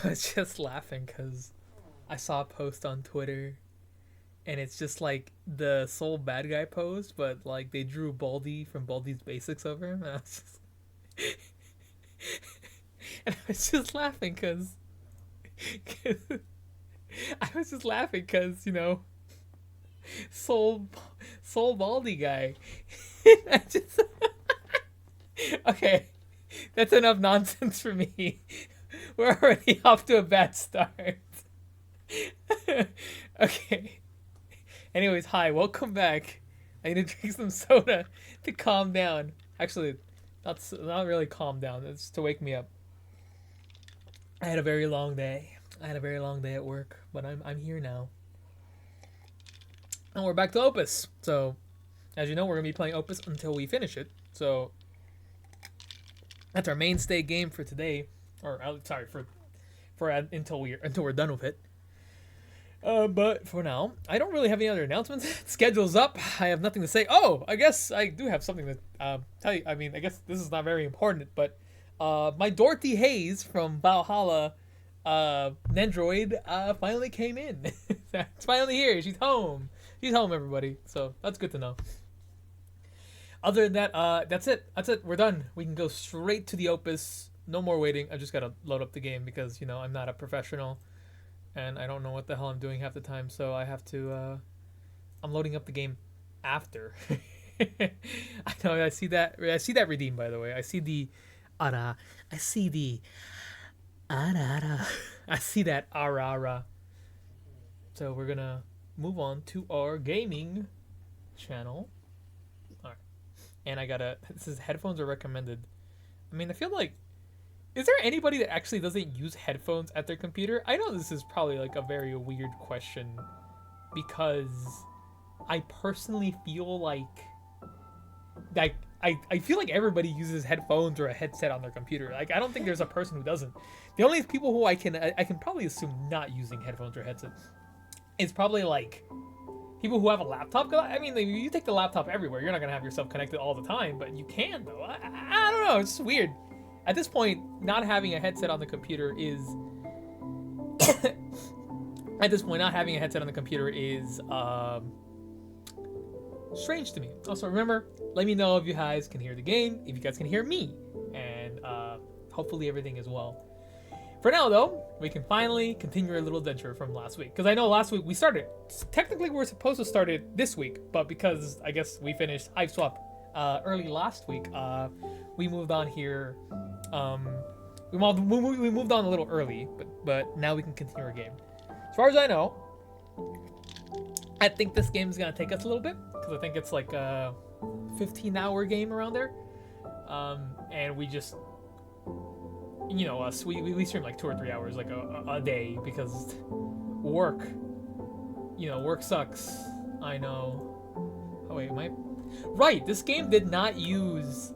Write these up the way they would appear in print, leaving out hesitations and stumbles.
was just laughing because I saw a post on Twitter, and it's just like the Soul Bad Guy post, but like they drew Baldy from Baldy's Basics over him. And I was just laughing because I was just laughing because Soul Soul Baldy guy. I just okay. That's enough nonsense for me. We're already off to a bad start. Okay. Anyways, hi, welcome back. I need to drink some soda to calm down. Actually, not really calm down. It's to wake me up. I had a very long day. I had a very long day at work, but I'm here now. And we're back to Opus. So, as you know, we're gonna be playing Opus until we finish it. So, that's our mainstay game for today, or sorry for until we're done with it. But for now, I don't really have any other announcements. Schedule's up. I have nothing to say. Oh, I guess I do have something to tell you. I mean, I guess this is not very important, but my Dorothy Hayes from Valhalla Nendroid finally came in. It's finally here. She's home. She's home, everybody. So that's good to know. Other than that, that's it. That's it. We're done. We can go straight to the Opus. No more waiting. I just gotta load up the game because I'm not a professional. And I don't know what the hell I'm doing half the time, so I have to. I'm loading up the game after. I know. I see that. I see that redeem. By the way, I see the, ara. I see the, ara. I see that ara. So we're gonna move on to our gaming channel. All right, and I gotta. This is headphones are recommended. I mean, I feel like. Is there anybody that actually doesn't use headphones at their computer? I know this is probably like a very weird question because I personally feel like I feel like everybody uses headphones or a headset on their computer. Like I don't think there's a person who doesn't. The only people who I can probably assume not using headphones or headsets is probably like people who have a laptop. I mean, you take the laptop everywhere. You're not gonna have yourself connected all the time, but you can though. I don't know. It's just weird. At this point, not having a headset on the computer is strange to me. Also, remember, let me know if you guys can hear the game, if you guys can hear me, and hopefully everything is well. For now, though, we can finally continue our little adventure from last week. Because I know last week we started. Technically, we were supposed to start it this week, but because I guess we finished Hive Swap early last week, we moved on here. We moved on a little early, but now we can continue our game. As far as I know, I think this game is gonna take us a little bit because I think it's like a 15-hour game around there. And we just, us we stream like 2 or 3 hours like a day because work. Work sucks. I know. Oh wait, Right, this game did not use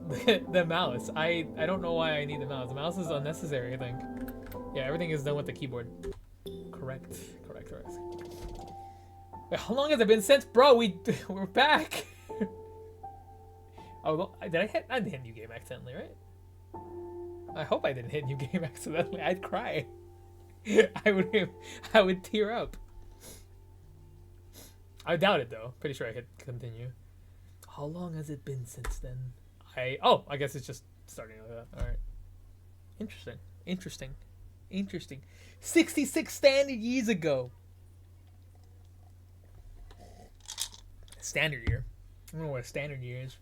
the mouse. I don't know why I need the mouse. The mouse is unnecessary, I think. Yeah, everything is done with the keyboard. Correct. Wait, how long has it been since? Bro, we're back. Oh, I didn't hit new game accidentally, right? I hope I didn't hit new game accidentally. I'd cry. I would tear up. I doubt it though. Pretty sure I hit continue. How long has it been since then? I guess it's just starting like that. All right. Interesting. 66 standard years ago. Standard year. I don't know what a standard year is.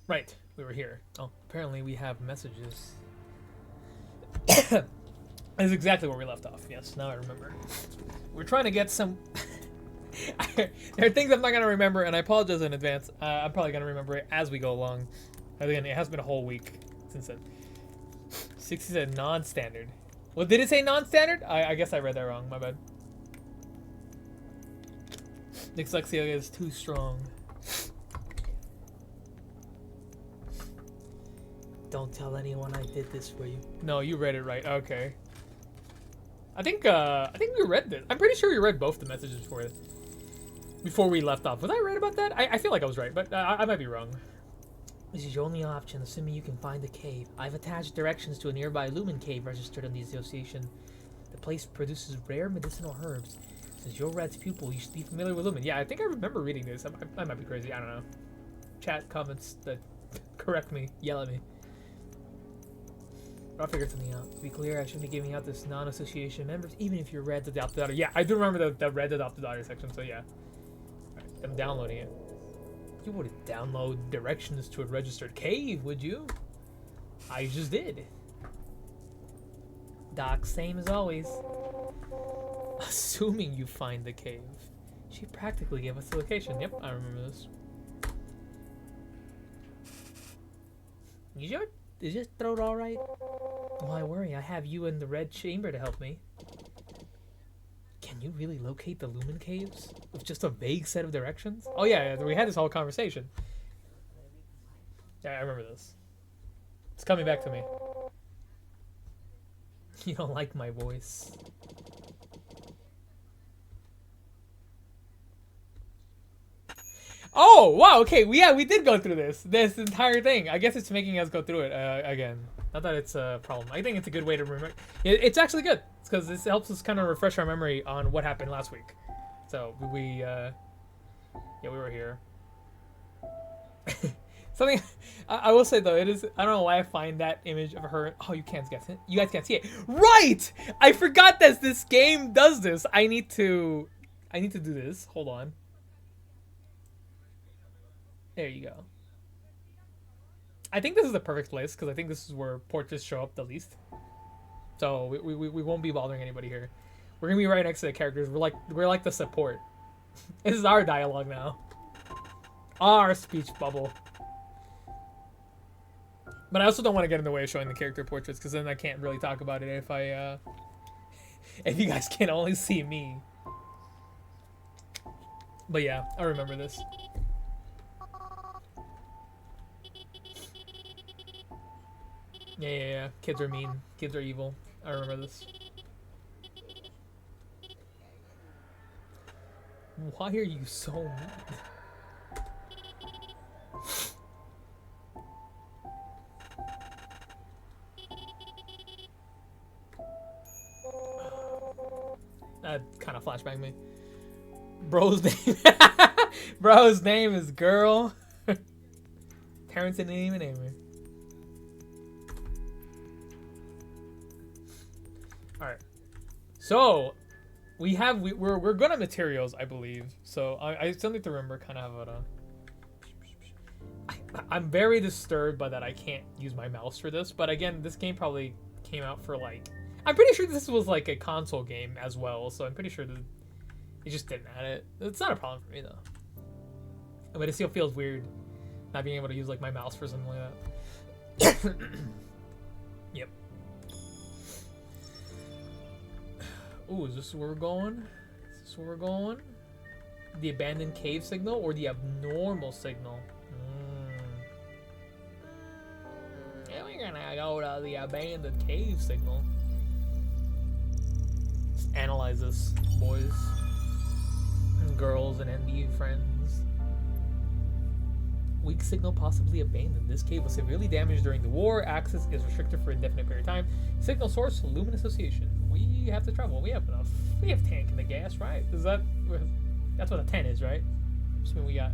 Right. We were here. Oh, apparently we have messages. That's exactly where we left off. Yes, now I remember. We're trying to get some... there are things I'm not going to remember, and I apologize in advance. I'm probably going to remember it as we go along. Again, it has been a whole week since then. 60 said non-standard. Well, did it say non-standard? I guess I read that wrong. My bad. Dyslexia is too strong. Don't tell anyone I did this for you. No, you read it right. Okay. I think we read this. I'm pretty sure we read both the messages before we left off. Was I right about that? I feel like I was right, but I might be wrong. This is your only option, assuming you can find the cave. I've attached directions to a nearby lumen cave registered on the association. The place produces rare medicinal herbs. Since you're Red's pupil, you should be familiar with lumen. Yeah, I think I remember reading this. I might be crazy. I don't know. Chat, comments that correct me. Yell at me. But I'll figure something out. To be clear, I shouldn't be giving out this non-association members, even if you're Red's adopted daughter. Yeah, I do remember the Red adopted daughter section, so yeah. Right, I'm downloading it. You wouldn't download directions to a registered cave, would you? I just did. Doc, same as always. Assuming you find the cave. She practically gave us the location. Yep, I remember this. You sure? Is your throat alright? Why worry? I have you in the red chamber to help me. Can you really locate the lumen caves with just a vague set of directions? Oh yeah, we had this whole conversation. Yeah, I remember this. It's coming back to me. You don't like my voice. Oh, wow, okay, we did go through this entire thing. I guess it's making us go through it again. Not that it's a problem. I think it's a good way to remember. It's actually good. It's because this helps us kind of refresh our memory on what happened last week. So, we were here. Something I will say though, it is, I don't know why I find that image of her. Oh, you can't guess it. You guys can't see it. Right! I forgot that this game does this. I need to do this. Hold on. There you go. I think this is the perfect place because I think this is where portraits show up the least. So we won't be bothering anybody here. We're gonna be right next to the characters. We're like the support. This is our dialogue now. Our speech bubble. But I also don't want to get in the way of showing the character portraits because then I can't really talk about it if I if you guys can only see me. But yeah, I remember this. Yeah. Kids are mean. Kids are evil. I remember this. Why are you so mean? That kind of flashbang me. Bro's name. Bro's name is Girl. Parents didn't even name her. Alright. So we're good at materials, I believe. So I still need to remember kind of how to. I'm very disturbed by that I can't use my mouse for this, but again, this game probably came out for like, I'm pretty sure this was like a console game as well, so I'm pretty sure that it just didn't add it. It's not a problem for me though. But it still feels weird not being able to use like my mouse for something like that. Yep. Ooh, is this where we're going? Is this where we're going? The abandoned cave signal or the abnormal signal? Yeah, we're gonna go to the abandoned cave signal. Let's analyze this, boys and girls and NB friends. Weak signal possibly abandoned. This cave was severely damaged during the war. Access is restricted for an indefinite period of time. Signal source, Lumen Association. We have to travel. We have enough. We have tank in the gas, right? Is that... That's what a 10 is, right? I mean,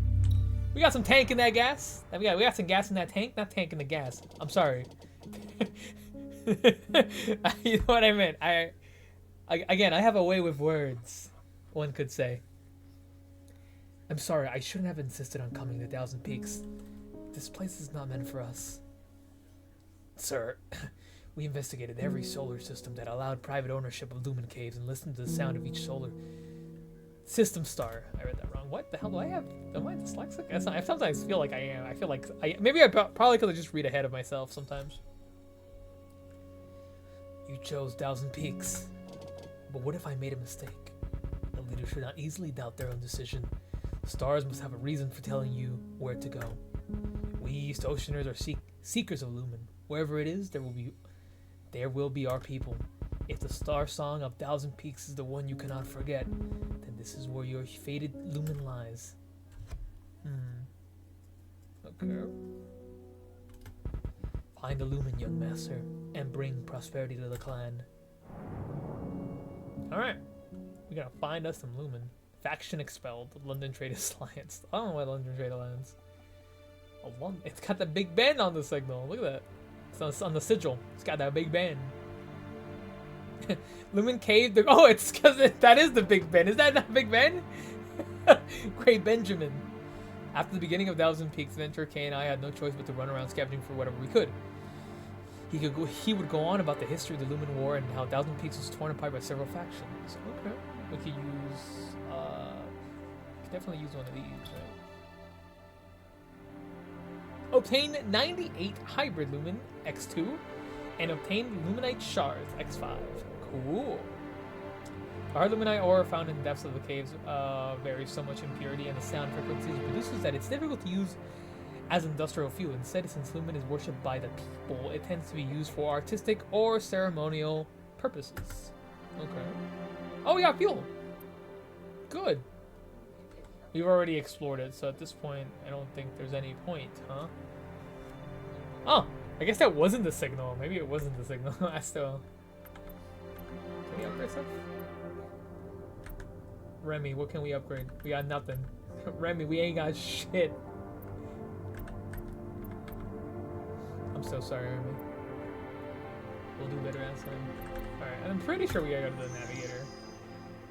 we got some tank in that gas. We got some gas in that tank. Not tank in the gas. I'm sorry. You know what I meant. Again, I have a way with words, one could say. I'm sorry, I shouldn't have insisted on coming to Thousand Peaks. This place is not meant for us. Sir, we investigated every solar system that allowed private ownership of lumen caves and listened to the sound of each solar system star. I read that wrong. What the hell do I have? Am I dyslexic? That's not, sometimes I feel like I am. I feel like maybe I probably could just read ahead of myself sometimes. You chose Thousand Peaks. But what if I made a mistake? The leader should not easily doubt their own decision. Stars must have a reason for telling you where to go. We East Oceaners are seekers of lumen. Wherever it is, there will be our people. If the Starsong of Thousand Peaks is the one you cannot forget, then this is where your fated lumen lies. Okay. Find the Lumen, young master, and bring prosperity to the clan. Alright. We gotta find us some Lumen. Faction expelled. London Trade Alliance. I don't know why London Trade Alliance. It's got the big band on the signal. Look at that. It's on the sigil. It's got that big band. Lumen Cave. Oh, it's because that is the Big Ben. Is that not Big Ben? Great Benjamin. After the beginning of Thousand Peaks, Venture K and I had no choice but to run around scavenging for whatever we could. He would go on about the history of the Lumen War and how Thousand Peaks was torn apart by several factions. Okay. We could use... could definitely use one of these, right? Obtain 98 Hybrid Lumen, X2, and obtain Luminite Shards, X5. Cool. The hard Luminite ore found in the depths of the caves varies so much in purity and the sound frequencies it produces that it's difficult to use as industrial fuel. Instead, since Lumen is worshipped by the people, it tends to be used for artistic or ceremonial purposes. Okay. Oh, we got fuel! Good. We've already explored it, so at this point, I don't think there's any point, huh? Oh, I guess that wasn't the signal. Maybe it wasn't the signal. I still... Can we upgrade stuff? Remy, what can we upgrade? We got nothing. Remy, we ain't got shit. I'm so sorry, Remy. We'll do better next time. Alright, I'm pretty sure we gotta go to the navigator.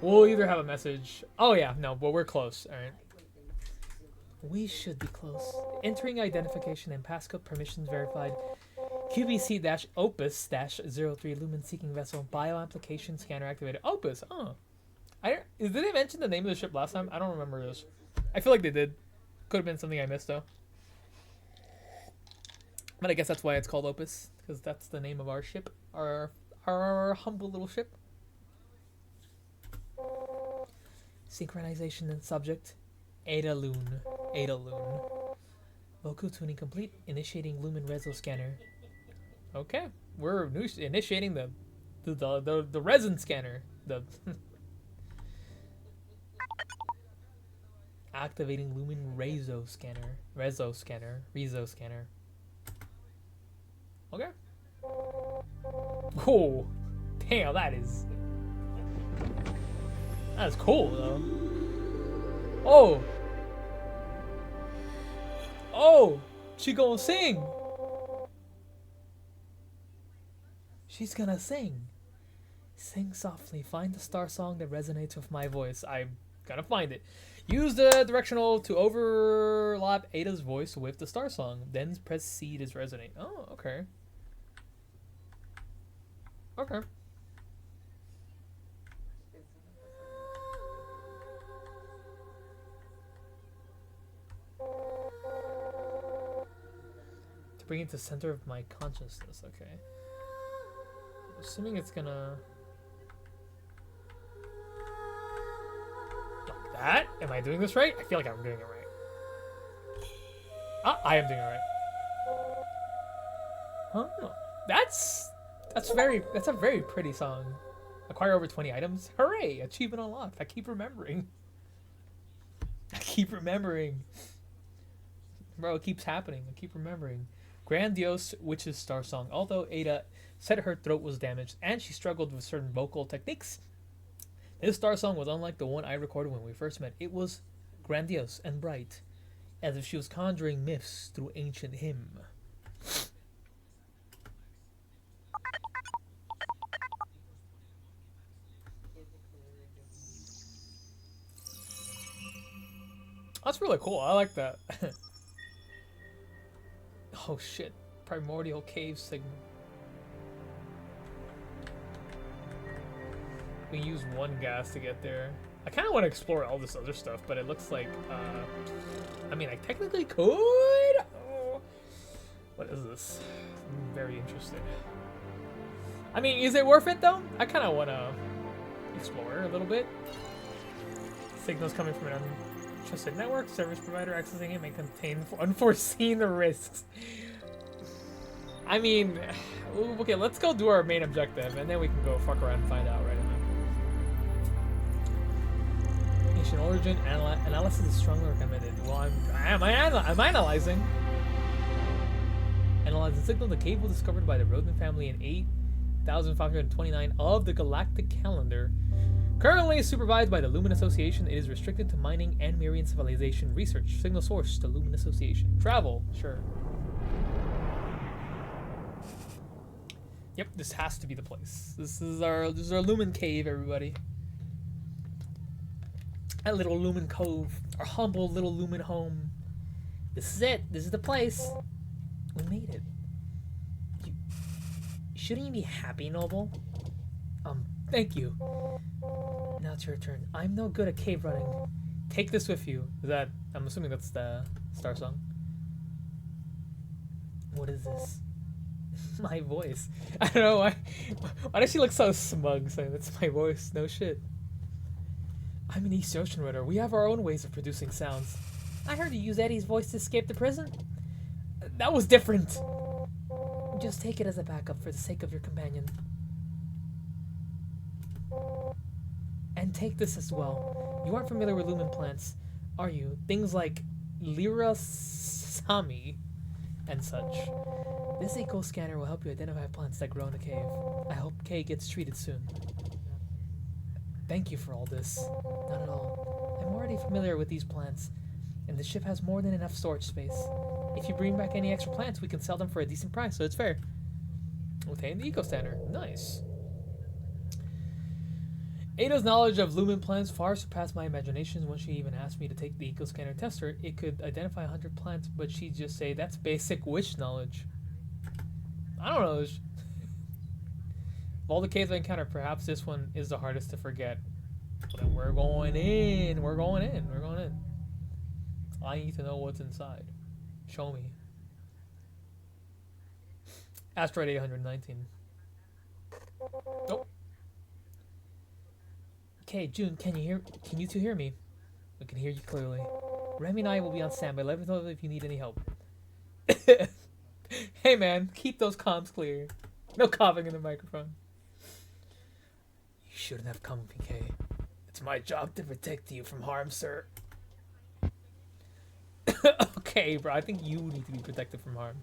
We'll either have a message. Oh yeah, no, but we're close. Alright. We should be close. Entering identification and passcode permissions verified. QBC-Opus-03 Lumen Seeking Vessel Bioapplication Scanner activated. Opus, oh. Did they mention the name of the ship last time? I don't remember this. I feel like they did. Could have been something I missed though. But I guess that's why it's called Opus, because that's the name of our ship. Our humble little ship. Synchronization and subject. Ada Loon. Vocal tuning complete. Initiating Lumen Reso Scanner. Okay, we're initiating the resin scanner. Activating Lumen Reso Scanner. Reso Scanner. Okay. Cool. Damn, that is cool though. Oh, she gonna sing. She's gonna sing. Sing softly. Find the star song that resonates with my voice. I'm gonna find it. Use the directional to overlap Ada's voice with the star song. Then press C to resonate. Oh, okay. Okay. To bring it to the center of my consciousness. Okay. Assuming it's gonna... Like that? Am I doing this right? I feel like I'm doing it right. Ah, I am doing it right. Huh? That's a very pretty song. Acquire over 20 items. Hooray! Achievement unlocked. I keep remembering. Bro, it keeps happening. I keep remembering. Grandiose Witch's Star Song. Although Ada said her throat was damaged and she struggled with certain vocal techniques, this star song was unlike the one I recorded when we first met. It was grandiose and bright, as if she was conjuring myths through ancient hymn. That's really cool. I like that. Oh shit. Primordial cave signal. We use one gas to get there. I kind of want to explore all this other stuff, but it looks like, I mean, I technically could. Oh. What is this? I'm very interested. I mean, is it worth it though? I kind of want to explore a little bit. Signals coming from an untrusted network. Service provider accessing it may contain unforeseen risks. I mean, okay, let's go do our main objective, and then we can go fuck around and find out right away. Ancient origin analysis is strongly recommended. Well, I'm analyzing. Analyze the signal. The cave was discovered by the Rodin family in 8,529 of the galactic calendar. Currently supervised by the Lumen Association, it is restricted to mining and Mirian civilization research. Signal source, the Lumen Association. Travel, sure. Yep, this has to be the place. This is our Lumen cave, everybody. That little Lumen cove, our humble little Lumen home. This is it. This is the place. We made it. Shouldn't you be happy, Noble? Thank you. Now it's your turn. I'm no good at cave running. Take this with you. Is that? I'm assuming that's the Starsong. What is this? My voice. I don't know why. Why does she look so smug saying that's my voice? No shit. I'm an East Ocean Runner. We have our own ways of producing sounds. I heard you use Eddie's voice to escape the prison. That was different. Just take it as a backup for the sake of your companion. And take this as well. You aren't familiar with lumen plants, are you? Things like Lyra Sami and such. This eco scanner will help you identify plants that grow in the cave. I hope Kay gets treated soon. Thank you for all this. Not at all. I'm already familiar with these plants, and the ship has more than enough storage space. If you bring back any extra plants, we can sell them for a decent price, so it's fair. Obtain the eco scanner. Nice. Ada's knowledge of lumen plants far surpassed my imagination. When she even asked me to take the eco scanner tester, it could identify 100 plants, but she'd just say, that's basic witch knowledge. I don't know. Of all the caves I encountered, perhaps this one is the hardest to forget. But we're going in. We're going in. We're going in. I need to know what's inside. Show me. Asteroid 819. Nope. Okay, June, can you two hear me? We can hear you clearly. Remy and I will be on standby. Let me know if you need any help. Hey man, keep those comms clear. No coughing in the microphone. You shouldn't have come, PK. It's my job to protect you from harm, sir. Okay, bro, I think you need to be protected from harm.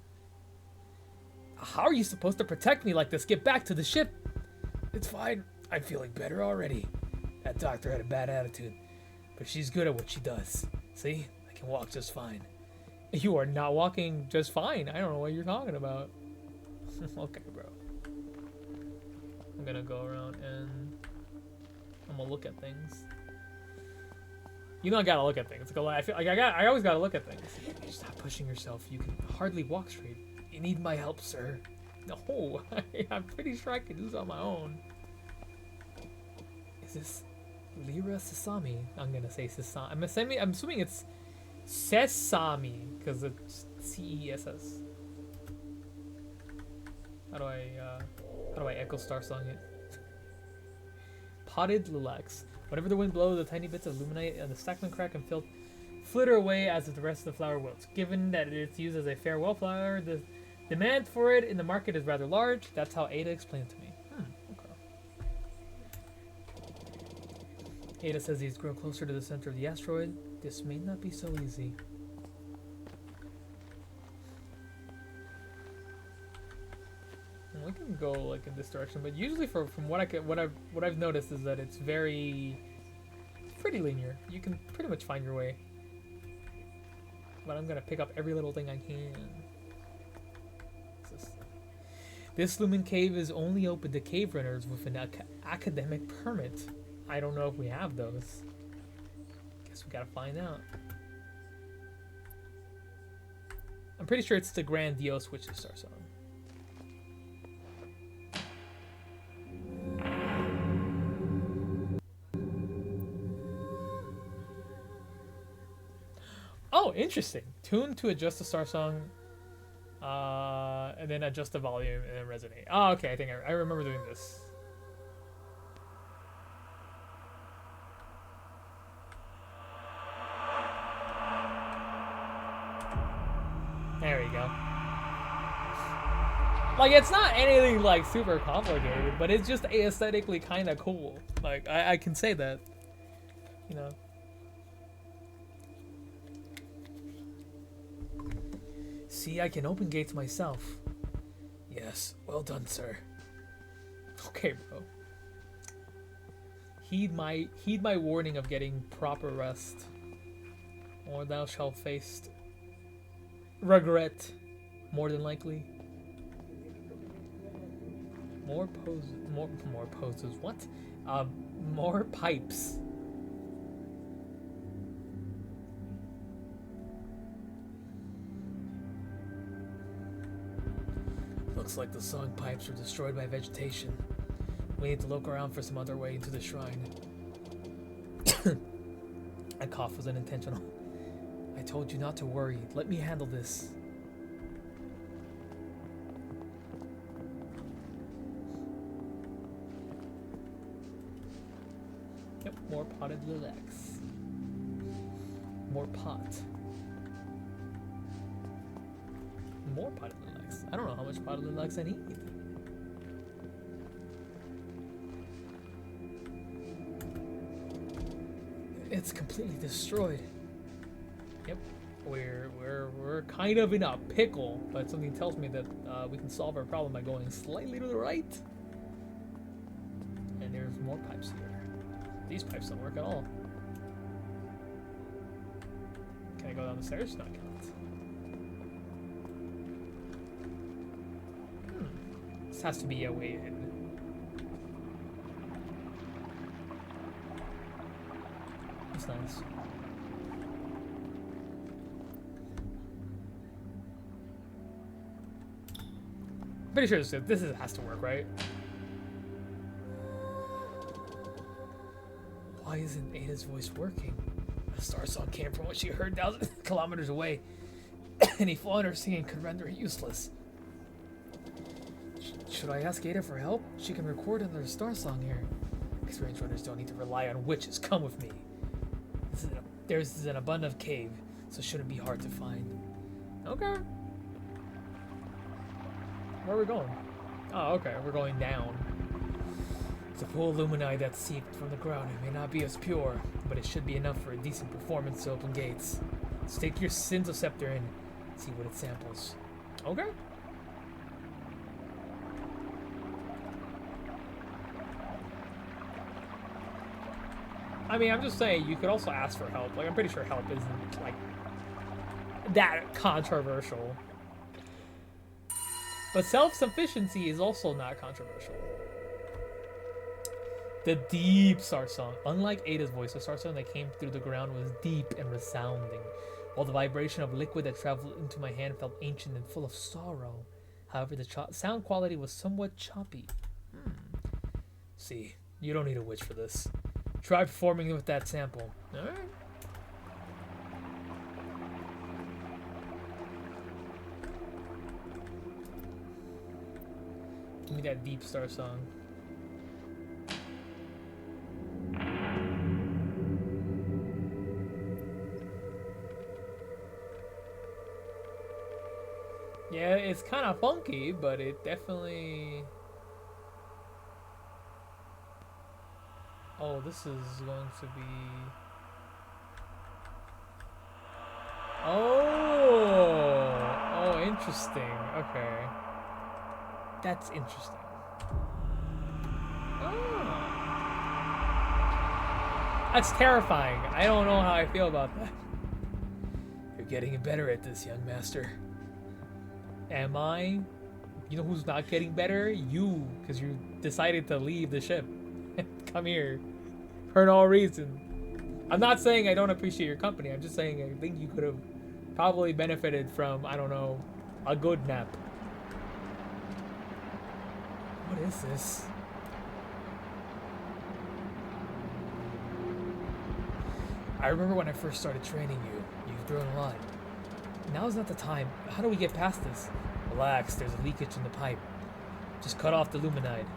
How are you supposed to protect me like this? Get back to the ship. It's fine. I'm feeling better already. That doctor had a bad attitude, but she's good at what she does. See? I can walk just fine. You are not walking just fine. I don't know what you're talking about. Okay, bro. I'm gonna go around and I'm gonna look at things. You know I gotta look at things. I feel like I always gotta look at things. Stop pushing yourself. You can hardly walk straight. You need my help, sir. No, I'm pretty sure I can do this on my own. Is this Lyra Sesame? I'm gonna say Sesame. I'm assuming it's Sesame because it's C-E-S-S. How do I echo Starsong it? Potted lilacs. Whenever the wind blows, the tiny bits of luminite and the stackman crack and flitter away as the rest of the flower wilts. Given that it's used as a farewell flower, the demand for it in the market is rather large. That's how Ada explained it to me. Okay. Ada says he's grown closer to the center of the asteroid. This may not be so easy. We can go like in this direction, but usually from what I've noticed is that it's pretty linear. You can pretty much find your way. But I'm gonna pick up every little thing I can. This Lumen Cave is only open to cave runners with an academic permit. I don't know if we have those. Guess we gotta find out. I'm pretty sure it's the grandiose witch Starsong. Oh, interesting. Tune to adjust the Starsong, and then adjust the volume and then resonate. Oh, okay. I think I remember doing this. There we go. Like, it's not anything like super complicated, but it's just aesthetically kind of cool. Like, I can say that, you know. See, I can open gates myself. Yes, well done, sir. Okay, bro. Heed my warning of getting proper rest, or thou shalt face regret, more than likely. More poses. What? More pipes. Looks like the song pipes were destroyed by vegetation. We need to look around for some other way into the shrine. That cough was unintentional. I told you not to worry. Let me handle this. Yep, more potted lilacs. More pot. More potted lilacs. I don't know how much potted lilacs I need. It's completely destroyed. Yep, we're kind of in a pickle, but something tells me that we can solve our problem by going slightly to the right. And there's more pipes here. These pipes don't work at all. Can I go down the stairs? No, I can't. This has to be a way in. That's nice. Pretty sure this has to work, right? Why isn't Ada's voice working? The Starsong came from what she heard 1,000 kilometers away. Any flaw in her singing could render it useless. Should I ask Ada for help? She can record another Starsong here. Experienced runners don't need to rely on witches. Come with me. There's an abundant cave, so it shouldn't be hard to find. Okay. Where are we going? Oh, okay. We're going down. It's a pool of luminite that's seeped from the ground. It may not be as pure, but it should be enough for a decent performance to open gates. Stick your Synthosceptor in. See what it samples. Okay. I mean, I'm just saying, you could also ask for help. Like, I'm pretty sure help isn't, like, that controversial. But self-sufficiency is also not controversial. The deep Starsong. Unlike Ada's voice, the Starsong that came through the ground was deep and resounding, while the vibration of liquid that traveled into my hand felt ancient and full of sorrow. However, the sound quality was somewhat choppy. See, you don't need a witch for this. Try performing with that sample. Alright. Give me that deep Starsong. Yeah, it's kind of funky, but it definitely... Oh, this is going to be... Oh, interesting. Okay. That's interesting. Oh. That's terrifying. I don't know how I feel about that. You're getting better at this, young master. Am I? You know who's not getting better? You, because you decided to leave the ship. Come here. For no reason. I'm not saying I don't appreciate your company. I'm just saying I think you could have probably benefited from, I don't know, a good nap. What is this? I remember when I first started training you. You've grown a lot. Now's not the time. How do we get past this? Relax, there's a leakage in the pipe. Just cut off the luminide.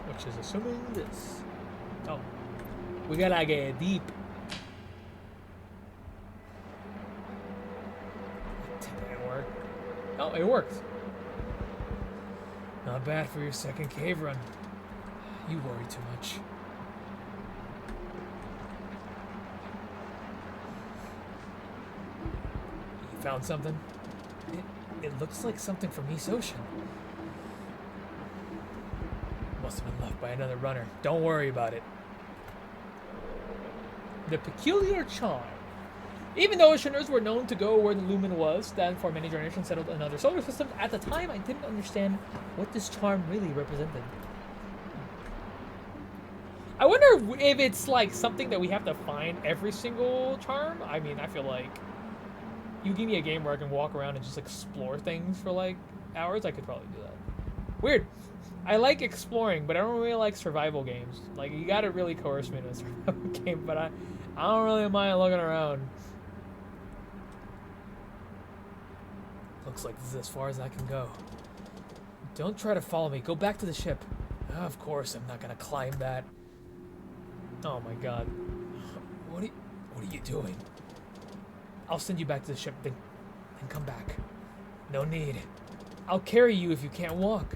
Which is assuming this. Oh. We gotta get deep. Did it work? Oh, it worked. Not bad for your second cave run. You worry too much. You found something? It looks like something from East Ocean. Must have been left by another runner. Don't worry about it. The peculiar charm. Even though Oceaners were known to go where the lumen was, then for many generations settled in other solar systems, at the time I didn't understand what this charm really represented. I wonder if it's like something that we have to find every single charm. I mean, I feel like you give me a game where I can walk around and just explore things for like hours, I could probably do that. Weird. I like exploring, but I don't really like survival games. Like, you gotta really coerce me into a survival game, but I don't really mind looking around. Looks like this is as far as I can go. Don't try to follow me. Go back to the ship. Of course, I'm not gonna climb that. Oh my god. What are you doing? I'll send you back to the ship, then come back. No need. I'll carry you if you can't walk.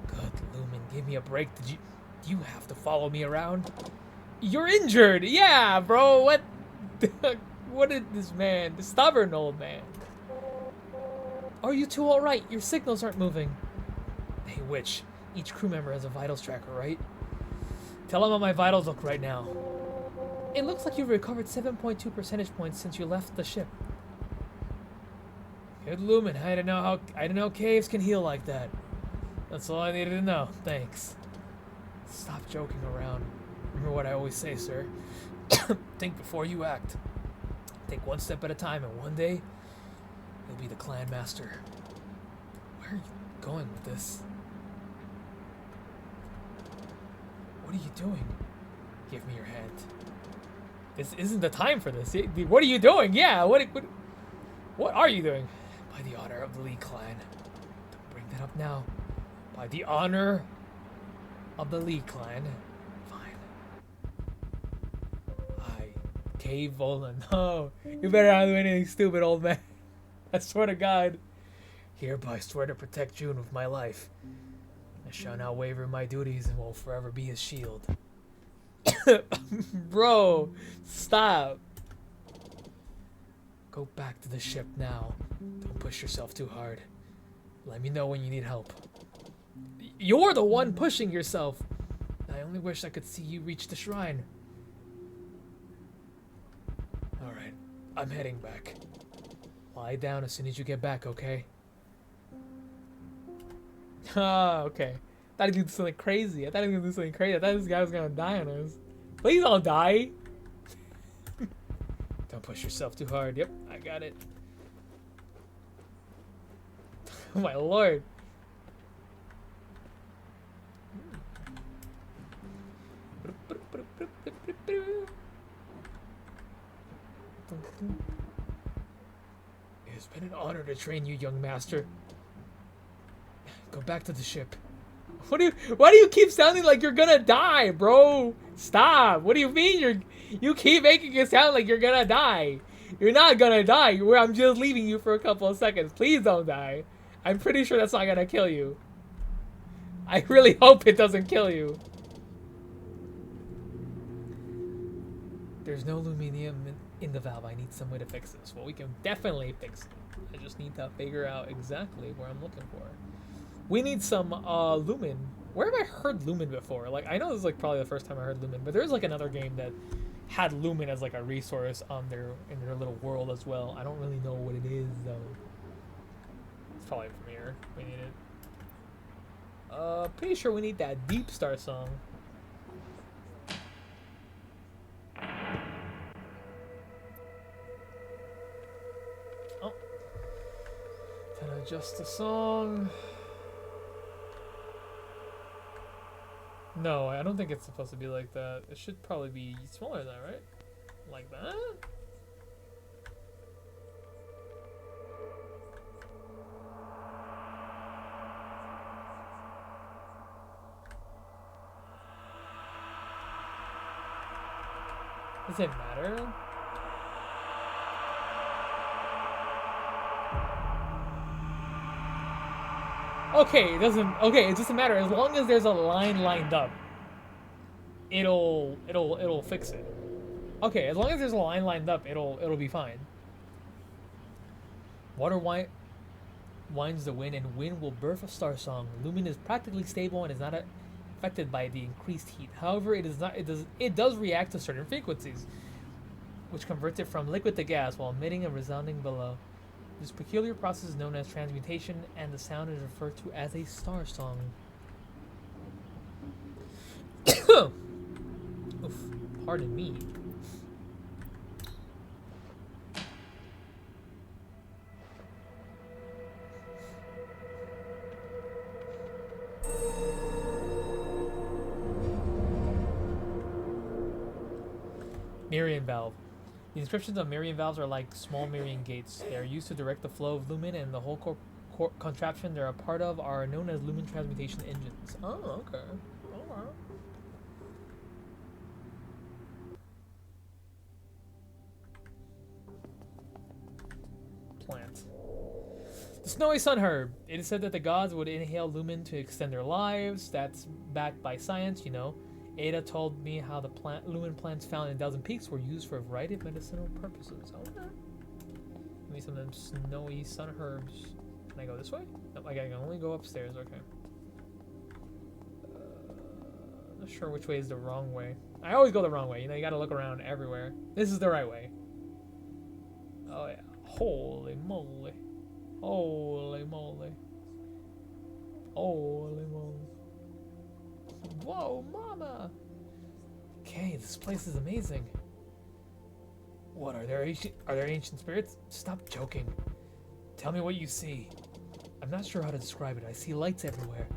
Good Lumen, give me a break. Do you have to follow me around? You're injured! Yeah, bro, what? What did this man, the stubborn old man? Are you two alright? Your signals aren't moving. Hey, Witch, each crew member has a vitals tracker, right? Tell them how my vitals look right now. It looks like you've recovered 7.2 percentage points since you left the ship. Good Lumen, I didn't know caves can heal like that. That's all I needed to know. Thanks. Stop joking around. Remember what I always say, sir. Think before you act. Take one step at a time, and one day, you'll be the clan master. Where are you going with this? What are you doing? Give me your hand. This isn't the time for this. What are you doing? Yeah, what are you doing? By the honor of the Lee clan. Don't bring that up now. By the honor of the Lee clan. Fine. Cave Volan. No, you better not do anything stupid, old man. I swear to God. Hereby swear to protect June with my life. I shall not waver my duties and will forever be his shield. Bro, stop. Go back to the ship now. Don't push yourself too hard. Let me know when you need help. You're the one pushing yourself. I only wish I could see you reach the shrine. Alright, I'm heading back. Lie down as soon as you get back, okay? Ah, okay. I thought he was doing something crazy. I thought this guy was gonna die on us. Please don't die. Don't push yourself too hard. Yep, I got it. Oh my lord. It has been an honor to train you, young master. Go back to the ship. Why do you keep sounding like you're gonna die, bro? Stop. What do you mean you keep making it sound like you're gonna die? You're not gonna die. I'm just leaving you for a couple of seconds. Please don't die. I'm pretty sure that's not gonna kill you. I really hope it doesn't kill you. There's no aluminium in the valve. I need some way to fix this. Well, we can definitely fix it. I just need to figure out exactly where I'm looking for. We need some lumen. Where have I heard lumen before? Like, I know this is like probably the first time I heard lumen, but there's like another game that had lumen as like a resource on in their little world as well. I don't really know what it is though. It's probably from here. We need it. Pretty sure we need that deep Starsong. Oh. Can I adjust the song? No, I don't think it's supposed to be like that. It should probably be smaller than that, right? Like that? Does it matter? Okay, it doesn't matter. As long as there's a line lined up, it'll fix it. Okay, as long as there's a line lined up, it'll be fine. Water wine. winds the wind, and wind will birth a Starsong. Lumen is practically stable and is not affected by the increased heat. However, it does react to certain frequencies, which converts it from liquid to gas while emitting a resounding bellow. This peculiar process is known as transmutation, and the sound is referred to as a Starsong. Oof, pardon me. Merian valve. The inscriptions on Merian valves are like small Merian gates. They are used to direct the flow of lumen, and the whole contraption they're a part of are known as lumen transmutation engines. Oh, okay. Alright. Plant. The snowy sun herb. It is said that the gods would inhale lumen to extend their lives. That's backed by science, you know. Ada told me how the lumen plants found in Thousand Peaks were used for a variety of medicinal purposes. Okay. Give me some of them snowy sun herbs. Can I go this way? Nope, I can only go upstairs. Okay. Not sure which way is the wrong way. I always go the wrong way. You know, you gotta look around everywhere. This is the right way. Oh yeah. Holy moly. Holy moly. Holy moly. Whoa, mama! Okay, this place is amazing. What, are there ancient spirits? Stop joking. Tell me what you see. I'm not sure how to describe it. I see lights everywhere.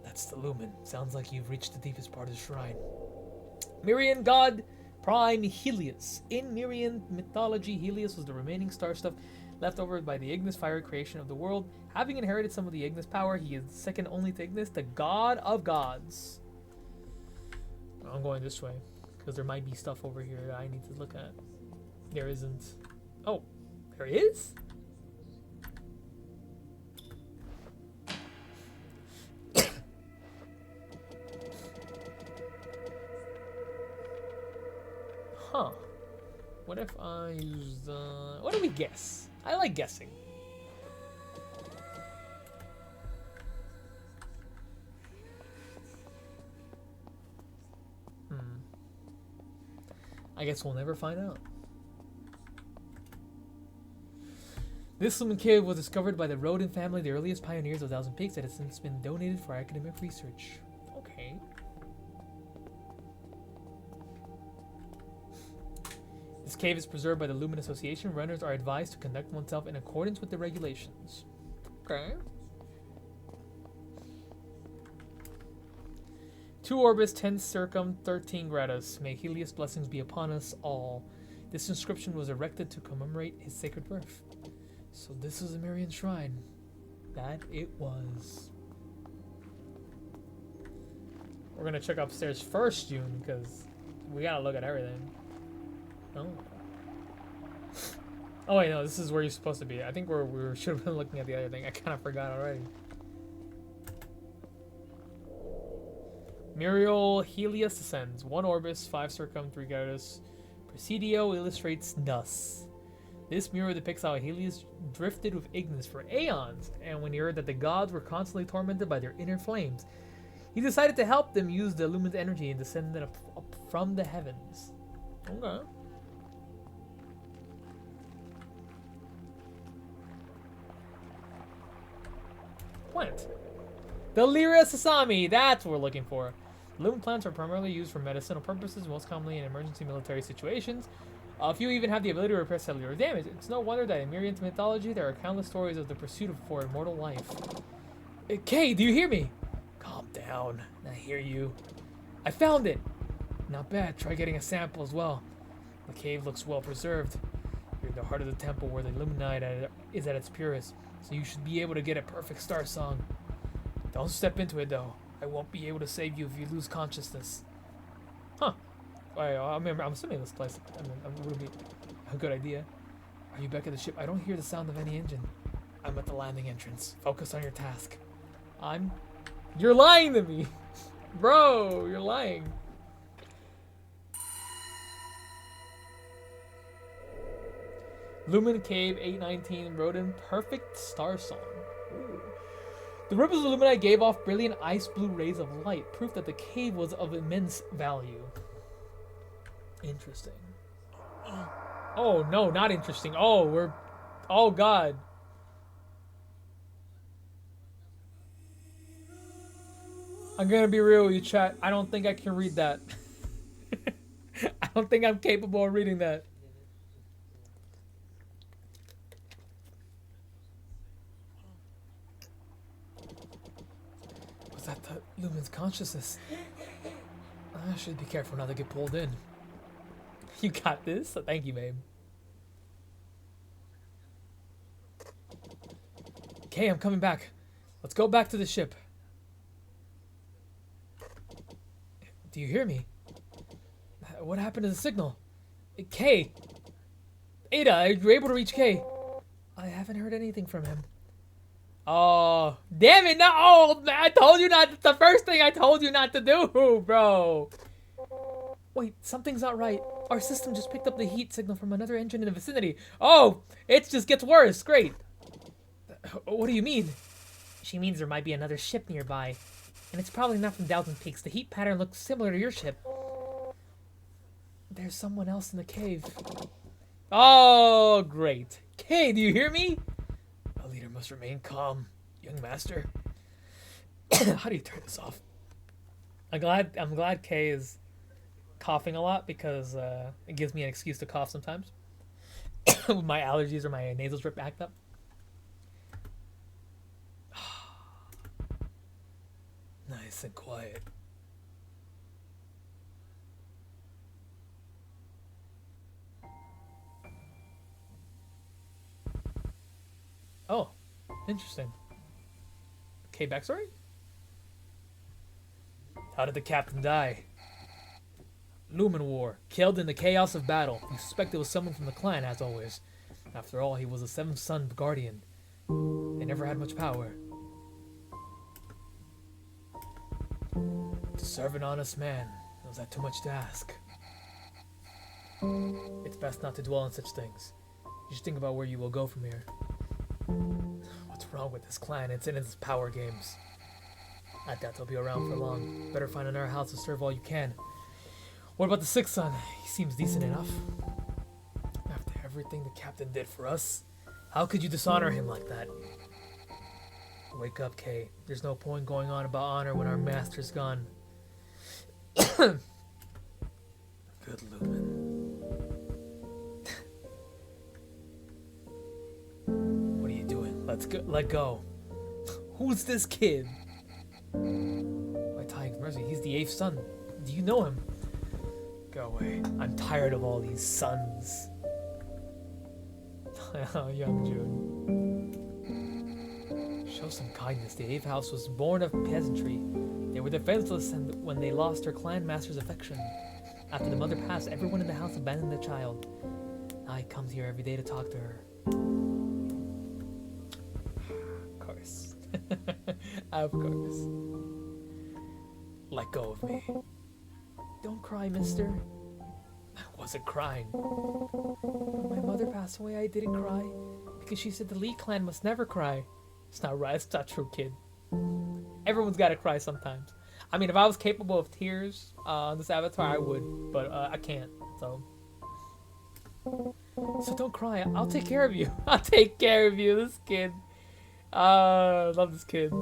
That's the lumen. Sounds like you've reached the deepest part of the shrine. Merian god Prime Helios. In Merian mythology, Helios was the remaining star stuff left over by the Ignis fire creation of the world. Having inherited some of the Ignis power, he is second only to Ignis, the god of gods. I'm going this way, because there might be stuff over here that I need to look at. There isn't. Oh, there is? Huh. What if I use the... What do we guess? I like guessing. I guess we'll never find out. This lumen cave was discovered by the Rodin family, the earliest pioneers of Thousand Peaks, that has since been donated for academic research. Okay. This cave is preserved by the Lumen Association. Runners are advised to conduct oneself in accordance with the regulations. Okay. 2 Orbis, 10 Circum, 13 Gratus. May Helios' blessings be upon us all. This inscription was erected to commemorate his sacred birth. So this is a Merian shrine. That it was. We're gonna check upstairs first, June, because we gotta look at everything. Oh. Oh wait, no, this is where you're supposed to be. I think we should have been looking at the other thing. I kind of forgot already. Muriel Helios ascends. 1 Orbis, 5 Circum, 3 Gardus. Presidio illustrates thus. This mirror depicts how Helios drifted with Ignis for aeons, and when he heard that the gods were constantly tormented by their inner flames, he decided to help them use the lumin's energy and descend up from the heavens. Okay. Plant. The Lyra Sasami, that's what we're looking for. Lumen plants are primarily used for medicinal purposes, most commonly in emergency military situations. A few even have the ability to repair cellular damage. It's no wonder that in Merian's mythology, there are countless stories of the pursuit for immortal life. Kay, do you hear me? Calm down. I hear you. I found it. Not bad. Try getting a sample as well. The cave looks well preserved. You're in the heart of the temple where the Illuminite is at its purest, so you should be able to get a perfect Starsong. Don't step into it though. I won't be able to save you if you lose consciousness. Huh. I'm assuming this place would be a good idea. Are you back at the ship? I don't hear the sound of any engine. I'm at the landing entrance. Focus on your task. You're lying to me! Bro, you're lying. Lumen Cave 819 wrote in perfect Starsong. Ooh. The ripples of Luminite gave off brilliant ice blue rays of light, proof that the cave was of immense value. Interesting. Oh no, not interesting. Oh, we're... Oh god. I'm gonna be real with you, chat. I don't think I can read that. I don't think I'm capable of reading that. Was that the Lumen's consciousness? I should be careful not to get pulled in. You got this? Thank you, babe. Okay, I'm coming back. Let's go back to the ship. Do you hear me? What happened to the signal? Kay! Ada, are you able to reach Kay? I haven't heard anything from him. Oh, damn it! No! Oh, I told you not. The first thing I told you not to do, bro. Wait, something's not right. Our system just picked up the heat signal from another engine in the vicinity. Oh, it just gets worse. Great. What do you mean? She means there might be another ship nearby. And it's probably not from Dalton Peaks. The heat pattern looks similar to your ship. There's someone else in the cave. Oh, great. Kay, do you hear me? A leader must remain calm, young master. How do you turn this off? I'm glad Kay is coughing a lot because it gives me an excuse to cough sometimes. With my allergies or my nasal drip act up. Nice and quiet. Oh, interesting. Okay, backstory? How did the captain die? Lumen War, killed in the chaos of battle. You suspect it was someone from the clan, as always. After all, he was a seventh son guardian. They never had much power. To serve an honest man, was that too much to ask? It's best not to dwell on such things. You should think about where you will go from here. What's wrong with this clan? It's in its power games. I doubt they'll be around for long. Better find another house to serve all you can. What about the sixth son? He seems decent enough. After everything the captain did for us, how could you dishonor him like that? Wake up, Kay. There's no point going on about honor when our master's gone. Good Lumen. What are you doing? Let's go. Let go. Who's this kid? My Tying's Mercy. He's the eighth son. Do you know him? Go away. I'm tired of all these sons. Young June. Show some kindness. The eighth house was born of peasantry. They were defenseless and when they lost their clan master's affection. After the mother passed, everyone in the house abandoned the child. Now he comes here every day to talk to her. Of course. Of course. Let go of me. Don't cry, mister. I wasn't crying. When my mother passed away, I didn't cry. Because she said the Lee clan must never cry. It's not right. It's not true, kid. Everyone's got to cry sometimes. I mean, if I was capable of tears on this avatar, I would. But I can't. So don't cry. I'll take care of you. I'll take care of you. This kid. I love this kid.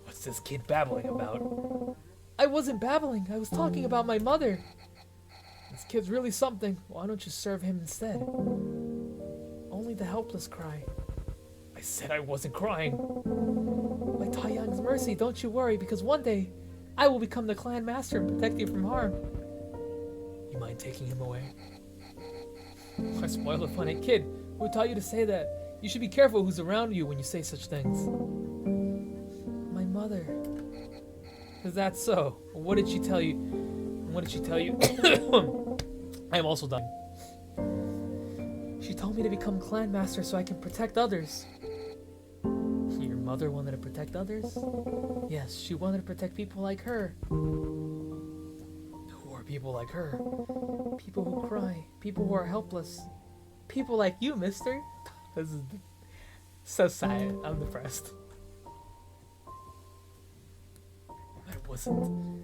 What's this kid babbling about? I wasn't babbling. I was talking about my mother. This kid's really something. Why don't you serve him instead? Only the helpless cry. I said I wasn't crying. My Taiyang's Mercy, don't you worry, because one day I will become the clan master and protect you from harm. You mind taking him away? I spoiled a funny kid. Who taught you to say that? You should be careful who's around you when you say such things. My mother. Is that so? What did she tell you? What did she tell you? I am also done. She told me to become clan master so I can protect others. Your mother wanted to protect others? Yes, she wanted to protect people like her. Who are people like her? People who cry. People who are helpless. People like you, mister. This is so sad. I'm depressed. I wasn't.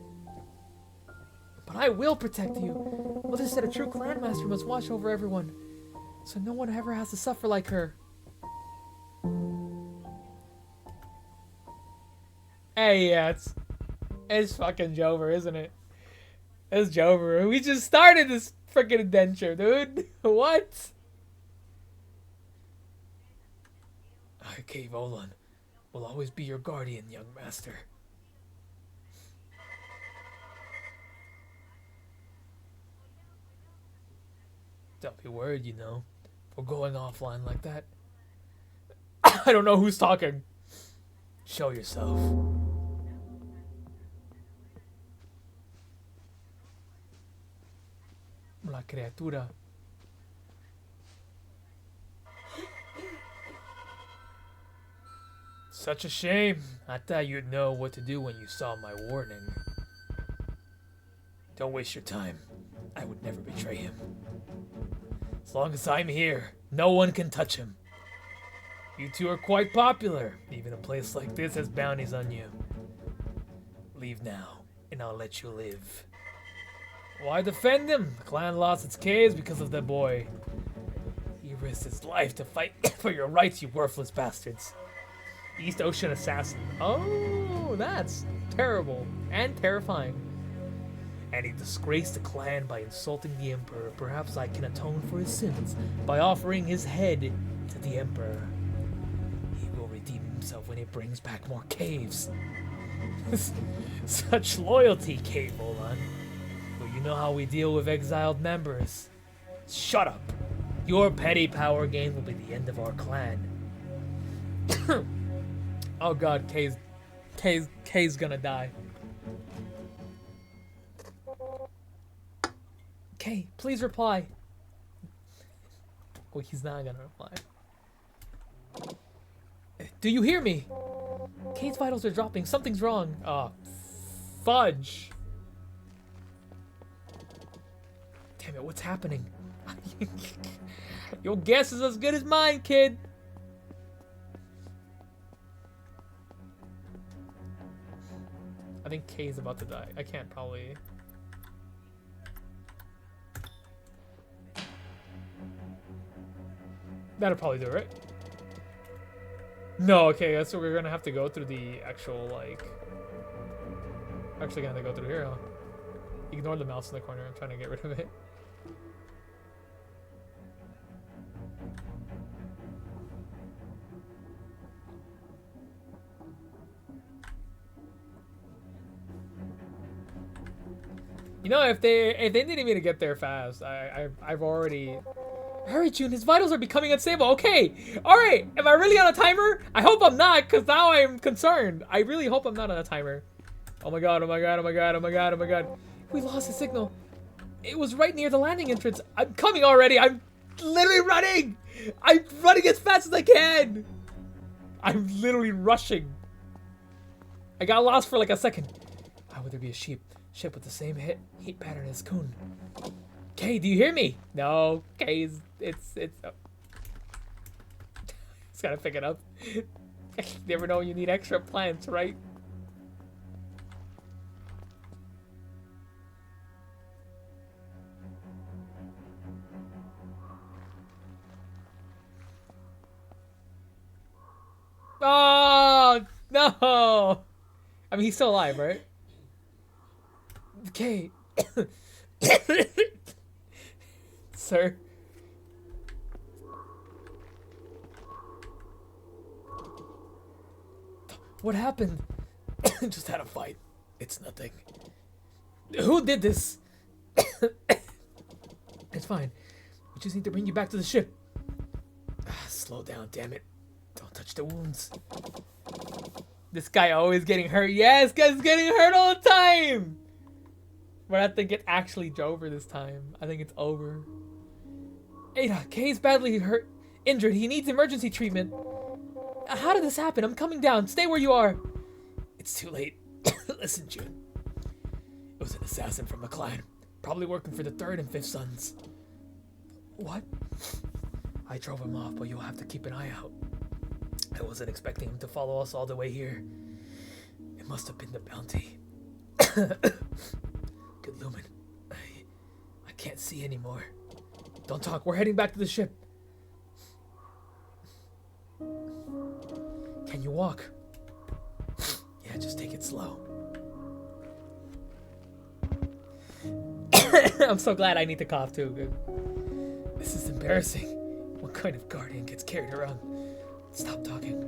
But I will protect you. Mother said a true clan master must watch over everyone, so no one ever has to suffer like her. Hey, yeah, it's fucking Jover, isn't it? It's Jover. We just started this freaking adventure, dude. What? I, Cave Olan, will always be your guardian, young master. Don't be worried, you know. For going offline like that. I don't know who's talking. Show yourself. La criatura. Such a shame. I thought you'd know what to do when you saw my warning. Don't waste your time. I would never betray him. As long as I'm here, no one can touch him. You two are quite popular. Even a place like this has bounties on you. Leave now, and I'll let you live. Why defend him? The clan lost its caves because of that boy. He risked his life to fight for your rights, you worthless bastards. East Ocean Assassin. Oh, that's terrible and terrifying. And he disgraced the clan by insulting the Emperor. Perhaps I can atone for his sins by offering his head to the Emperor. He will redeem himself when he brings back more caves. Such loyalty, Cave Olan. But you know how we deal with exiled members. Shut up. Your petty power gain will be the end of our clan. Oh god, Kay's gonna die. Kay, please reply. Oh, he's not gonna reply. Do you hear me? Kay's vitals are dropping. Something's wrong. Oh, fudge. Damn it, what's happening? Your guess is as good as mine, kid. I think Kay's about to die. I can't probably... That'll probably do it, right? No, okay, so we're gonna have to go through the actual, like... Actually gonna go through here, huh? Ignore the mouse in the corner, I'm trying to get rid of it. You know, if they needed me to get there fast, I've already... Hurry, June, his vitals are becoming unstable. Okay, alright, am I really on a timer? I hope I'm not, because now I'm concerned. I really hope I'm not on a timer. Oh my god, oh my god, oh my god, oh my god, oh my god. We lost the signal. It was right near the landing entrance. I'm coming already. I'm literally running. I'm running as fast as I can. I'm literally rushing. I got lost for like a second. Why would there be a ship with the same heat pattern as Kun? Kay, do you hear me? No, Kay's it's gotta pick it up. Never know you need extra plants, right? Oh no! I mean, he's still alive, right? Okay. Sir. What happened? Just had a fight. It's nothing. Who did this? It's fine. We just need to bring you back to the ship. Slow down, damn it. Don't touch the wounds. This guy always getting hurt. Yes, guy's getting hurt all the time. But I think it actually over this time. I think it's over. Ada, Kay's badly hurt, injured. He needs emergency treatment. How did this happen? I'm coming down. Stay where you are. It's too late. Listen, June. It was an assassin from a clan. Probably working for the 3rd and 5th Sons. What? I drove him off, but you'll have to keep an eye out. I wasn't expecting him to follow us all the way here. It must have been the bounty. Good Lumen. I can't see anymore. Don't talk. We're heading back to the ship. Can you walk? Yeah, just take it slow. I'm so glad I need to cough too. This is embarrassing. What kind of guardian gets carried around? Stop talking.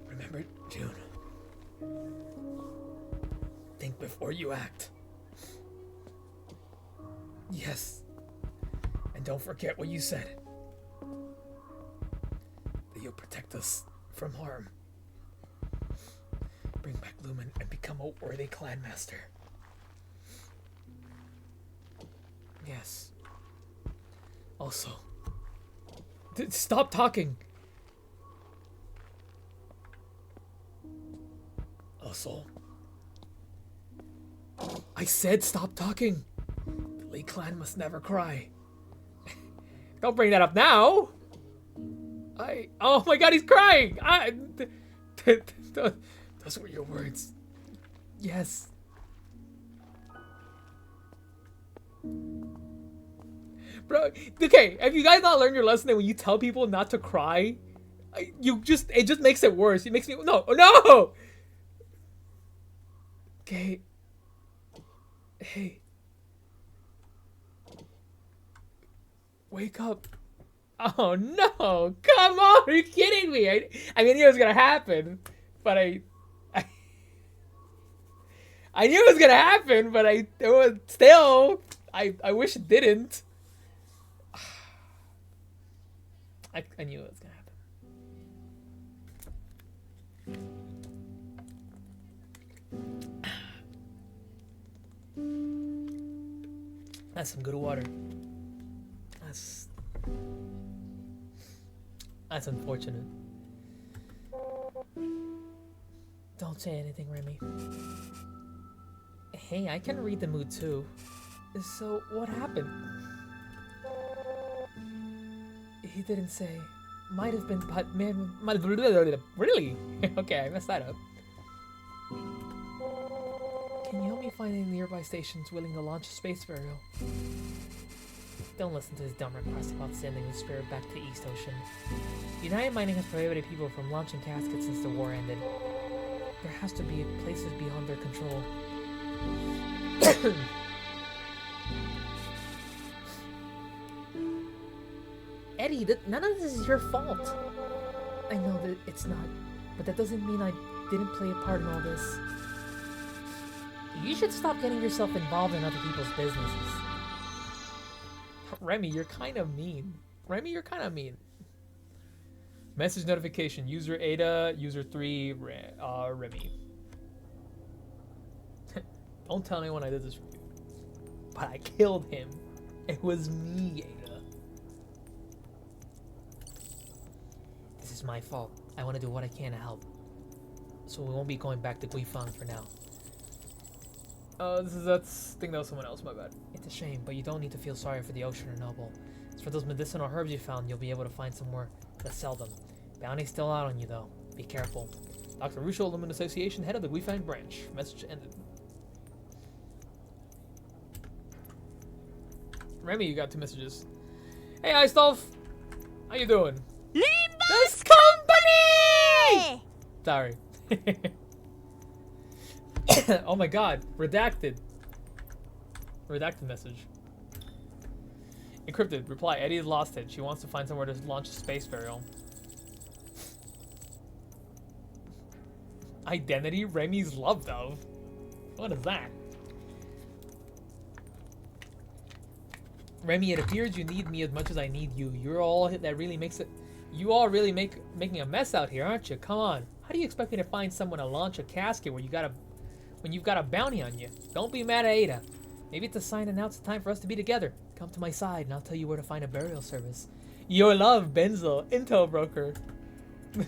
Remember, June. Think before you act. Yes. And don't forget what you said. That you'll protect us from harm. Bring back Lumen and become a worthy clan master. Yes. Also, stop talking. Also, I said stop talking. The Lee clan must never cry. Don't bring that up now. Oh my god, he's crying. Those were your words. Yes. Bro, okay, have you guys not learned your lesson that when you tell people not to cry, it just makes it worse. It makes me, no! Okay. Hey. Wake up. Oh no, come on, are you kidding me? I mean, I knew it was gonna happen, but I knew it was gonna happen, but it was still, I wish it didn't. I knew it was gonna happen. That's some good water. That's unfortunate. Don't say anything, Remy. Hey, I can read the mood too. So, what happened? He didn't say. Might have been, but man, really? Okay, I messed that up. Can you help me find any nearby stations willing to launch a space burial? Don't listen to his dumb request about sending his spirit back to East Ocean. United Mining has prohibited people from launching caskets since the war ended. There has to be places beyond their control. Eddie, none of this is your fault. I know that it's not, but that doesn't mean I didn't play a part in all this. You should stop getting yourself involved in other people's businesses. Remy, you're kind of mean. Message notification. User Ada, user 3, Remy. Don't tell anyone I did this for you. But I killed him. It was me, Ada. This is my fault. I want to do what I can to help. So we won't be going back to Guifang for now. I think that was someone else, my bad. It's a shame, but you don't need to feel sorry for the ocean or noble. As for those medicinal herbs you found, you'll be able to find somewhere to sell them. Bounty's still out on you, though. Be careful. Dr. Rusho, Lumen Association, head of the Guifang branch. Message ended. Remy, you got 2 messages. Hey, Istolf! How you doing? Limbus Company! Sorry. Oh my god, redacted. Redacted message. Encrypted. Reply, Eddie has lost it. She wants to find somewhere to launch a space burial. Identity Remy's loved of. What is that? Remy, it appears you need me as much as I need you. You're all that really makes it. You all really making a mess out here, aren't you? Come on. How do you expect me to find someone to launch a casket when you've got a bounty on you? Don't be mad at Ada. Maybe it's a sign that now it's time for us to be together. Come to my side and I'll tell you where to find a burial service. Your love, Benzo, Intel broker.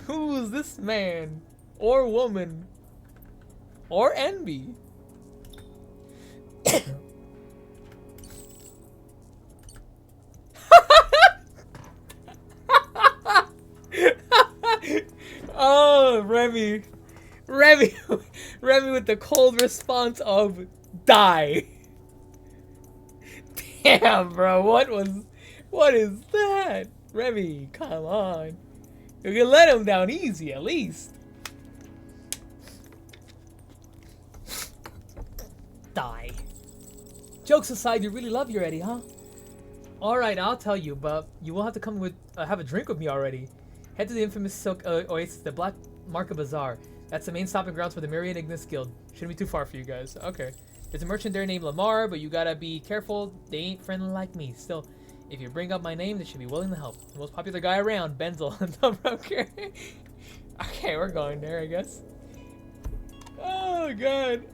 Who's this man? Or woman? Or envy? Remy, Remy, Remy with the cold response of die. Damn, bro, what is that? Remy, come on. You can let him down easy, at least. Die. Jokes aside, you really love your Eddie, huh? Alright, I'll tell you, but you will have to come with, have a drink with me already. Head to the infamous Silk Oasis, the Black Market Bazaar. That's the main stopping grounds for the Myriad Ignis Guild. Shouldn't be too far for you guys. Okay. There's a merchant there named Lamar, but you gotta be careful. They ain't friendly like me. Still, if you bring up my name, they should be willing to help. The most popular guy around, Benzel. Okay. Okay, we're going there, I guess. Oh, God.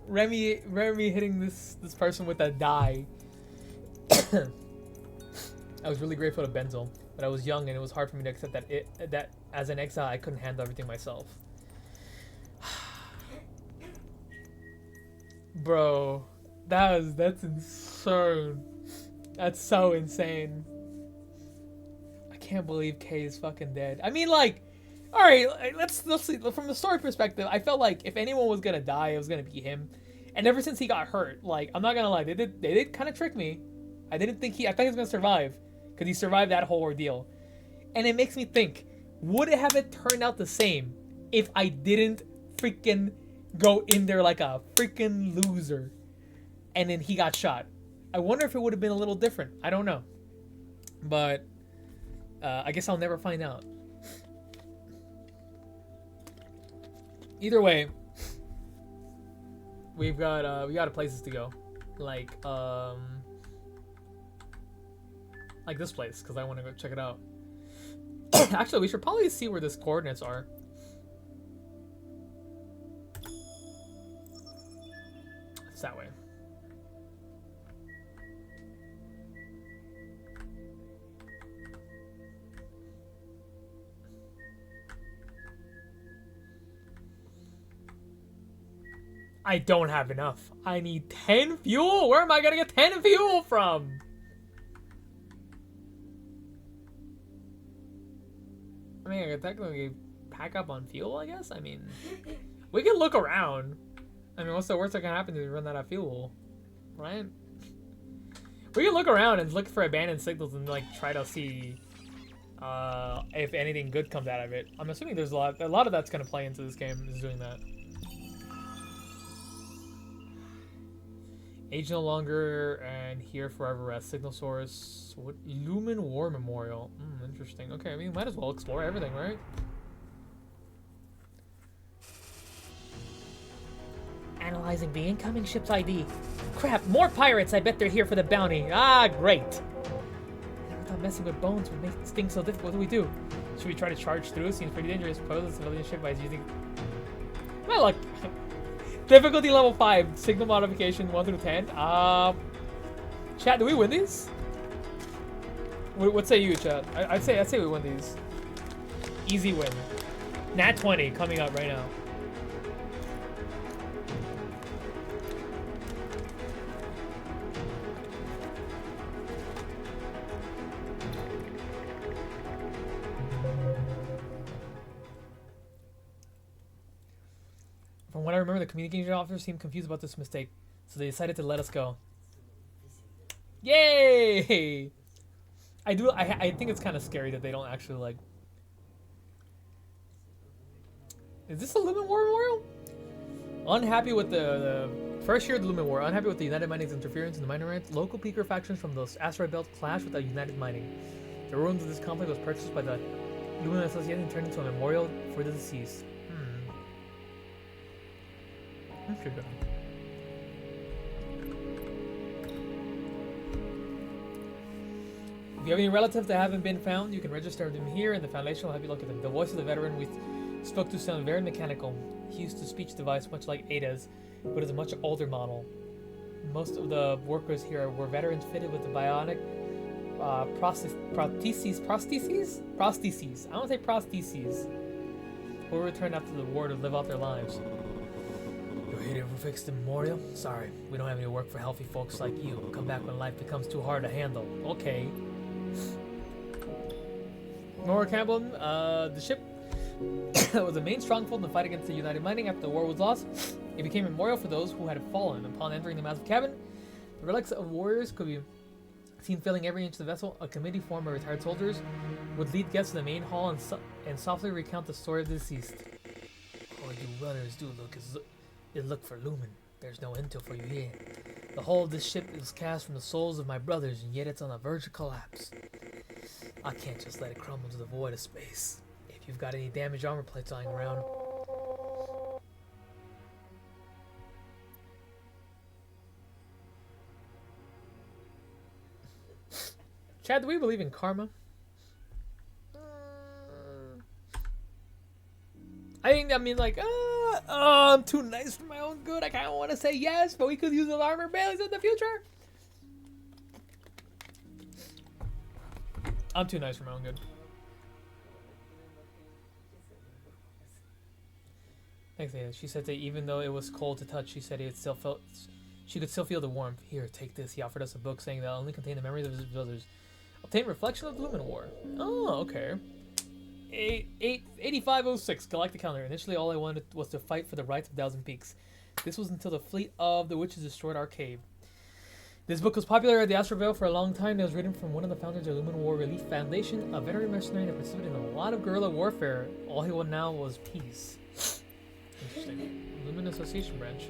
Remy hitting this person with a die. I was really grateful to Benzel, but I was young and it was hard for me to accept that as an exile I couldn't handle everything myself. Bro, that's insane. That's so insane. I can't believe Kay is fucking dead. I mean, like, all right, let's see. From the story perspective, I felt like if anyone was gonna die, it was gonna be him. And ever since he got hurt, like, I'm not gonna lie, they did kind of trick me. I thought he was gonna survive, because he survived that whole ordeal. And it makes me think, would it have turned out the same if I didn't freaking go in there like a freaking loser, and then he got shot? I wonder if it would have been a little different. I don't know, but I guess I'll never find out. Either way, we got places to go, like this place, because I want to go check it out. Actually, we should probably see where these coordinates are. It's that way. I don't have enough. I need 10 fuel? Where am I gonna get 10 fuel from? I mean, I could technically pack up on fuel, I guess? I mean, we can look around. I mean, what's the worst that can happen if we run out of fuel? Right? We can look around and look for abandoned signals and, like, try to see if anything good comes out of it. I'm assuming there's a lot of that's gonna play into this game, is doing that. Age no longer and here forever as signal source. What? Lumen War Memorial. Interesting. Okay, I mean, might as well explore everything, right? Analyzing the incoming ship's ID. Crap, more pirates! I bet they're here for the bounty. Ah, great. I never thought messing with bones would make things so difficult. What do we do? Should we try to charge through? Seems pretty dangerous. Pose a civilian ship by using... Well, like... Difficulty level 5, signal modification 1 through 10. Chat, do we win these? What say you, chat? I'd say we win these. Easy win. Nat 20 coming up right now. From what I remember, the communication officer seemed confused about this mistake, so they decided to let us go. Yay! I think it's kind of scary that they don't actually, like... Is this a Lumen War Memorial? Unhappy with the first year of the Lumen War, unhappy with the United Mining's interference in the mining rights, local peaker factions from the asteroid belt clashed with the United Mining. The ruins of this complex was purchased by the Lumen Association and turned into a memorial for the deceased. Interesting. If you have any relatives that haven't been found, you can register them here, and the Foundation will help you look at them. The voice of the veteran we spoke to sounded very mechanical. He used a speech device much like Ada's, but is a much older model. Most of the workers here were veterans fitted with the bionic prostheses. I want to say prostheses. Who will return after the war to live out their lives. You're here to fix the memorial? Sorry, we don't have any work for healthy folks like you. Come back when life becomes too hard to handle. Okay. Nora Campbell, the ship It was the main stronghold in the fight against the United Mining after the war was lost. It became a memorial for those who had fallen. Upon entering the massive cabin, the relics of warriors could be seen filling every inch of the vessel. A committee formed by retired soldiers would lead guests to the main hall and softly recount the story of the deceased. Oh, you runners do look for Lumen. There's no intel for you here. The hull of this ship is cast from the souls of my brothers, and yet it's on the verge of collapse. I can't just let it crumble to the void of space. If you've got any damaged armor plates lying around, Chad, do we believe in karma? I mean, like, I'm too nice for my own good. I kind of want to say yes, but we could use the armor baileys in the future. I'm too nice for my own good. Thanks, Ada. She said that even though it was cold to touch, she said she could still feel the warmth. Here, take this. He offered us a book saying that it only contained the memories of his brothers. Obtain reflection of the Lumen War. Oh, okay. 8506 Galactic Calendar. Initially, all I wanted was to fight for the rights of Thousand Peaks. This was until the fleet of the witches destroyed our cave. This book was popular at the Astral Veil for a long time. It was written from one of the founders of the Lumen War Relief Foundation, a veteran mercenary that participated in a lot of guerrilla warfare. All he wanted now was peace. Interesting. Lumen Association branch.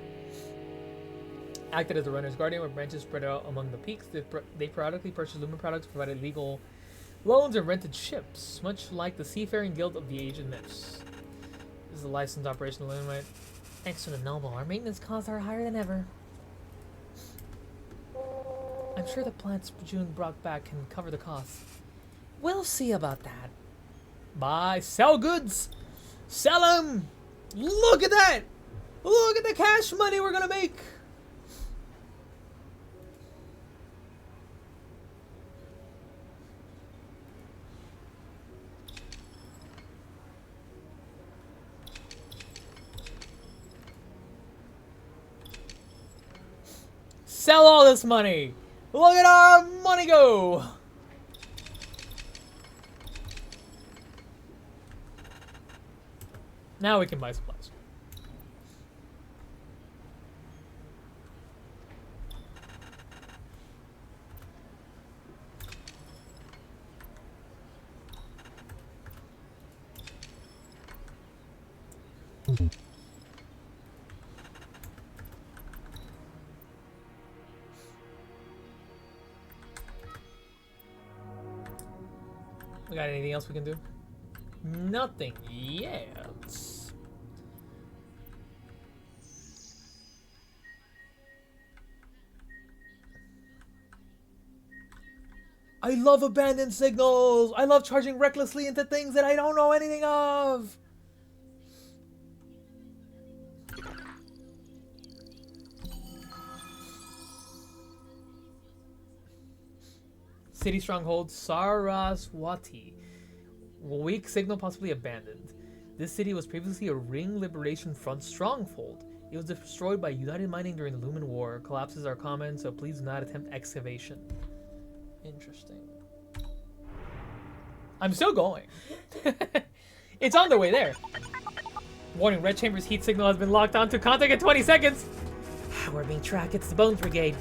Acted as a runner's guardian with branches spread out among the peaks. They periodically purchased Lumen products, provided legal loans, and rented ships, much like the Seafaring Guild of the Age of Myths. This is a licensed operation of Lumen, right? Thanks to the Noble, our maintenance costs are higher than ever. I'm sure the plants June brought back can cover the costs. We'll see about that. Buy, sell goods! Sell them! Look at that! Look at the cash money we're gonna make! Sell all this money! Look at our money go! Now we can buy supplies. We got anything else we can do? Nothing yet. I love abandoned signals. I love charging recklessly into things that I don't know anything of. City stronghold Saraswati. Weak signal possibly abandoned. This city was previously a Ring Liberation Front stronghold. It was destroyed by United Mining during the Lumen War. Collapses are common, so please do not attempt excavation. Interesting. I'm still going. It's on the way there. Warning, Red Chamber's heat signal has been locked onto contact in 20 seconds. We're being tracked. It's the Bones Brigade.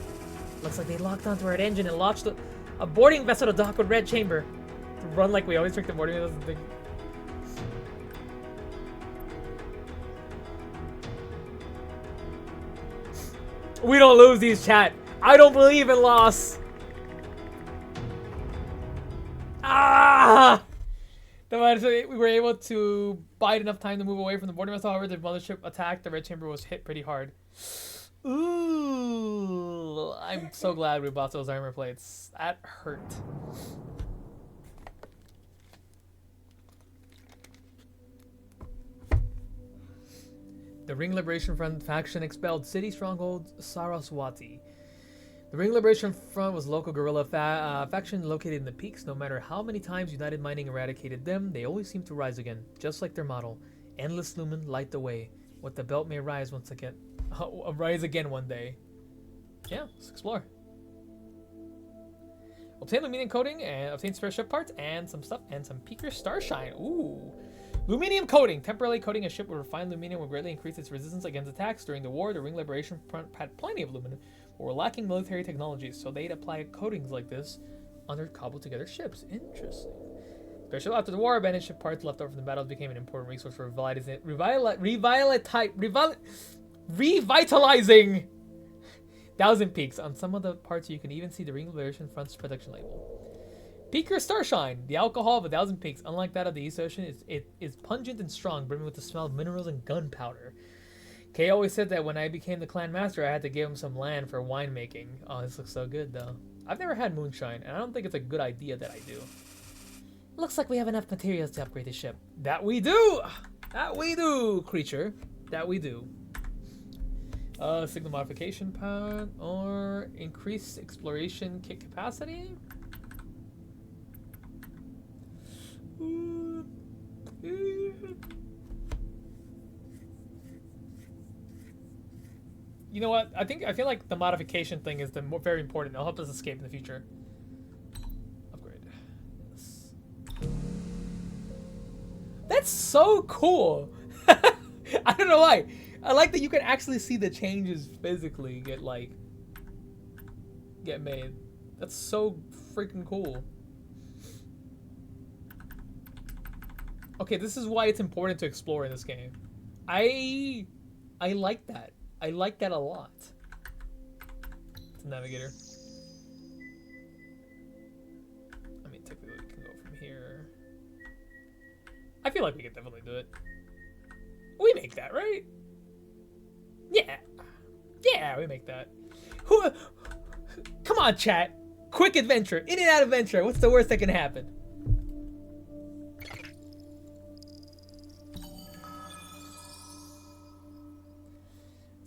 Looks like they locked onto our engine and launched a boarding vessel to dock with Red Chamber. To run like we always trick the boarding vessels and things. We don't lose these, chat. I don't believe in loss. Ah! We were able to bide enough time to move away from the boarding vessel. However, the mothership attacked. The Red Chamber was hit pretty hard. Ooh, I'm so glad we bought those armor plates. That hurt. The Ring Liberation Front faction expelled city stronghold Saraswati. The Ring Liberation Front was a local guerrilla faction located in the peaks. No matter how many times United Mining eradicated them, they always seem to rise again, just like their motto. Endless lumen, light the way. What the belt may rise once again. Rise again one day. Yeah, let's explore. Obtain Luminium coating and obtain spare ship parts and some stuff and some Peaker Starshine. Ooh. Luminium coating. Temporarily coating a ship with refined luminium will greatly increase its resistance against attacks. During the war, the Ring Liberation Front had plenty of aluminum, but were lacking military technologies, so they'd apply coatings like this on their cobbled together ships. Interesting. Especially after the war, abandoned ship parts left over from the battles became an important resource for revitalizing Thousand Peaks. On some of the parts, you can even see the Ring Liberation Front's production label. Peaker Starshine. The alcohol of a Thousand Peaks, unlike that of the East Ocean, is pungent and strong, brimming with the smell of minerals and gunpowder. Kay always said that when I became the clan master, I had to give him some land for winemaking. Oh, this looks so good, though. I've never had moonshine, and I don't think it's a good idea that I do. Looks like we have enough materials to upgrade the ship. That we do! That we do, creature. That we do. Signal modification pad or increased exploration kit capacity? You know what? I feel like the modification thing is very important. It'll help us escape in the future. Upgrade. Yes. That's so cool. I don't know why. I like that you can actually see the changes physically get made. That's so freaking cool. Okay, this is why it's important to explore in this game. I like that. I like that a lot. It's a navigator. I mean, technically we can go from here. I feel like we can definitely do it. We make that, right? Yeah. Yeah, we make that. Come on, chat. Quick adventure. In and out adventure. What's the worst that can happen?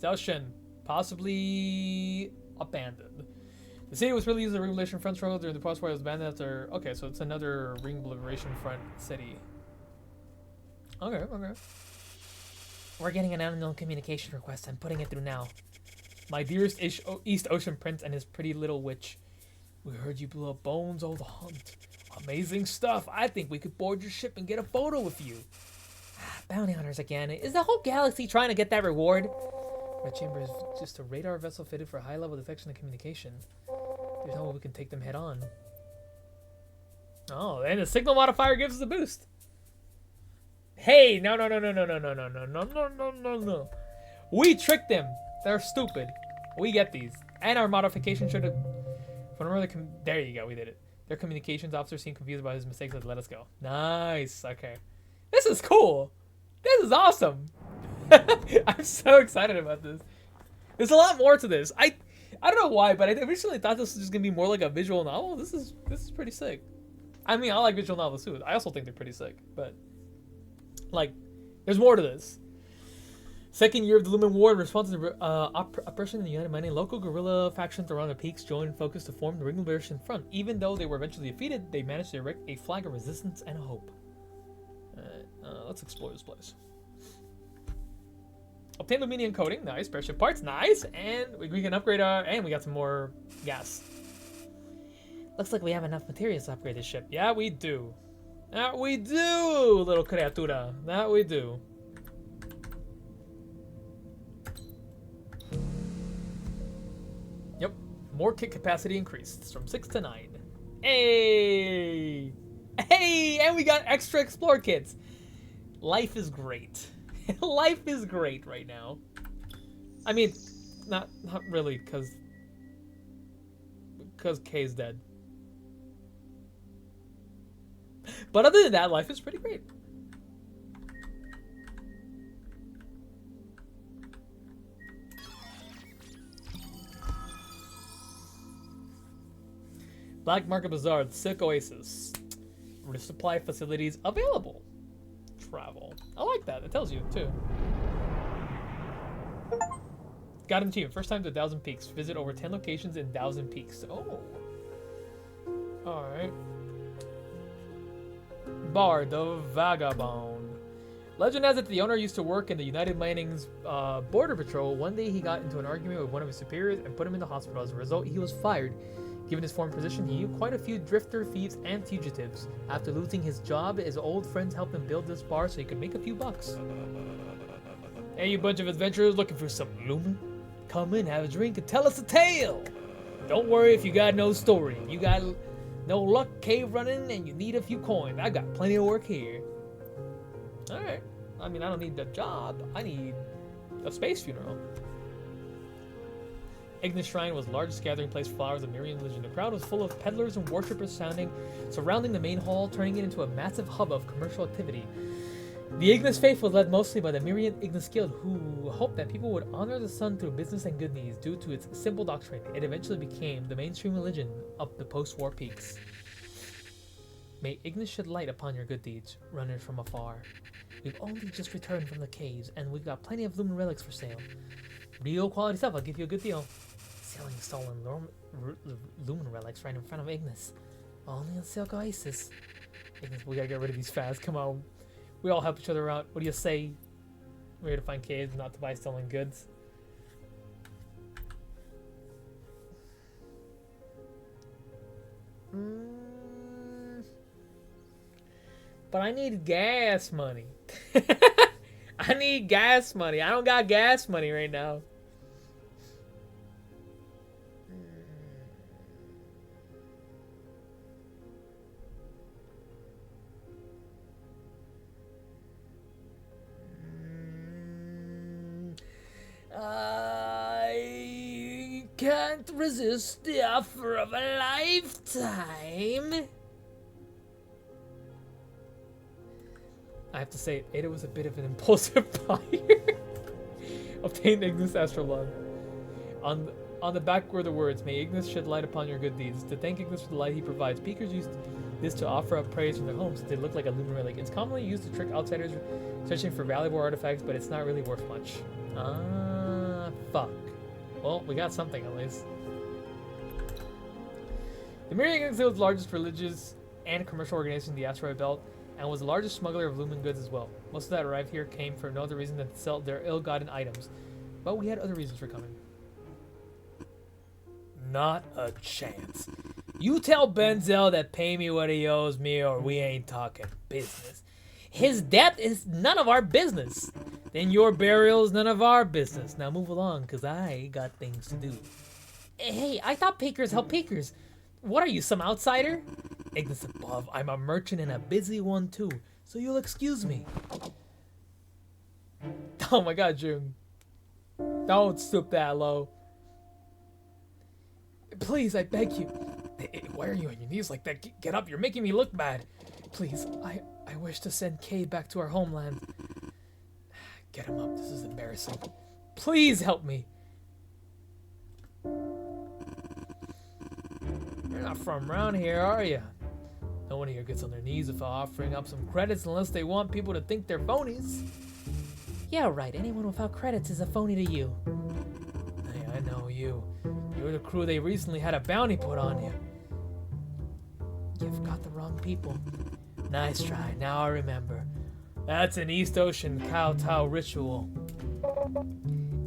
Zelshen, possibly abandoned. The city was really used as a Ring Liberation Front struggle during the post-war. It was abandoned after. Okay, so it's another Ring Liberation Front city. Okay, okay. We're getting an unknown communication request. I'm putting it through now. My dearest East Ocean Prince and his pretty little witch. We heard you blew up Bones' old hunt. Amazing stuff. I think we could board your ship and get a photo with you. Bounty hunters again. Is the whole galaxy trying to get that reward? Red Chamber is just a radar vessel fitted for high-level detection and communication. There's no way we can take them head-on. Oh, and the signal modifier gives us a boost. Hey, no. We tricked them. They're stupid. We get these. And our modification should have... There you go, we did it. Their communications officer seemed confused about his mistakes and let us go. Nice, okay. This is cool. This is awesome. I'm so excited about this. There's a lot more to this. I don't know why, but I originally thought this was just gonna be more like a visual novel. This is pretty sick. I mean, I like visual novels too. I also think they're pretty sick, but like, there's more to this. Second year of the Lumen War, in response to the oppression in the United Mining, local guerrilla factions around the peaks joined focus to form the Ring Liberation Front. Even though they were eventually defeated, they managed to erect a flag of resistance and hope. Let's explore this place. Obtain aluminium coating, nice. Spaceship parts, nice. And we can upgrade our... And we got some more gas. Looks like we have enough materials to upgrade this ship. Yeah, we do. That we do, little criatura. That we do. Yep. More kit capacity increased from 6 to 9. Hey! Hey! And we got extra explore kits. Life is great. Life is great right now. I mean, not really, because Kay's dead. But other than that, life is pretty great. Black Market Bazaar, the Silk Oasis. Resupply facilities available. Travel. I like that. It tells you, too. Got an achievement. First time to 1,000 Peaks. Visit over 10 locations in 1,000 Peaks. Oh. Alright. Bar the Vagabond. Legend has it the owner used to work in the United Mining's border patrol. One day he got into an argument with one of his superiors and put him in the hospital. As a result, he was fired. Given his foreign position, he knew quite a few drifter, thieves, and fugitives. After losing his job, his old friends helped him build this bar so he could make a few bucks. Hey, you bunch of adventurers looking for some lumen? Come in, have a drink, and tell us a tale! Don't worry if you got no story. You got no luck cave running and you need a few coins. I got plenty of work here. Alright. I mean, I don't need the job. I need a space funeral. Ignis Shrine was the largest gathering place for followers of Mirian religion. The crowd was full of peddlers and worshippers surrounding the main hall, turning it into a massive hub of commercial activity. The Ignis faith was led mostly by the Mirian Ignis Guild, who hoped that people would honor the sun through business and good deeds. Due to its simple doctrine, it eventually became the mainstream religion of the post-war peaks. May Ignis shed light upon your good deeds, runners from afar. We've only just returned from the caves, and we've got plenty of lumen relics for sale. Real quality stuff, I'll give you a good deal. Selling stolen lumen relics right in front of Ignis. Only on Silk Oasis. Ignis, we gotta get rid of these fast, come on. We all help each other out. What do you say? We're here to find caves, not to buy stolen goods. But I need gas money. I need gas money. I don't got gas money right now. I can't resist the offer of a lifetime. I have to say, Ada was a bit of an impulsive buyer. Obtain Ignis Astrolon. On the back were the words, may Ignis shed light upon your good deeds. To thank Ignis for the light he provides, Peakers used this to offer up praise from their homes since they look like a lumen relic. It's commonly used to trick outsiders searching for valuable artifacts, but it's not really worth much. Ah, fuck. Well, we got something at least. The Mirian Ignis was the largest religious and commercial organization in the asteroid belt, and was the largest smuggler of lumen goods as well. Most of that arrived here came for no other reason than to sell their ill-gotten items. But we had other reasons for coming. Not a chance. You tell Benzel that pay me what he owes me or we ain't talking business. His debt is none of our business. Then your burial is none of our business. Now move along, because I got things to do. Hey, I thought Peakers help Peakers. What are you, some outsider? Ignis above, I'm a merchant and a busy one too, so you'll excuse me. Oh my god, June. Don't stoop that low. Please, I beg you. Hey, why are you on your knees like that? Get up, you're making me look bad. Please, I wish to send Cade back to our homeland. Get him up, this is embarrassing. Please help me. You're not from around here, are you? No one here gets on their knees without offering up some credits unless they want people to think they're phonies. Yeah, right. Anyone without credits is a phony to you. Hey, I know you. You're the crew they recently had a bounty put on you. You've got the wrong people. Nice try. Now I remember. That's an East Ocean kowtow ritual.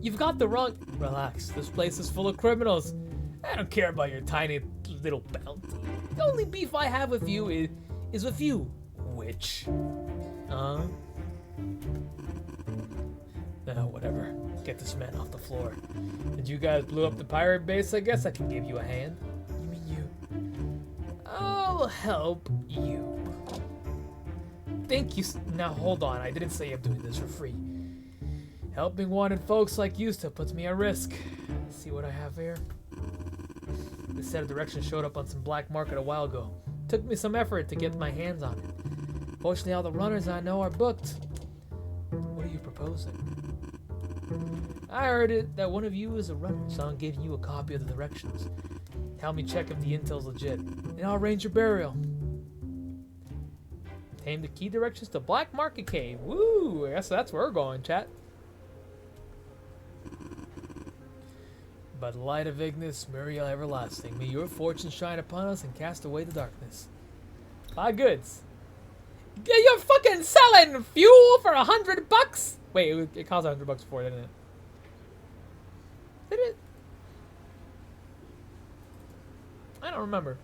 You've got the wrong... Relax. This place is full of criminals. I don't care about your tiny little bounty. The only beef I have with you is with you, witch. Whatever. Get this man off the floor. Did you guys blew up the pirate base? I guess I can give you a hand. You mean you? I'll help you. Thank you. Now hold on. I didn't say I'm doing this for free. Helping wanted folks like you still puts me at risk. Let's see what I have here. This set of directions showed up on some black market a while ago. Took me some effort to get my hands on it. Fortunately, all the runners I know are booked. What are you proposing? I heard it that one of you is a runner, so I'm giving you a copy of the directions. Help me check if the intel's legit, and I'll arrange your burial. Obtain the key directions to Black Market Cave. Woo! I guess that's where we're going, chat. By the light of Ignis, Muriel everlasting, may your fortune shine upon us and cast away the darkness. Buy goods. You're fucking selling fuel for $100? Wait, it cost $100 before, didn't it? Did it? I don't remember.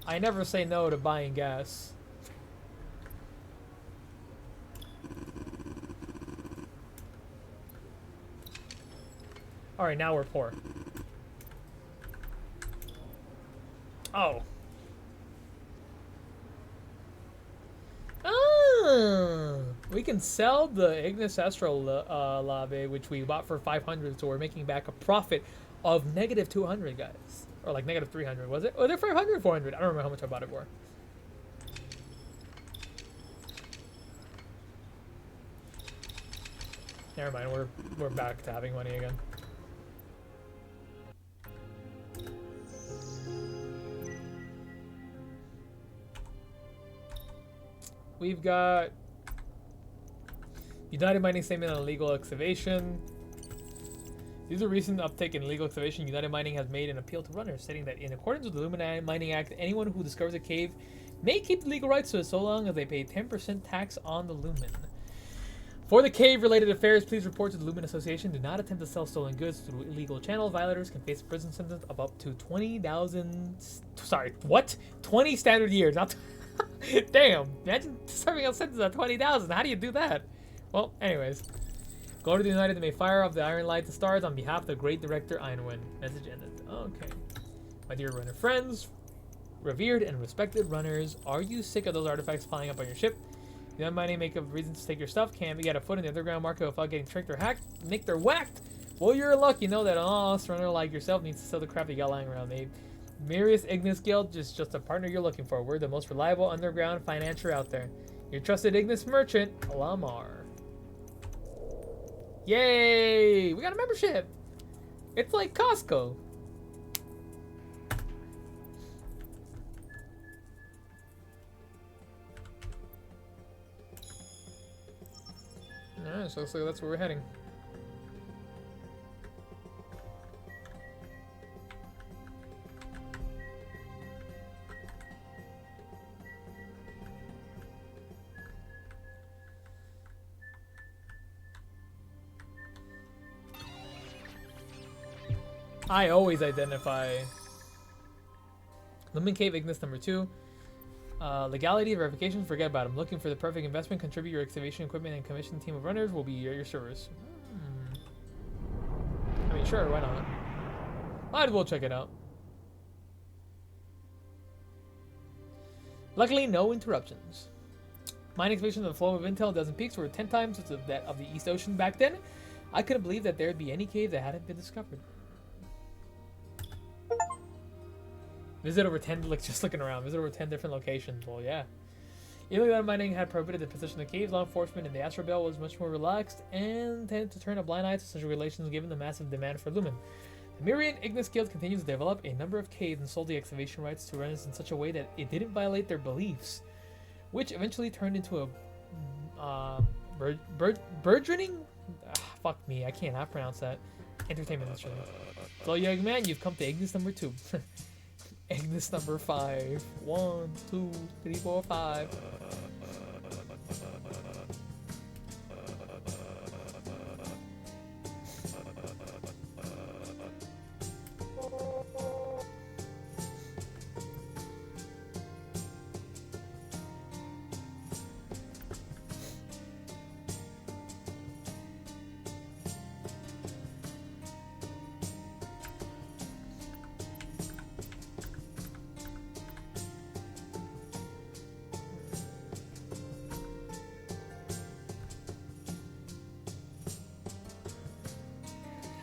I never say no to buying gas. Alright, now we're poor. Oh. Ah, we can sell the Ignis Astral Lave, which we bought for 500, so we're making back a profit of negative 200, guys. Or like negative 300, was it? Was it 500 or 400? I don't remember how much I bought it for. Never mind, we're back to having money again. We've got United Mining statement on illegal excavation. Due to a recent uptick in illegal excavation, United Mining has made an appeal to runners, stating that in accordance with the Illuminati Mining Act, anyone who discovers a cave may keep the legal rights to it so long as they pay 10% tax on the lumen. For the cave-related affairs, please report to the Lumen Association. Do not attempt to sell stolen goods through illegal channels. Violators can face a prison sentence of up to 20,000... Sorry, what? 20 standard years, not... Damn, imagine serving a sentence of 20,000. How do you do that? Well, anyways. Go to the United and may fire off the iron light to stars on behalf of the great director Ironwind. Message ended. Okay. My dear runner friends, revered and respected runners, are you sick of those artifacts piling up on your ship? United Mining make up reasons to take your stuff. Can't get a foot in the underground market without getting tricked or hacked. Nicked or whacked. Well, you're in luck. You know that an honest runner like yourself needs to sell the crap you got lying around, mate. Mirius Ignis Guild is just a partner you're looking for. We're the most reliable underground financier out there. Your trusted Ignis merchant, Lamar. Yay! We got a membership! It's like Costco. Alright, so looks like that's where we're heading. I always identify Lumen Cave Ignis number 2. Legality verification, forget about them. Looking for the perfect investment, contribute your excavation equipment and commission team of runners will be at your service. I mean, sure, why not? Might as well check it out. Luckily, no interruptions. Mine excavation of the flow of intel, dozen peaks were 10 times that of the East Ocean back then. I couldn't believe that there'd be any cave that hadn't been discovered. Visit over 10, like just looking around, visit over 10 different locations. Well, yeah. Even though mining had prohibited the position of caves, law enforcement in the Astral Belt was much more relaxed and tended to turn a blind eye to such regulations given the massive demand for lumen. The Mirian Ignis Guild continues to develop a number of caves and sold the excavation rights to runners in such a way that it didn't violate their beliefs, which eventually turned into a burgeoning? Fuck me, I can't pronounce that. Entertainment industry. So, young man, you've come to Ignis number 2. Ignis number 5. 1, 2, 3, 4, 5.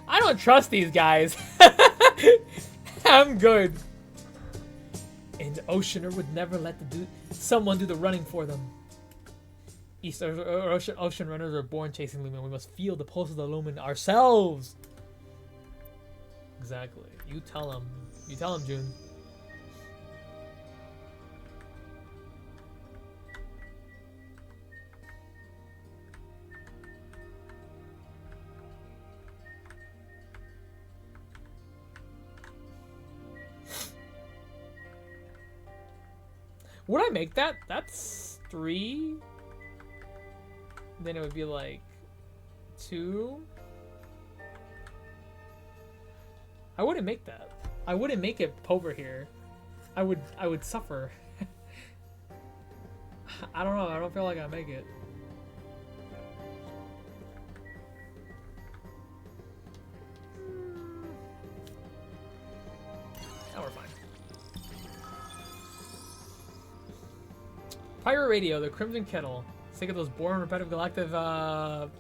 I don't trust these guys. I'm good. And Oceaner would never let someone do the running for them. Ocean runners are born chasing lumen. We must feel the pulse of the lumen ourselves. Exactly. You tell them. You tell them, June. Would I make that? That's 3. Then it would be like pt.2. I wouldn't make that. I wouldn't make it over here. I would suffer. I don't know. I don't feel like I make it. Oh, we're fine. Pirate Radio, the Crimson Kettle. Sick of those boring, repetitive Galactic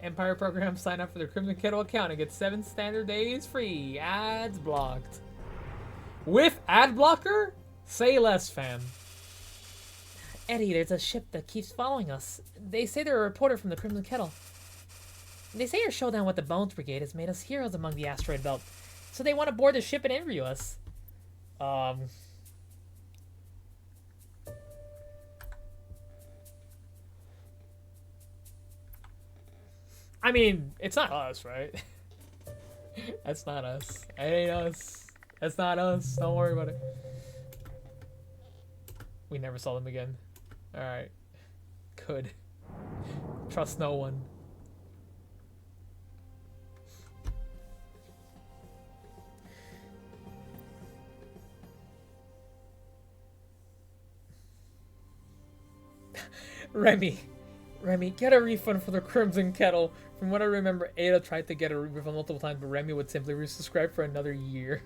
Empire programs? Sign up for the Crimson Kettle account and get 7 standard days free. Ads blocked. With ad blocker? Say less, fam. Eddie, there's a ship that keeps following us. They say they're a reporter from the Crimson Kettle. They say your showdown with the Bones Brigade has made us heroes among the asteroid belt. So they want to board the ship and interview us. I mean, it's not us, right? That's not us. It ain't us. That's not us. Don't worry about it. We never saw them again. Alright. Good. Trust no one. Remy, get a refund for the Crimson Kettle. From what I remember, Ada tried to get a refund multiple times, but Remy would simply resubscribe for another year.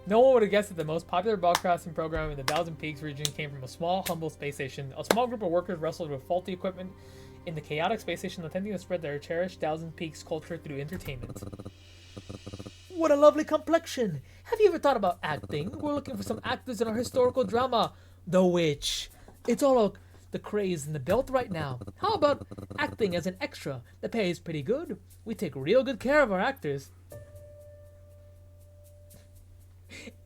No one would have guessed that the most popular ball crossing program in the Thousand Peaks region came from a small, humble space station. A small group of workers wrestled with faulty equipment in the chaotic space station, attempting to spread their cherished Thousand Peaks culture through entertainment. What a lovely complexion! Have you ever thought about acting? We're looking for some actors in our historical drama, The Witch. It's all the craze in the belt right now. How about acting as an extra? The pay is pretty good. We take real good care of our actors.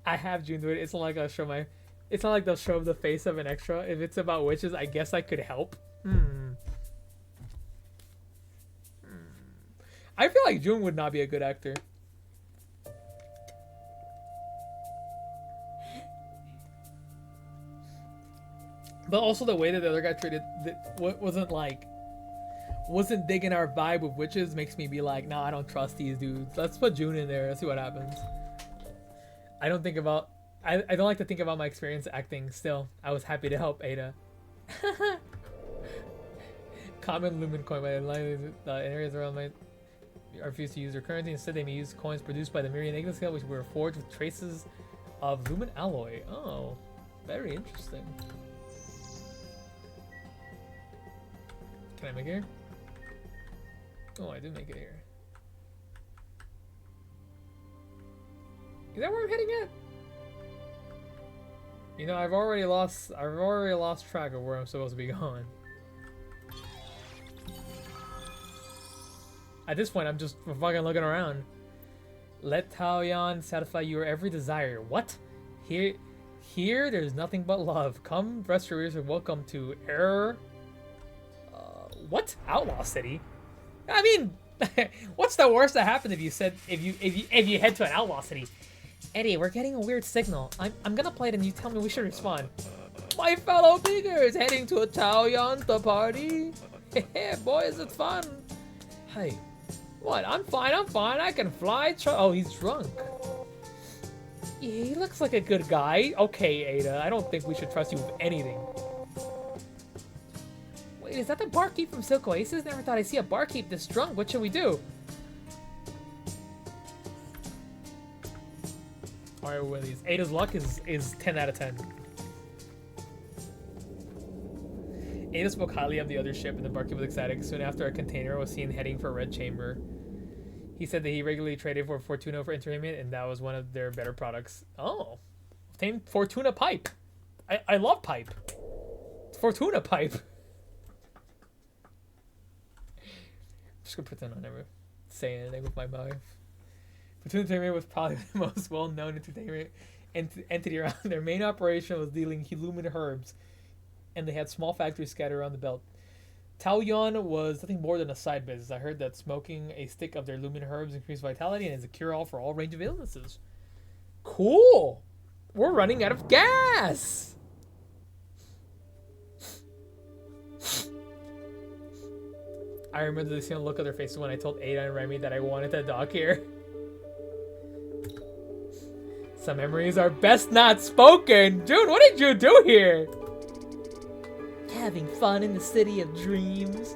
I have June do it. It's not like I'll show my. It's not like they'll show the face of an extra. If it's about witches, I guess I could help. I feel like June would not be a good actor. But also the way that the other guy treated wasn't digging our vibe with witches makes me be like, nah, I don't trust these dudes. Let's put June in there. Let's see what happens. I don't like to think about my experience acting. Still, I was happy to help Ada. Common lumen coin by areas around my refuse to use their currency. Instead, they may use coins produced by the Mirian Ignis scale, which were forged with traces of lumen alloy. Oh, very interesting. Can I make it here? Oh, I did make it here. Is that where I'm heading at? You know, I've already lost track of where I'm supposed to be going. At this point, I'm just fucking looking around. Let Taoyan satisfy your every desire. What? Here, there's nothing but love. Come, rest your ears and welcome to what? Outlaw City? I mean, what's the worst that happened if you head to an outlaw city? Eddie, we're getting a weird signal. I'm gonna play it and you tell me we should respond. My fellow beggars heading to a Taoyan party. Boy, is it fun. Hey, what? I'm fine. I can fly. Oh, he's drunk. Yeah, he looks like a good guy. Okay, Ada, I don't think we should trust you with anything. Wait, is that the barkeep from Silk Oasis? Never thought I'd see a barkeep this drunk. What should we do? Alright, Willies. Ada's luck is 10 out of 10. Ada spoke highly of the other ship, and the barkeep was ecstatic. Soon after, a container was seen heading for Red Chamber. He said that he regularly traded for Fortuna for entertainment, and that was one of their better products. Oh. Obtained Fortuna pipe. I love pipe. It's Fortuna pipe. I'm just gonna pretend I never say anything with my mouth. Fortuna Entertainment was probably the most well-known entertainment entity around. Their main operation was dealing lumen herbs, and they had small factories scattered around the belt. Taoyan was nothing more than a side business. I heard that smoking a stick of their lumen herbs increased vitality and is a cure-all for all range of illnesses. Cool! We're running out of gas! I remember the look on their faces when I told Ada and Remy that I wanted a dog here. Some memories are best not spoken. June, what did you do here? Having fun in the city of dreams.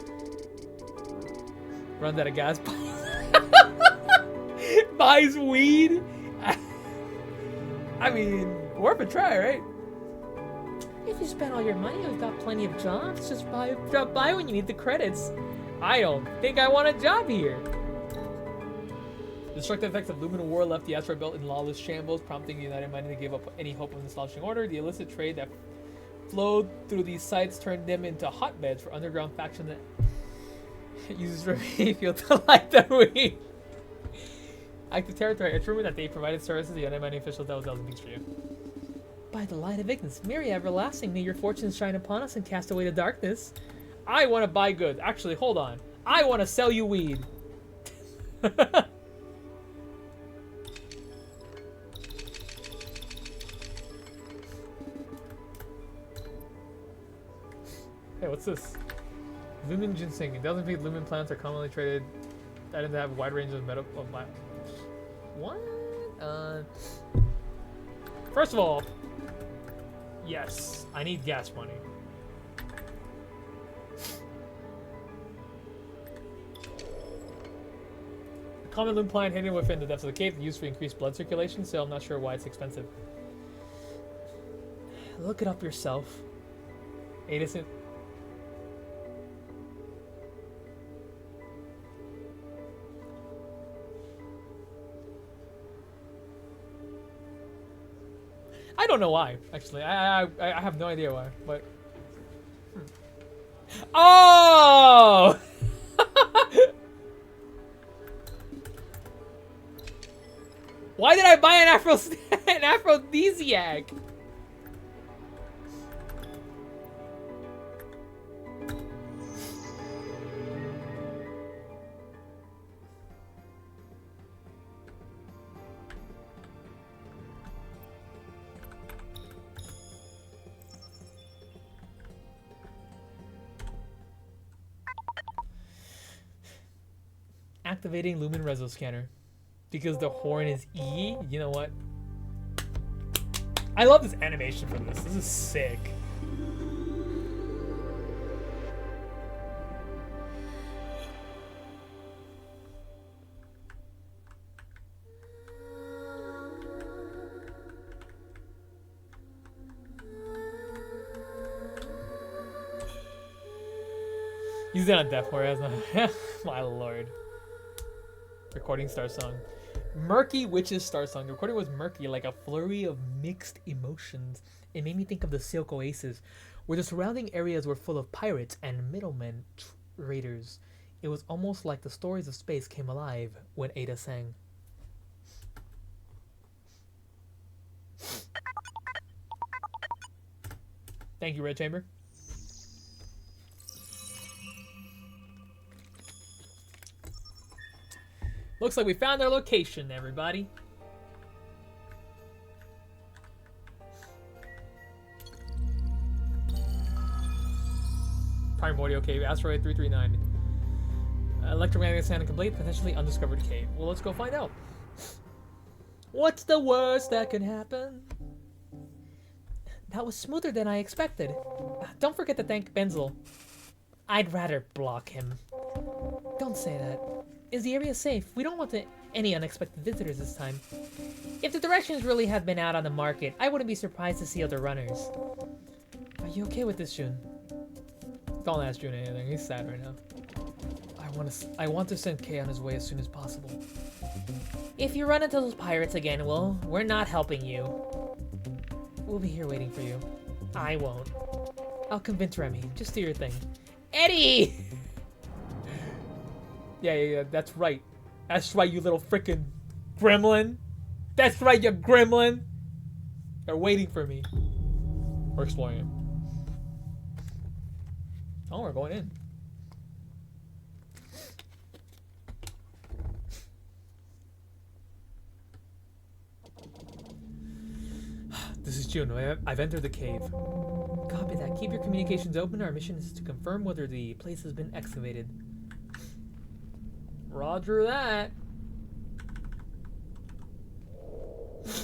Runs out of gas. Buys weed. I mean, worth a try, right? If you spend all your money, we've got plenty of jobs. Just drop by when you need the credits. I don't think I want a job here. The destructive effects of Luminal War left the asteroid belt in lawless shambles, prompting the United Mind to give up any hope of establishing order. The illicit trade that flowed through these sites turned them into hotbeds for underground faction that uses Remy Field to light the weed. Active territory. It's rumored that they provided services to the United Mind officials. That was beach for you. By the light of Ignis, Mary everlasting, may your fortunes shine upon us and cast away the darkness. I want to buy goods. Actually, hold on. I want to sell you weed. Hey, what's this? Lumen ginseng. It doesn't mean lumen plants are commonly traded. Items that have a wide range of metal. What? First of all, yes, I need gas money. A common loom plant hidden within the depths of the cave, used for increased blood circulation, so I'm not sure why it's expensive. Look it up yourself. Edison. I don't know why, actually. I have no idea why, but... Oh! Why did I buy an aphrodisiac? Activating Lumen Reso Scanner. Because the horn is E? You know what? I love this animation for this. This is sick. Use it on Death Horror, my lord. Recording Starsong. Murky Witch's Starsong. The recording was murky, like a flurry of mixed emotions. It made me think of the Silk Oasis, where the surrounding areas were full of pirates and middlemen raiders. It was almost like the stories of space came alive when Ada sang. Thank you, Red Chamber. Looks like we found our location, everybody. Primordial Cave, Asteroid 339. Electromagnetic sand complete, potentially undiscovered cave. Well, let's go find out. What's the worst that can happen? That was smoother than I expected. Don't forget to thank Benzel. I'd rather block him. Don't say that. Is the area safe? We don't want any unexpected visitors this time. If the directions really have been out on the market, I wouldn't be surprised to see other runners. Are you okay with this, June? Don't ask June anything. He's sad right now. I want to send Kay on his way as soon as possible. If you run into those pirates again, well, we're not helping you. We'll be here waiting for you. I won't. I'll convince Remy. Just do your thing. Eddie! Yeah, that's right. That's right, you little frickin' gremlin. That's right, you gremlin. They're waiting for me. We're exploring it. Oh, we're going in. This is June. I've entered the cave. Copy that. Keep your communications open. Our mission is to confirm whether the place has been excavated. Roger that.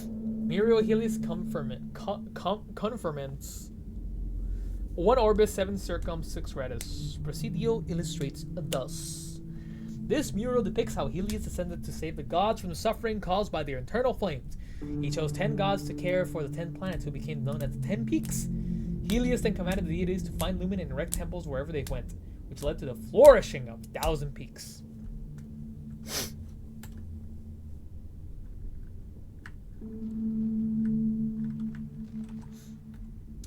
Muriel Helios conferments. 1 orbis, 7 circum, 6 radius. Presidio illustrates thus. This mural depicts how Helios descended to save the gods from the suffering caused by their internal flames. He chose 10 gods to care for the 10 planets who became known as the 10 Peaks. Helios then commanded the deities to find lumen and erect temples wherever they went, which led to the flourishing of 1,000 peaks.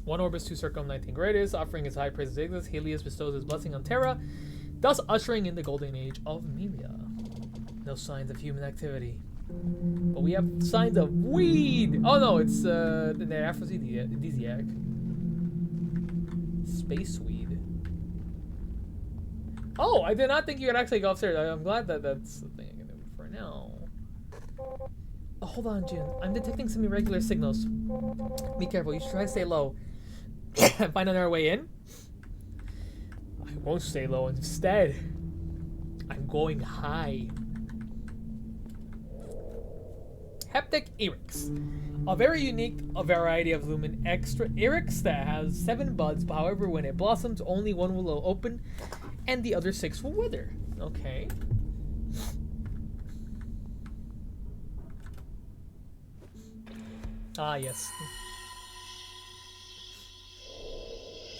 One orbis, 2 circum, 19 radius, offering his high praise to Ignis. Helios bestows his blessing on Terra, thus ushering in the golden age of Miria. No signs of human activity, but we have signs of weed. Oh no, it's the aphrodisiac. Space weed. Oh, I did not think you could actually go upstairs. I'm glad that that's the thing I can do for now. Oh, hold on, June. I'm detecting some irregular signals. Be careful. You should try to stay low. And find another way in. I won't stay low. Instead, I'm going high. Heptic Eryx. A very unique variety of lumen extra Eryx that has 7 buds, but however, when it blossoms, only one will open and the other 6 will wither. Okay. Ah, yes.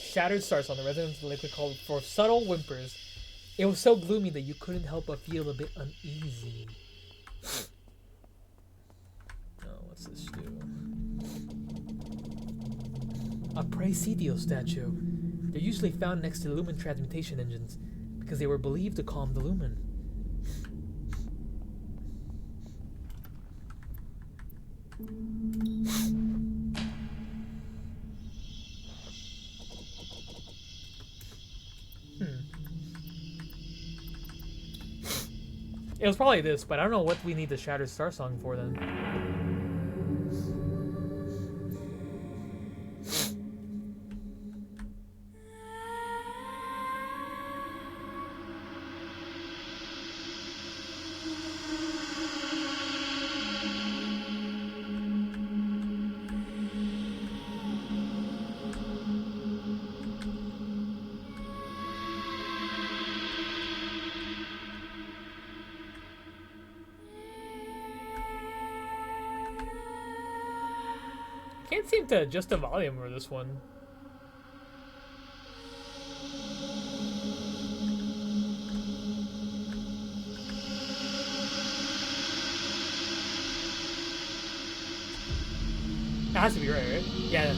Shattered Starsong, the residents of the liquid called for subtle whimpers. It was so gloomy that you couldn't help but feel a bit uneasy. Oh, what's this do? A Presidio statue. They're usually found next to the lumen transmutation engines because they were believed to calm the lumen. It was probably this, but I don't know what we need the Shattered Starsong for then. Can't seem to adjust the volume for this one. That has to be right? Yeah.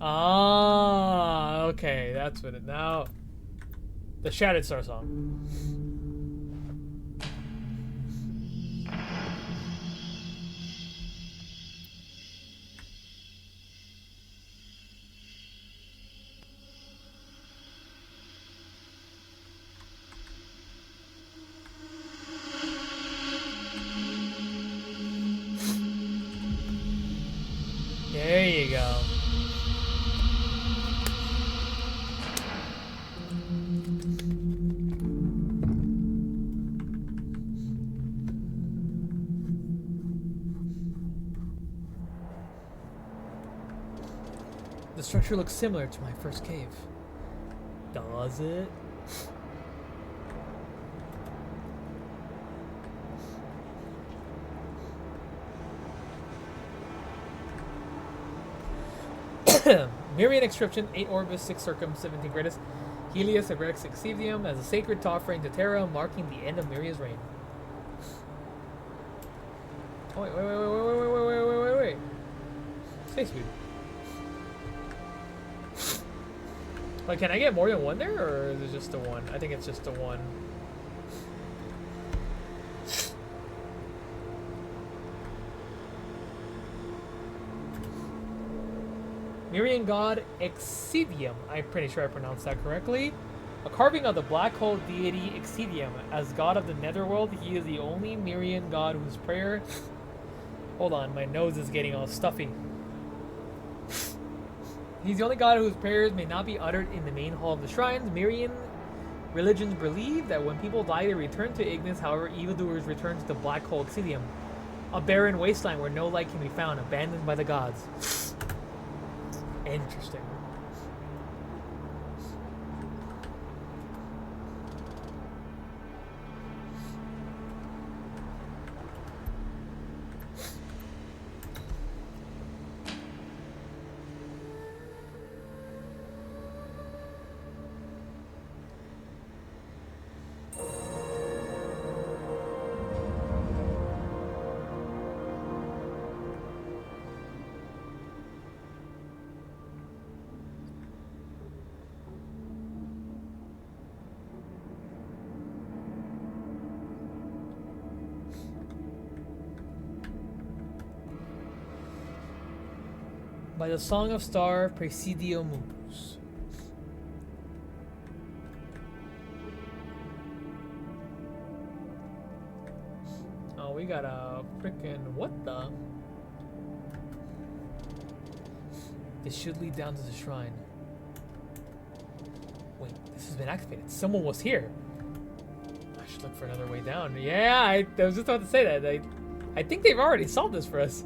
Ah, okay, that's what it now. The Shattered Starsong. There you go. The structure looks similar to my first cave. Does it? Mirian inscription, 8 orbis, 6 circum, 17 gradus. Helios erects Exevium as a sacred offering to Terra, marking the end of Miria's reign. Oh, wait. Space weed. Like, can I get more than one there, or is it just the one? I think it's just the one. Mirian god Exevium. I'm pretty sure I pronounced that correctly. A carving of the black hole deity Exevium. As god of the netherworld, he is the only Mirian god whose prayer... Hold on, my nose is getting all stuffy. He's the only god whose prayers may not be uttered in the main hall of the shrines. Myrian religions believe that when people die, they return to Ignis. However, evildoers return to the black hole Obsidium, a barren wasteland where no light can be found, abandoned by the gods. Interesting. By the Song of Star, Presidio Mus. Oh, we got a frickin' what the? This should lead down to the shrine. Wait, this has been activated. Someone was here. I should look for another way down. Yeah, I was just about to say that. I think they've already solved this for us.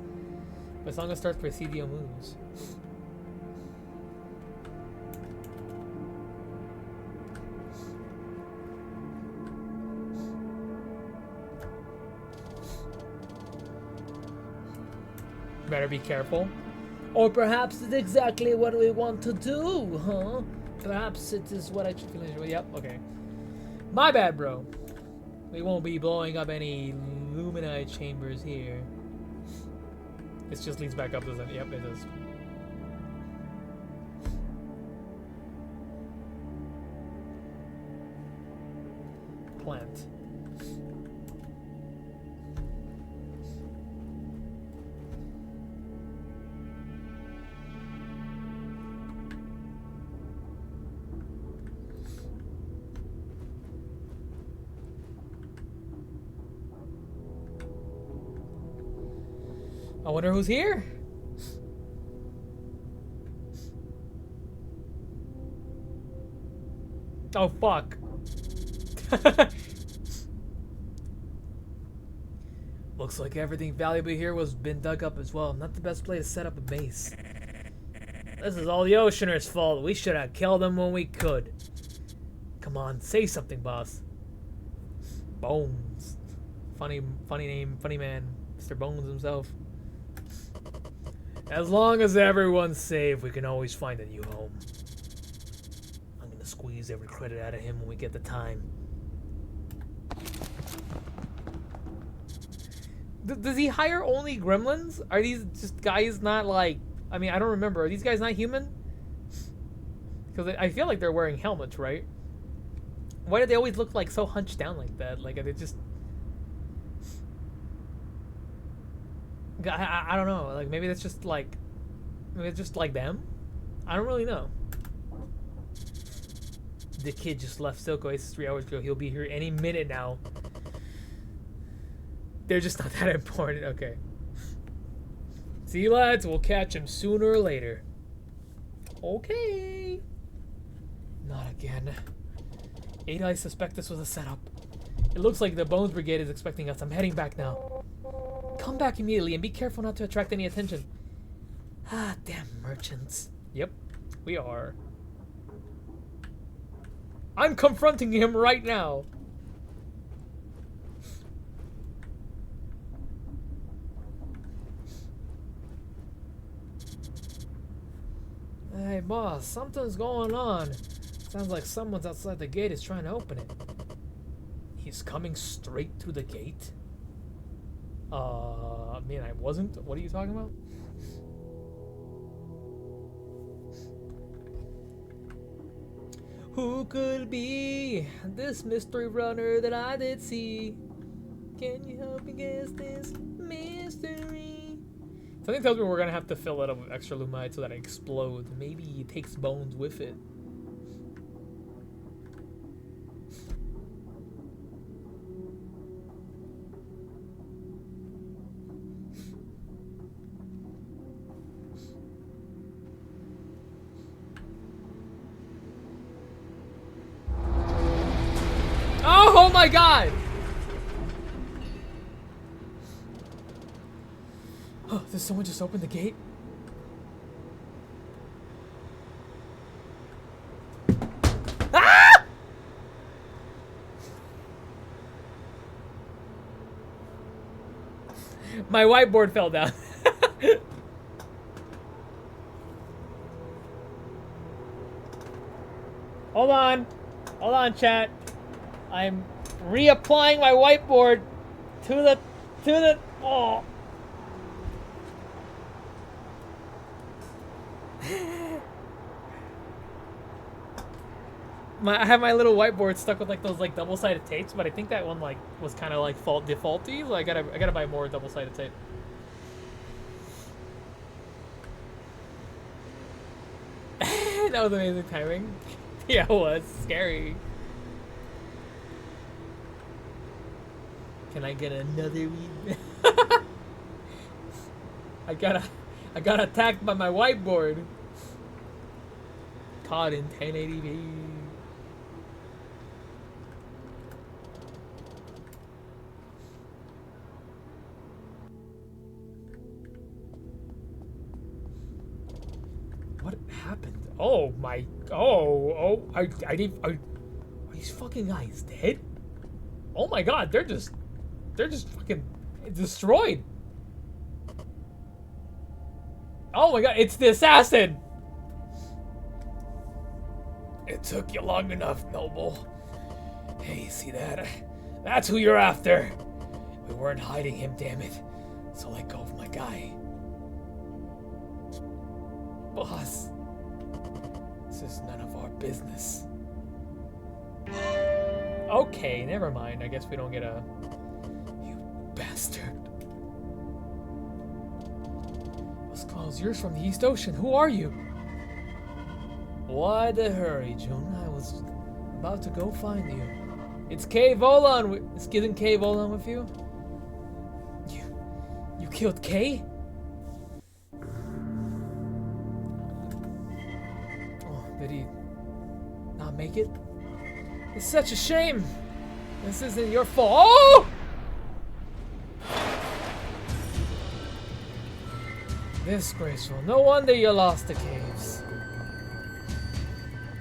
By Song of Stars, Presidio Mus. Better be careful. Or perhaps it's exactly what we want to do, huh? Perhaps it is what I should finish with. Yep, okay. My bad, bro. We won't be blowing up any luminite chambers here. This just leads back up, doesn't it? Yep, it does. Plant. I wonder who's here. Oh, fuck. Looks like everything valuable here was been dug up as well. Not the best place to set up a base. This is all the Oceaners' fault. We should have killed them when we could. Come on, say something, boss. Bones. Funny name, funny man. Mr. Bones himself. As long as everyone's safe, we can always find a new home. I'm gonna squeeze every credit out of him when we get the time. Does he hire only gremlins? Are these just guys not like... I mean, I don't remember. Are these guys not human? Because I feel like they're wearing helmets, right? Why do they always look like so hunched down like that? Like, are they just... I don't know. Like, maybe that's just like... Maybe it's just like them? I don't really know. The kid just left Silk Oasis 3 hours ago. He'll be here any minute now. They're just not that important. Okay. See you, lads. We'll catch him sooner or later. Okay. Not again. Ada, I suspect this was a setup. It looks like the Bones Brigade is expecting us. I'm heading back now. Come back immediately and be careful not to attract any attention. Ah, damn merchants. Yep, we are. I'm confronting him right now. Hey, boss, something's going on. Sounds like someone's outside the gate is trying to open it. He's coming straight through the gate? I mean, I wasn't. What are you talking about? Who could be this mystery runner that I did see? Can you help me guess this mystery? Something tells me we're gonna have to fill it up with extra lumite so that it explodes. Maybe he takes Bones with it. Oh my god! Oh, did someone just open the gate? Ah! My whiteboard fell down. Hold on. Hold on, chat. I'm reapplying my whiteboard to the oh. I have my little whiteboard stuck with like those like double-sided tapes, but I think that one like was kind of like defaulty, so I gotta buy more double-sided tape. That was amazing timing. Yeah, it was scary. Can I get another weed? I got attacked by my whiteboard. Caught in 1080p. What happened? Oh my! Oh! Are these fucking guys dead? Oh my god! They're just fucking destroyed. Oh my god! It's the assassin. It took you long enough, Noble. Hey, see that? That's who you're after. We weren't hiding him, damn it. So let go of my guy. Boss, this is none of our business. Okay, never mind. I guess we don't get a... You bastard. Those clothes, you're from the East Ocean. Who are you? Why the hurry, June? I was about to go find you. It's Kay Volan. Isn't Kay Volan with you? You killed Kay? Did he not make it? It's such a shame. This isn't your fault. Oh! Disgraceful. No wonder you lost the caves.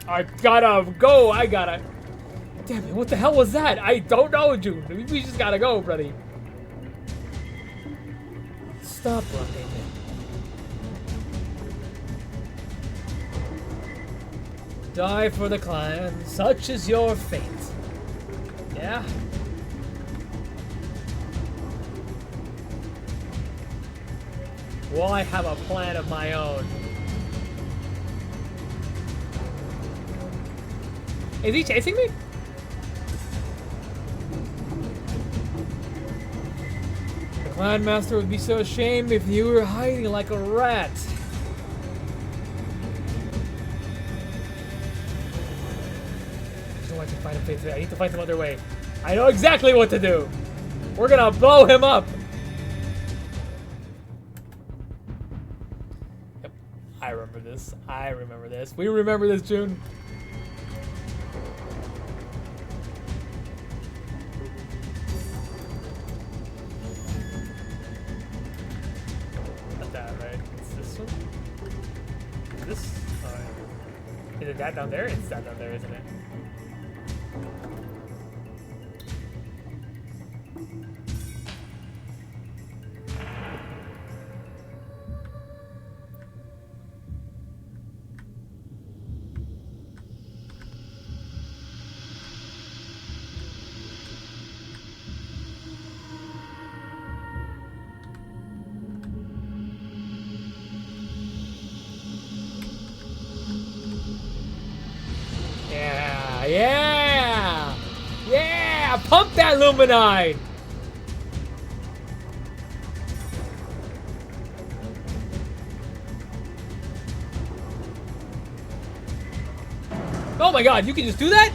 I gotta go. Damn it, what the hell was that? I don't know, June. We just gotta go, buddy. Stop running. Die for the clan, such is your fate. Yeah? Well, I have a plan of my own. Is he chasing me? The clan master would be so ashamed if you were hiding like a rat. I can find him today. I need to find some other way. I know exactly what to do. We're gonna blow him up. Yep, I remember this. I remember this. We remember this, June. Not that, right? It's this one. This. Is it that down there? It's that down there, isn't it? Yeah! Yeah! Pump that Luminite! Oh my god, you can just do that?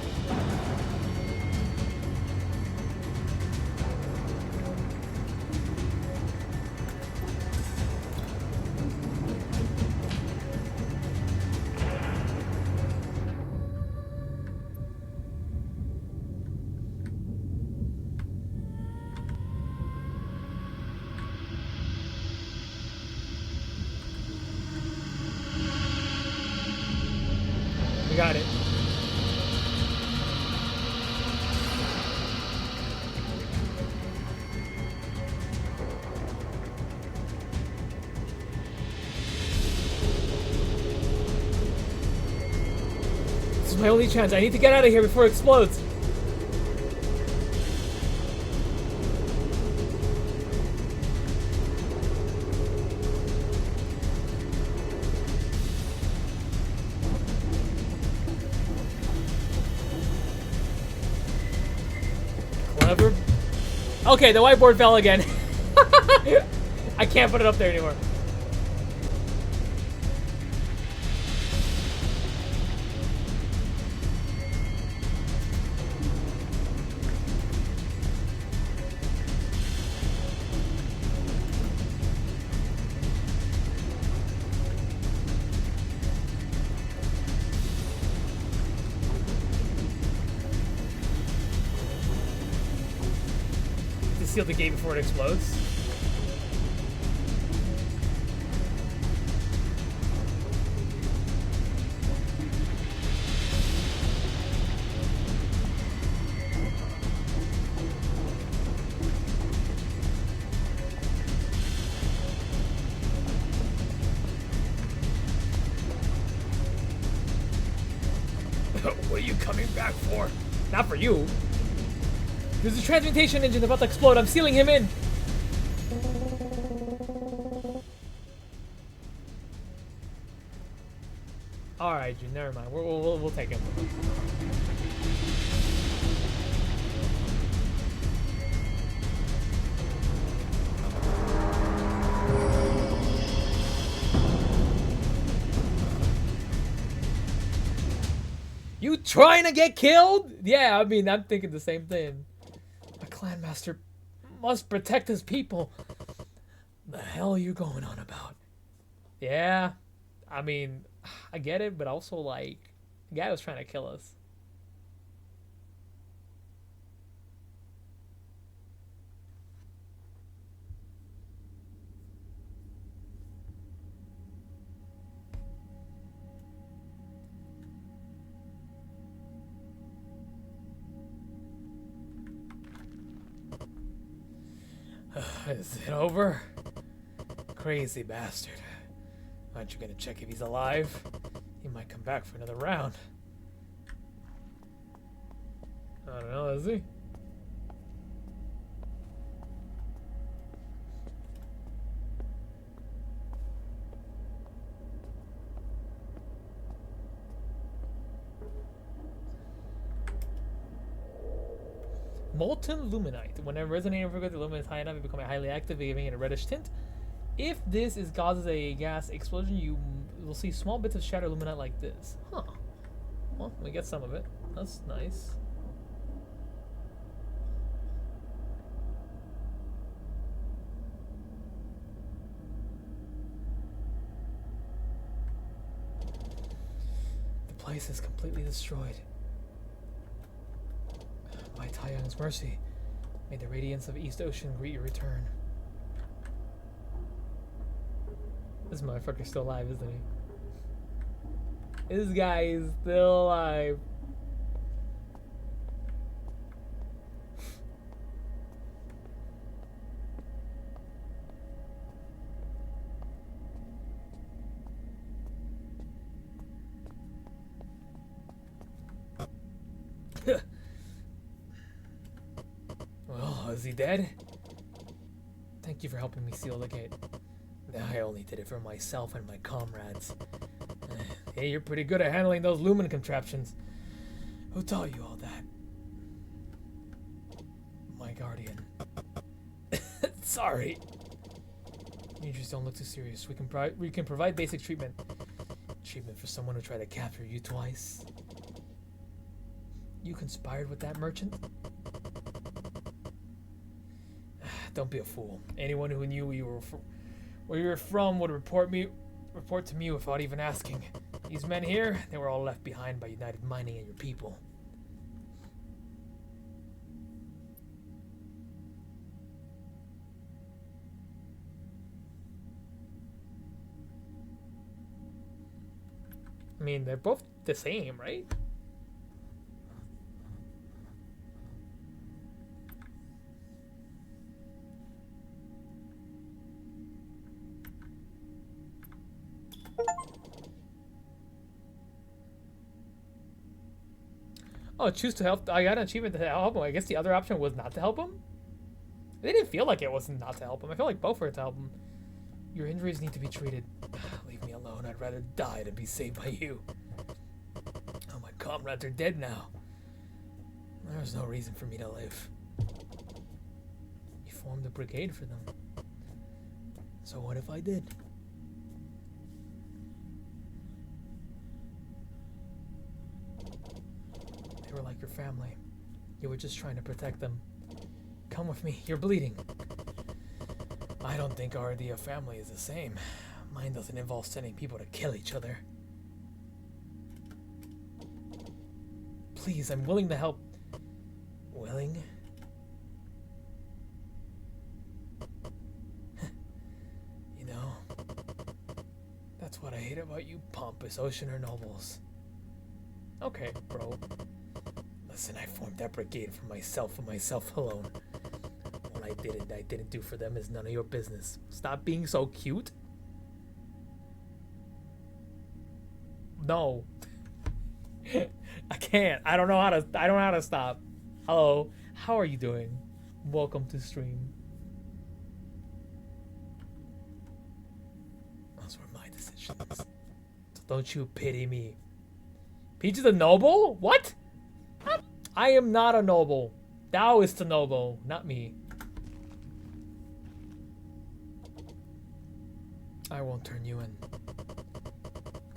my only chance. I need to get out of here before it explodes. Clever. Okay, the whiteboard fell again. I can't put it up there anymore. To seal the gate before it explodes. What are you coming back for? Not for you. There's a transmutation engine about to explode. I'm sealing him in. All right, June. Never mind. We'll take him. You trying to get killed? Yeah, I mean, I'm thinking the same thing. A clan master must protect his people. The hell are you going on about? Yeah, I mean, I get it, but also, like, the guy was trying to kill us. Is it over? Crazy bastard. Aren't you gonna check if he's alive? He might come back for another round. I don't know, is he? Molten luminite. Whenever resonating with the luminite is high enough, it becomes highly active, giving it a reddish tint. If this causes a gas explosion, you will see small bits of shattered luminite like this. Huh. Well, we get some of it. That's nice. The place is completely destroyed. By Taiyang's mercy, may the radiance of East Ocean greet your return. This motherfucker's still alive, isn't he? This guy is still alive. Well, is he dead? Thank you for helping me seal the gate. I only did it for myself and my comrades. Hey, you're pretty good at handling those lumen contraptions. Who taught you all that? My guardian. Sorry. You just don't look too serious. We can provide basic treatment. Treatment for someone who tried to capture you twice. You conspired with that merchant? Don't be a fool. Anyone who knew where you were from would report to me without even asking. These men here, they were all left behind by United Mining and your people. I mean, they're both the same, right? Oh, choose to help. I got an achievement to help him. I guess the other option was not to help him? It didn't feel like it was not to help him. I feel like both were to help him. Your injuries need to be treated. Leave me alone. I'd rather die than be saved by you. Oh, my comrades are dead now. There's no reason for me to live. You formed a brigade for them. So what if I did? They were like your family. You were just trying to protect them. Come with me. You're bleeding. I don't think our idea of family is the same. Mine doesn't involve sending people to kill each other. Please, I'm willing to help. Willing? You know, that's what I hate about you pompous Oceaner nobles. Okay, bro. Listen, I formed that brigade for myself and myself alone. What I didn't do for them is none of your business. Stop being so cute. No. I can't. I don't know how to stop. Hello. How are you doing? Welcome to stream. Those were my decisions. So don't you pity me. Peach is a noble? What? I am not a noble. Thou is the noble, not me. I won't turn you in.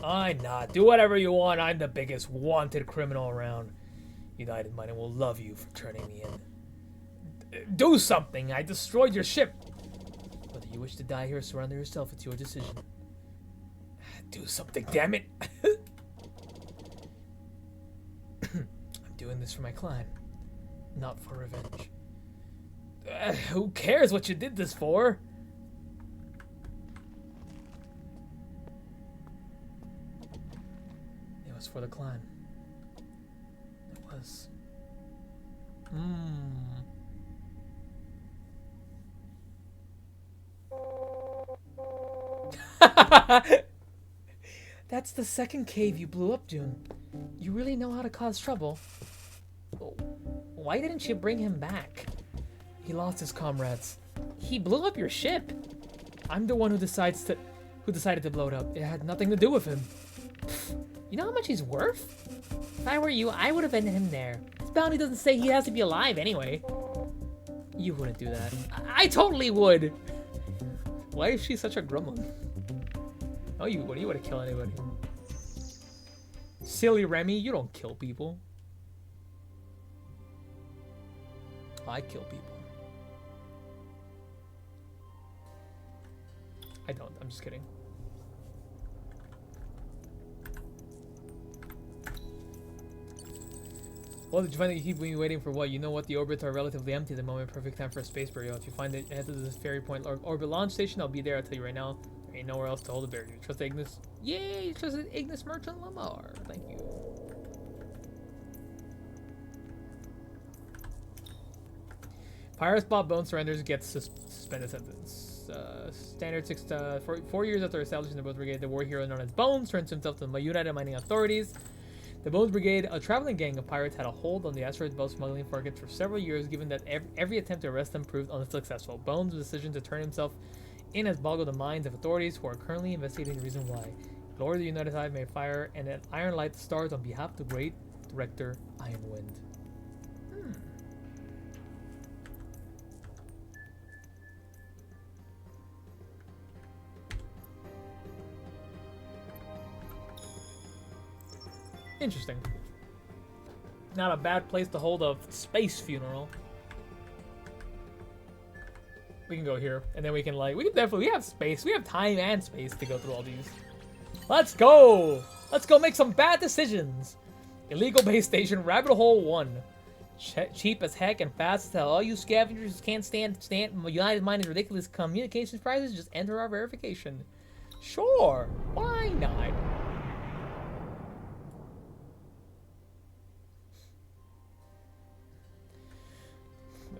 I'm not. Do whatever you want. I'm the biggest wanted criminal around. United Mining will love you for turning me in. Do something! I destroyed your ship! Whether you wish to die here or surrender yourself, it's your decision. Do something, damn it! I'm doing this for my clan, not for revenge. Who cares what you did this for? It was for the clan. It was. That's the second cave you blew up, June. You really know how to cause trouble. Why didn't you bring him back? He lost his comrades. He blew up your ship. I'm the one who decided to blow it up. It had nothing to do with him. You know how much he's worth? If I were you, I would have ended him there. His bounty doesn't say he has to be alive anyway. You wouldn't do that. I totally would. Why is she such a gremlin? Oh, you would have killed anybody. Silly Remy, you don't kill people. I kill people. I don't. I'm just kidding. Well, did you find that you keep waiting for what? You know what? The orbits are relatively empty at the moment. Perfect time for a space burial. If you find it, head to this ferry point or orbit launch station. I'll be there. I'll tell you right now. There ain't nowhere else to hold a burial. Trust Ignis. Yay! Trusted Ignis Merchant Lamar. Thank you. Pirates bought bone surrenders gets suspended sentence. Standard 4 years after establishing the Bones Brigade, the war hero known as Bones turns himself to the United Mining Authorities. The Bones Brigade, a traveling gang of pirates, had a hold on the asteroid belt smuggling targets for several years, given that every attempt to arrest them proved unsuccessful. Bones' decision to turn himself in has boggled the minds of authorities who are currently investigating the reason why. Lord of the United Hive may fire and an iron light stars on behalf of the great director Ironwind. Interesting. Not a bad place to hold a space funeral. We can go here, and then we can we have space. We have time and space to go through all these. Let's go! Let's go make some bad decisions. Illegal base station, Rabbit Hole 1. Cheap as heck and fast as hell. All you scavengers can't stand United Mining's ridiculous communications prices, just enter our verification. Sure, why not?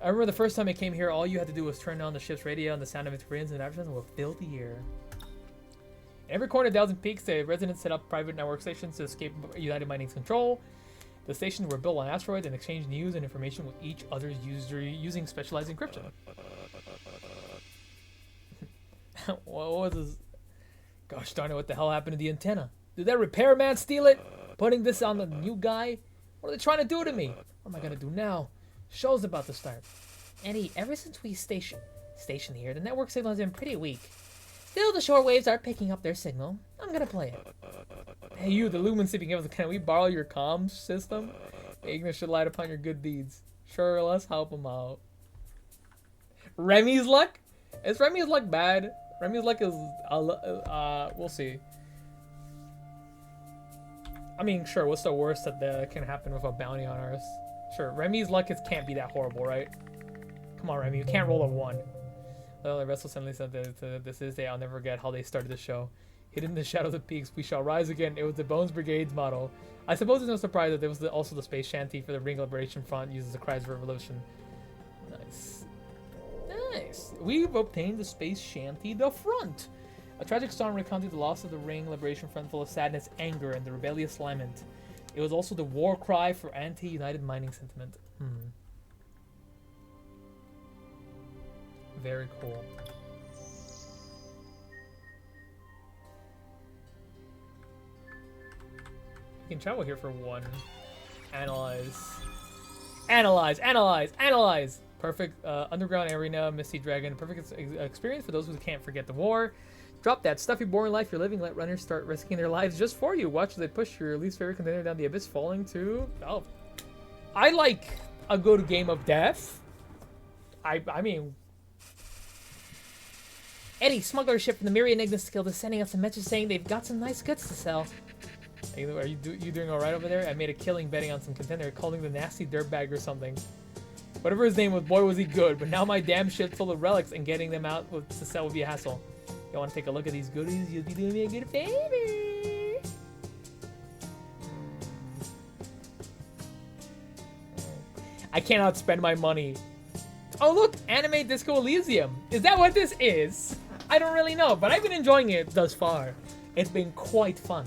I remember the first time I came here, all you had to do was turn on the ship's radio and the sound of its sirens and advertising will fill the air. In every corner of Thousand Peaks, the residents set up private network stations to escape United Mining's control. The stations were built on asteroids and exchanged news and information with each other's user using specialized encryption. What was this? Gosh darn it, what the hell happened to the antenna? Did that repairman steal it? Putting this on the new guy? What are they trying to do to me? What am I gonna do now? Show's about to start. Eddie, ever since we stationed here, the network signal has been pretty weak. Still, the shortwaves are picking up their signal. I'm gonna play it. Hey you, the Lumen sleeping gives. Can we borrow your comms system? Ignis should light upon your good deeds. Sure, let's help him out. Remy's luck? Is Remy's luck bad? Remy's luck is, we'll see. I mean, sure, what's the worst that can happen with a bounty on ours? Sure, Remy's luck can't be that horrible, right? Come on, Remy, you can't roll a 1. Well, the restless suddenly said that this is day I'll never forget how they started the show. Hidden in the shadows of peaks, we shall rise again. It was the Bones Brigade's motto. I suppose it's no surprise that there was also the space shanty for the Ring Liberation Front uses the cries of revolution. Nice. Nice. We've obtained the space shanty, the front. A tragic song recounting the loss of the Ring Liberation Front full of sadness, anger, and the rebellious lament. It was also the war cry for anti-United mining sentiment. Very cool. You can travel here for 1. Analyze. Analyze, analyze, analyze! Perfect underground arena, Misty Dragon. Perfect experience for those who can't forget the war. Drop that stuffy, boring life you're living. Let runners start risking their lives just for you. Watch as they push your least favorite contender down the abyss, falling to... Oh. I like a good game of death. I mean... Eddie, smuggler ship from the Myriad Ignis Guild is sending us a message saying they've got some nice goods to sell. Hey, are you doing alright over there? I made a killing betting on some contender, calling the nasty dirtbag or something. Whatever his name was, boy was he good, but now my damn ship's full of relics and getting them out to sell would be a hassle. You want to take a look at these goodies? You'll be doing me a good favor. I cannot spend my money. Oh look, Anime Disco Elysium. Is that what this is? I don't really know, but I've been enjoying it thus far. It's been quite fun.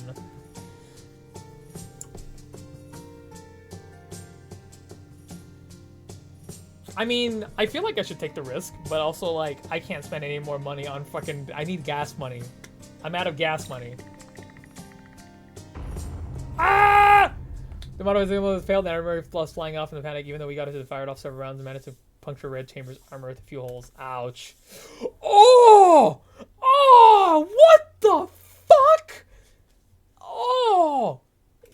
I mean, I feel like I should take the risk, but also, like, I can't spend any more money on fucking... I need gas money. I'm out of gas money. Ah! The model was able to fail, the armor plus flying off in the panic, even though we got into the fired off several rounds and managed to puncture Red Chamber's armor with a few holes. Ouch. Oh! Oh! What the fuck? Oh!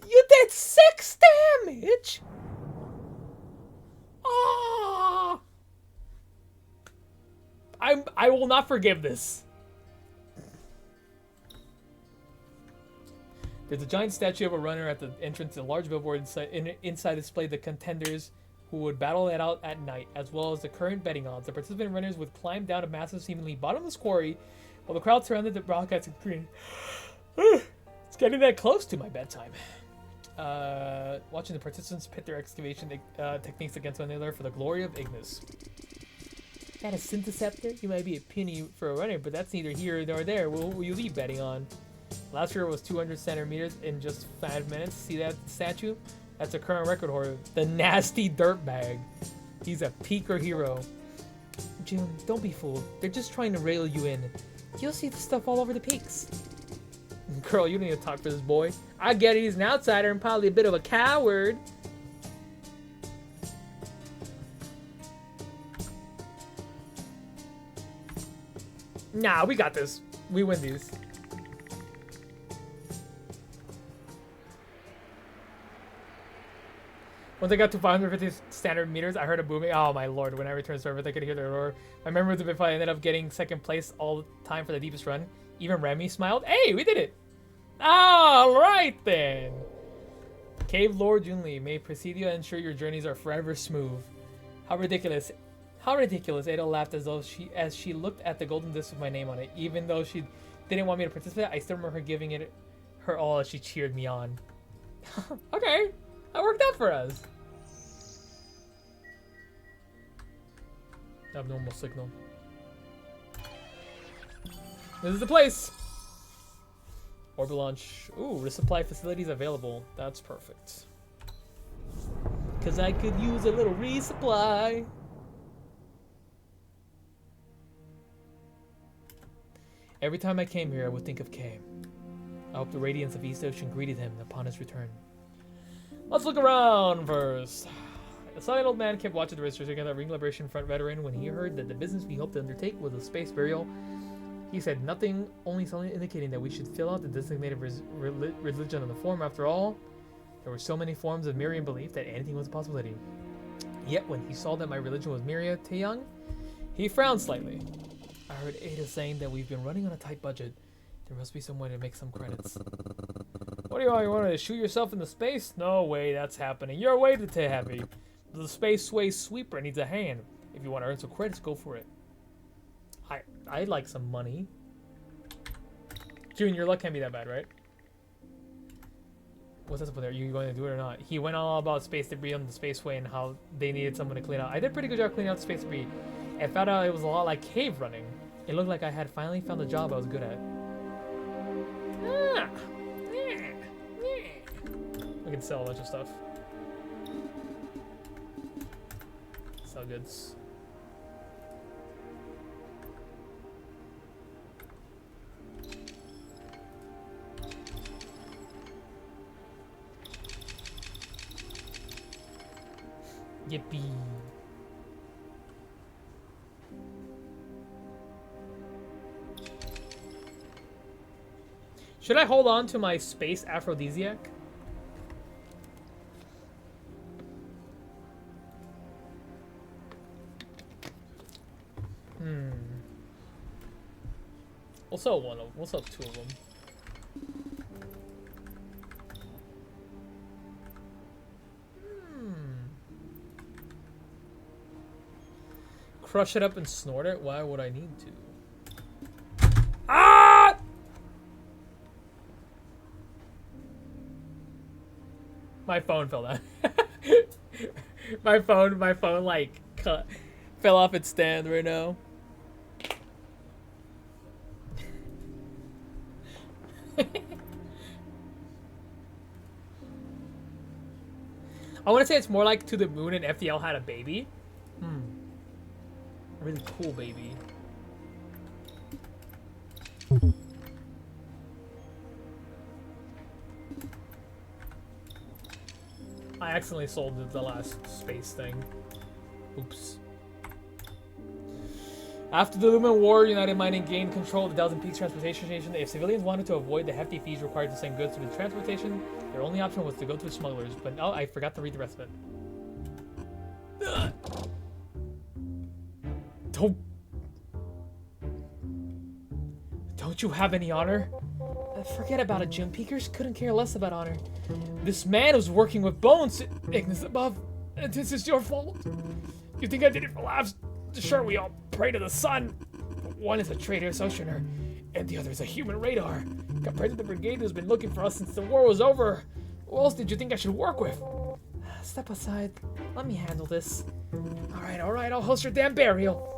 You did 6 damage! Ah! I will not forgive this. There's a giant statue of a runner at the entrance to a large billboard inside displayed the contenders who would battle it out at night, as well as the current betting odds. The participant runners would climb down a massive, seemingly bottomless quarry, while the crowd surrounded the broadcasting screen. It's getting that close to my bedtime. Watching the participants pit their excavation techniques against one another for the glory of Ignis. That is Synthesceptor? You might be a penny for a runner, but that's neither here nor there. What will you be betting on? Last year was 200 centimeters in just 5 minutes. See that statue? That's a current record holder. The nasty dirtbag. He's a peaker hero. June, don't be fooled. They're just trying to rail you in. You'll see the stuff all over the peaks. Girl, you don't need to talk for this boy. I get it, he's an outsider and probably a bit of a coward. Nah, we got this. We win these. Once I got to 550 standard meters, I heard a booming. Oh my lord, when I returned to server, I could hear the roar. My memory was a bit funny. I ended up getting second place all the time for the deepest run. Even Remy smiled. Hey, we did it! Alright then! Cave Lord Junli, may Presidio ensure your journeys are forever smooth. How ridiculous. How ridiculous. Ada laughed as she looked at the golden disc with my name on it. Even though she didn't want me to participate, I still remember her giving it her all as she cheered me on. Okay, that worked out for us. Abnormal signal. This is the place. Orbital launch. Ooh, resupply facilities available. That's perfect. Cause I could use a little resupply. Every time I came here, I would think of Kay. I hope the radiance of East Ocean greeted him upon his return. Let's look around first. The silent old man kept watch at the registers against a Ring Liberation Front veteran. When he heard that the business we hoped to undertake was a space burial, he said nothing, only something indicating that we should fill out the designated religion on the form. After all, there were so many forms of Miriam belief that anything was a possibility. Yet when he saw that my religion was Miria Taeyang, he frowned slightly. I heard Ada saying that we've been running on a tight budget. There must be some way to make some credits. What do you want? You want to shoot yourself into space? No way that's happening. You're way too heavy. The space sweeper needs a hand. If you want to earn some credits, go for it. I'd like some money. June, your luck can't be that bad, right? What's up there? Are you going to do it or not? He went all about space debris on the spaceway and how they needed someone to clean out. I did a pretty good job cleaning out the space debris. I found out it was a lot like cave running. It looked like I had finally found a job I was good at. We can sell a bunch of stuff. Sell goods. Yippee. Should I hold on to my space aphrodisiac? We'll sell one of them. We'll sell two of them. Crush it up and snort it? Why would I need to? Ah! My phone fell down. my phone like fell off its stand right now. I want to say it's more like To the Moon and FDL had a baby. A really cool baby. I accidentally sold the last space thing. Oops. After the Lumen War, United Mining gained control of the Thousand Peaks transportation station. If civilians wanted to avoid the hefty fees required to send goods through the transportation, their only option was to go through smugglers. But oh, I forgot to read the rest of it. Ugh. Don't you have any honor? Forget about it, Jim. Peakers couldn't care less about honor. This man was working with bones. Ignis above. This is your fault. You think I did it for laughs? Sure, we all pray to the sun. But one is a traitor sojourner, and the other is a human radar. Compared to the brigade who's been looking for us since the war was over. Who else did you think I should work with? Step aside. Let me handle this. All right. I'll host your damn burial.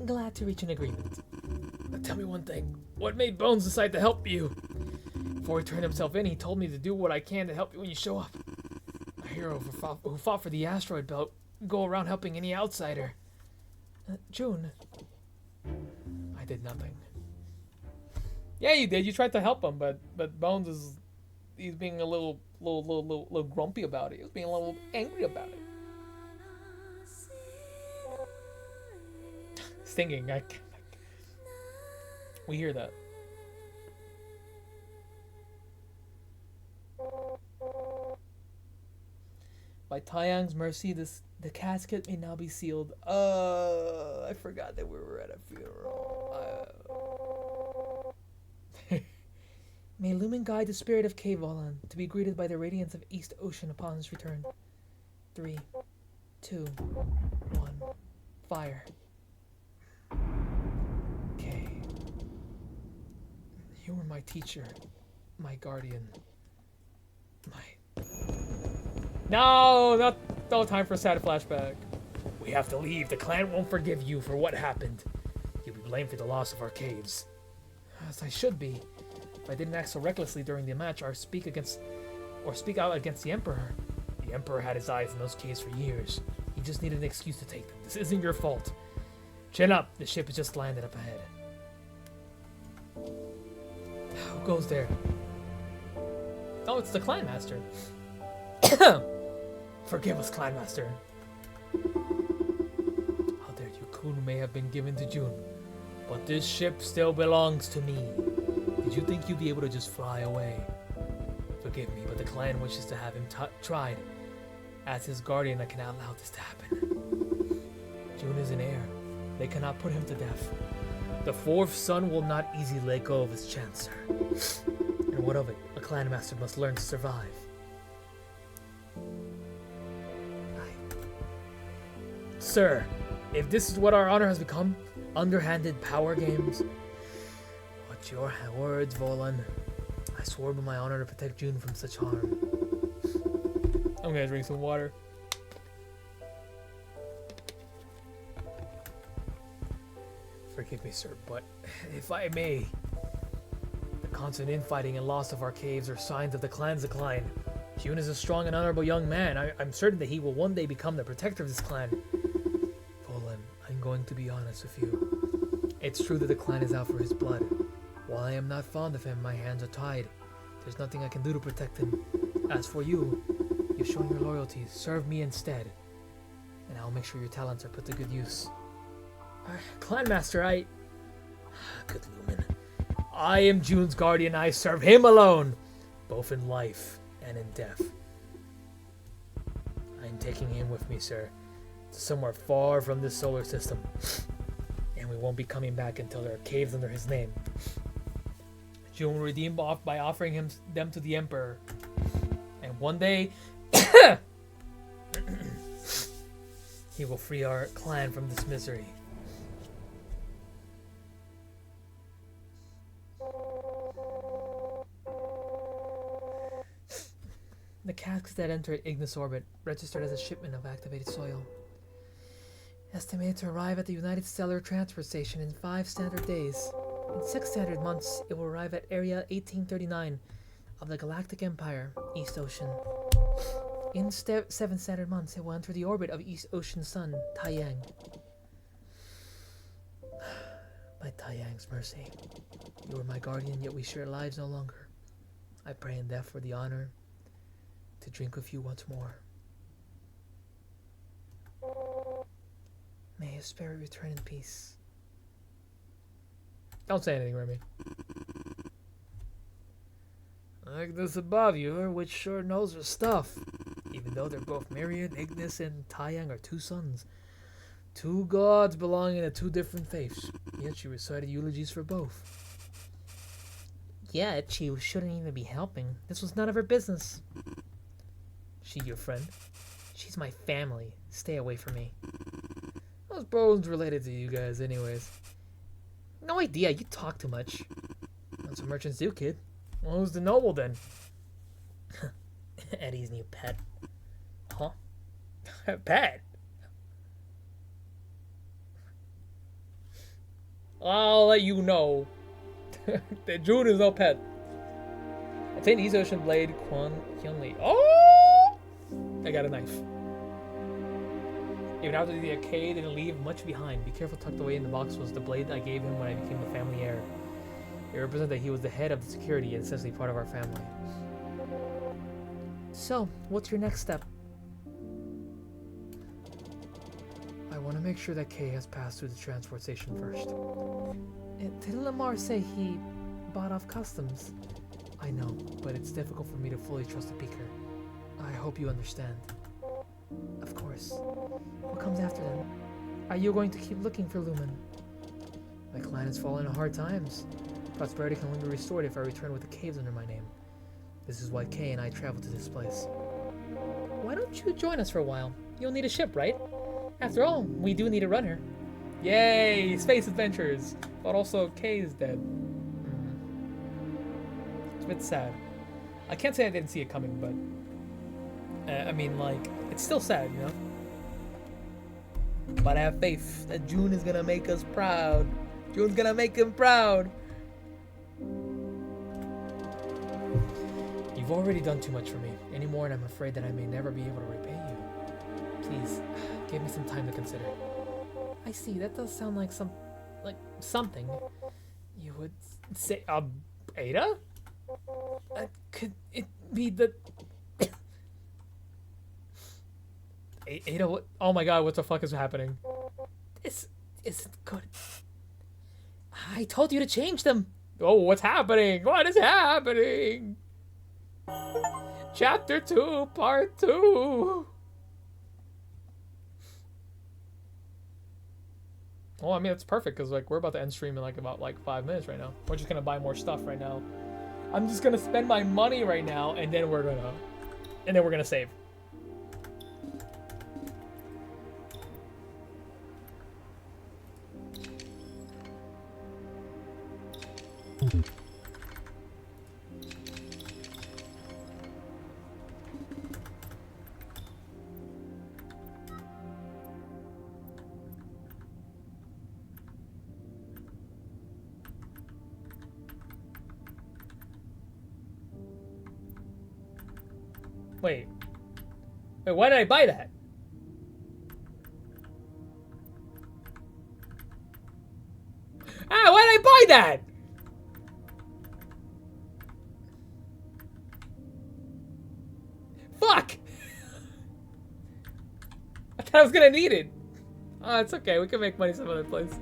Glad to reach an agreement. But tell me one thing. What made Bones decide to help you? Before he turned himself in, he told me to do what I can to help you when you show up. A hero who fought for the asteroid belt. Go around helping any outsider. June. I did nothing. Yeah, you did. You tried to help him, but Bones he's being a little grumpy about it. He was being a little angry about it. Stinging. We hear that. By Taeyang's mercy, the casket may now be sealed. I forgot that we were at a funeral. May Lumen guide the spirit of K-Volan to be greeted by the radiance of East Ocean upon his return. 3, 2, 1, fire. K. You were my teacher, my guardian, No time for a sad flashback. We have to leave. The clan won't forgive you for what happened. You'll be blamed for the loss of our caves. As I should be. If I didn't act so recklessly during the match or speak out against the Emperor, The Emperor had his eyes in those caves for years. He just needed an excuse to take them. This isn't your fault. Chin up. The ship has just landed up ahead. Who goes there? Oh, it's the Clan Master. Forgive us, Clan Master. How dare you? Kun may have been given to June, but this ship still belongs to me. Did you think you'd be able to just fly away? Forgive me, but the clan wishes to have him tried. As his guardian, I cannot allow this to happen. June is an heir. They cannot put him to death. The fourth son will not easily let go of his chance, sir. And what of it? A clan master must learn to survive. Sir, if this is what our honor has become, underhanded power games, watch your words, Volan. I swore by my honor to protect June from such harm. I'm gonna drink some water. Forgive me, sir, but if I may, the constant infighting and loss of our caves are signs of the clan's decline. June is a strong and honorable young man. I'm certain that he will one day become the protector of this clan. Volan, I'm going to be honest with you. It's true that the clan is out for his blood. While I am not fond of him, my hands are tied. There's nothing I can do to protect him. As for you, you've shown your loyalty. Serve me instead, and I'll make sure your talents are put to good use. Clan Master, Good Lumen. I am June's guardian. I serve him alone, both in life and in death. I'm taking him with me, sir, to somewhere far from this solar system. And we won't be coming back until there are caves under his name. June will redeem off by offering them to the Emperor. And one day, he will free our clan from this misery. The casks that entered Ignis orbit registered as a shipment of activated soil. Estimated to arrive at the United Stellar Transport Station in 5 standard days. In 6 standard months, it will arrive at Area 1839 of the Galactic Empire, East Ocean. In 7 standard months, it will enter the orbit of East Ocean's sun, Taiyang. By Taiyang's mercy, you are my guardian, yet we share lives no longer. I pray in death for the honor to drink with you once more. May his spirit return in peace. Don't say anything, Remy. Like this above you, which sure knows her stuff. Even though they're both Myriad, Ignis, and Taiyang are 2 sons. 2 gods belonging to 2 different faiths. Yet she recited eulogies for both. Yet she shouldn't even be helping. This was none of her business. She your friend? She's my family. Stay away from me. Those bones related to you guys anyways. No idea, you talk too much. That's what merchants do, kid. Well, who's the noble then? Eddie's new pet. Huh? Pet? I'll let you know that June is no pet. Obtain East Ocean Blade, Quan Hyunli. Oh! I got a knife. Even after the arcade didn't leave much behind. Be careful, tucked away in the box was the blade I gave him when I became the family heir. It represented that he was the head of the security and essentially part of our family. So, what's your next step? I want to make sure that Kay has passed through the transport station first. Did Lamar say he bought off customs? I know, but it's difficult for me to fully trust a beaker. I hope you understand. Of course. What comes after them? Are you going to keep looking for Lumen? My clan has fallen in hard times. Prosperity can only be restored if I return with the caves under my name. This is why Kay and I traveled to this place. Why don't you join us for a while? You'll need a ship, right? After all, we do need a runner. Yay! Space adventures! But also, Kay is dead. It's a bit sad. I can't say I didn't see it coming, but... I mean, like, it's still sad, you know? But I have faith that June is gonna make us proud. June's gonna make him proud. You You've already done too much for me. Any more and I'm afraid that I may never be able to repay you. Please, give me some time to consider. I see, that does sound like something. You would say, Ada? Could it be the... Ada, what? Oh my god, what the fuck is happening? This isn't good. I told you to change them. Oh, what's happening? What is happening? Chapter 2, Part 2. Well, I mean, it's perfect because like we're about to end stream in like about 5 minutes right now. We're just gonna buy more stuff right now. I'm just gonna spend my money right now, and then we're gonna save. Wait, why did I buy that? Why did I buy that? Fuck! I thought I was gonna need it. Oh, it's okay. We can make money some other place.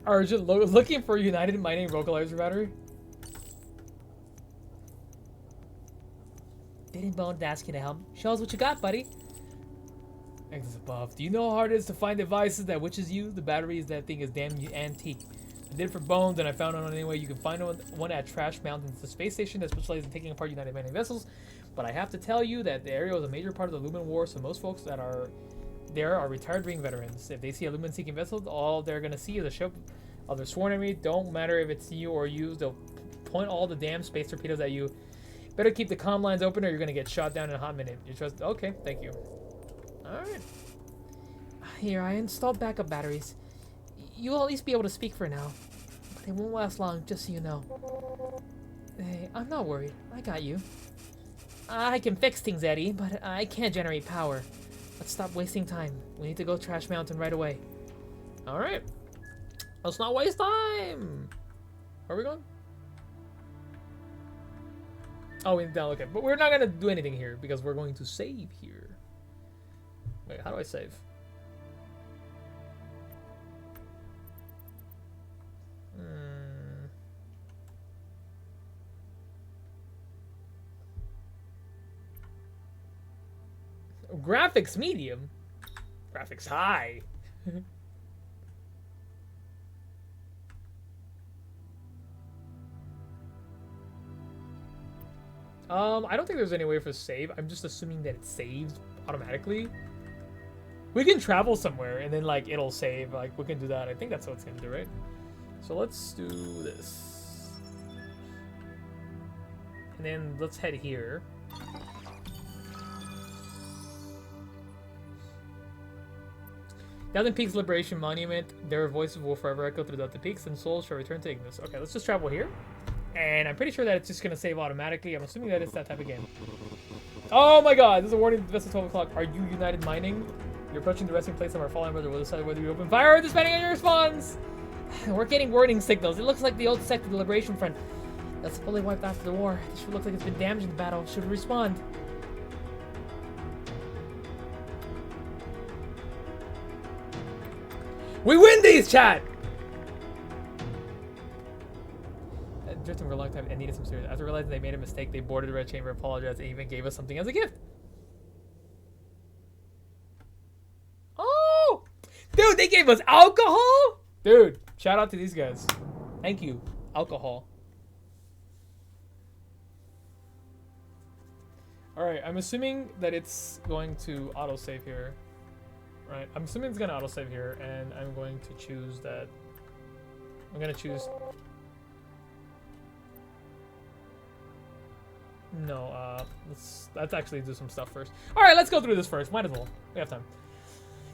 Arjun looking for United Mining Vocalizer battery. Didn't Bone ask you to help? Show us what you got, buddy. Exits above. Do you know how hard it is to find devices that witches use? The battery is that thing is damn antique. I did it for Bones, and I found one anyway. You can find one at Trash Mountain. It's a space station that specializes in taking apart United Mining vessels. But I have to tell you that the area was a major part of the Lumen War, so most folks that are there are retired Ring veterans. If they see a Lumen-seeking vessel, all they're gonna see is a ship of their sworn enemy. Don't matter if it's you or used, they'll point all the damn space torpedoes at you. Better keep the comm lines open or you're gonna get shot down in a hot minute. You trust? Okay, thank you. Alright. Here, I installed backup batteries. You'll at least be able to speak for now. But they won't last long, just so you know. Hey, I'm not worried. I got you. I can fix things, Eddie, but I can't generate power. Let's stop wasting time. We need to go Trash Mountain right away. Alright. Let's not waste time! Where are we going? Oh, we down. Okay, but we're not gonna do anything here because we're going to save here. Wait, how do I save? Graphics medium? Graphics high. I don't think there's any way for save. I'm just assuming that it saves automatically. We can travel somewhere and then like it'll save. Like we can do that. I think that's what it's gonna do, right? So let's do this. And then let's head here. Thousand Peaks Liberation Monument. Their voices will forever echo throughout the peaks, and souls shall return to Ignis. Okay, let's just travel here. And I'm pretty sure that it's just gonna save automatically. I'm assuming that it's that type of game. Oh my god, this is a warning to vessel 12 o'clock. Are you United Mining? You're approaching the resting place of our fallen brother. We'll decide whether you open fire depending on your response. We're getting warning signals. It looks like the old sect of the Liberation Front that's fully wiped after the war. This should look like it's been damaged in the battle. Should respond. We win these, chat! Drifting for a long time and needed some serious. After realizing they made a mistake, they boarded the Red Chamber, apologized, and even gave us something as a gift. Oh! Dude, they gave us alcohol? Dude, shout out to these guys. Thank you. Alcohol. Alright, I'm assuming that it's going to autosave here. Right, I'm assuming it's going to autosave here, and I'm going to choose that. I'm going to choose... No, let's actually do some stuff first. Alright, let's go through this first. Might as well. We have time.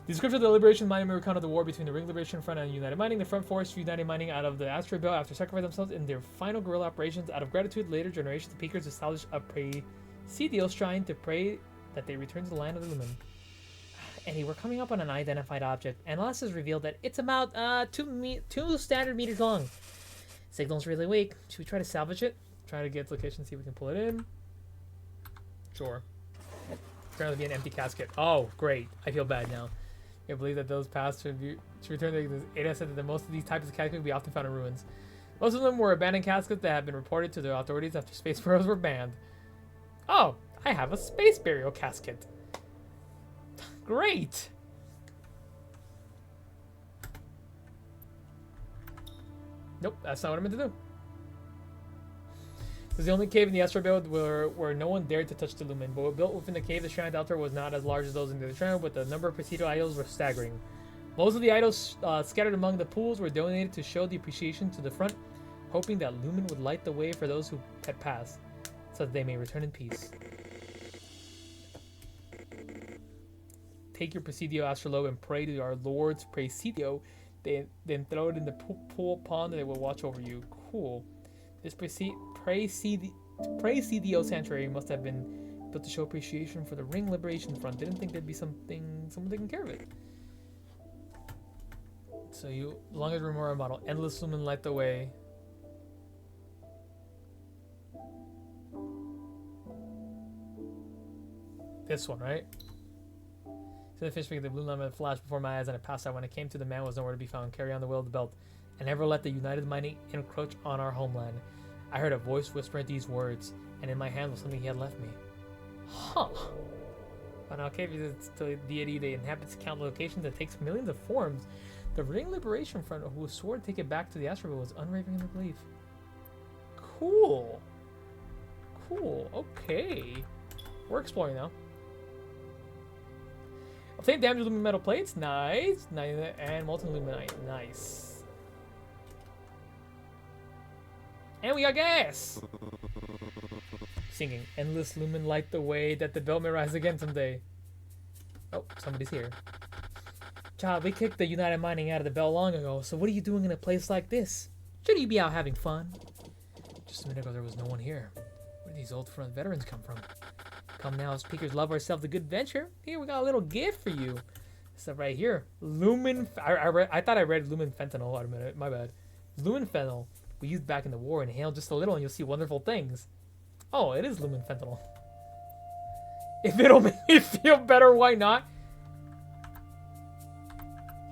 The description of the Liberation Mining may recount of the war between the Ring Liberation Front and United Mining. The Front forced United Mining out of the asteroid belt after sacrificing themselves in their final guerrilla operations. Out of gratitude, later generations of Peakers established a presidial shrine to pray that they return to the land of the Lumen. Eddie, we're coming up on an unidentified object. Analysis revealed that it's about 2 standard meters long. Signal's really weak. Should we try to salvage it? Try to get its location, see if we can pull it in. Sure. Turn out to be an empty casket. Oh, great. I feel bad now. I believe that those past to return to the Ada said that most of these types of caskets can be often found in ruins. Most of them were abandoned caskets that have been reported to the authorities after space burials were banned. Oh, I have a space burial casket. Great. Nope, that's not what I meant to do. It was the only cave in the asteroid belt where no one dared to touch the Lumen. But built within the cave, the shrine altar was not as large as those in the other shrine, but the number of presidial idols were staggering. Most of the idols scattered among the pools were donated to show the appreciation to the front, hoping that Lumen would light the way for those who had passed, so that they may return in peace. Take your presidio astrolabe and pray to our Lord's presidio, then throw it in the pool pond and it will watch over you. Cool. This presidio sanctuary must have been built to show appreciation for the Ring Liberation Front. Didn't think there'd be someone taking care of it. So you, long as remember our model, endless lumen light the way. This one, right? So the fish figure, the blue line flashed before my eyes and I passed out. When I came to, the man was nowhere to be found. Carry on the will of the belt and never let the United Mining encroach on our homeland. I heard a voice whisper these words, and in my hand was something he had left me. Huh. But now, okay, it's the deity that inhabits countless locations that takes millions of forms. The Ring Liberation Front, who swore to take it back to the asteroid, was unwavering in their belief. Cool. Cool. Okay. We're exploring now. Obtain damage with lumen metal plates. Nice. And molten luminite. Nice. And we got gas! Singing. Endless lumen light the way that the belt may rise again someday. Oh, somebody's here. Child, we kicked the United Mining out of the belt long ago, so what are you doing in a place like this? Should you be out having fun? Just a minute ago, there was no one here. Where did these old front veterans come from? Come now, speakers love ourselves a good venture. Here, we got a little gift for you. This stuff right here. Lumen... I thought I read lumen fentanyl. Wait a minute. My bad. Lumen fentanyl. We used back in the war. Inhale just a little and you'll see wonderful things. Oh, it is lumen fentanyl. If it'll make me feel better, why not?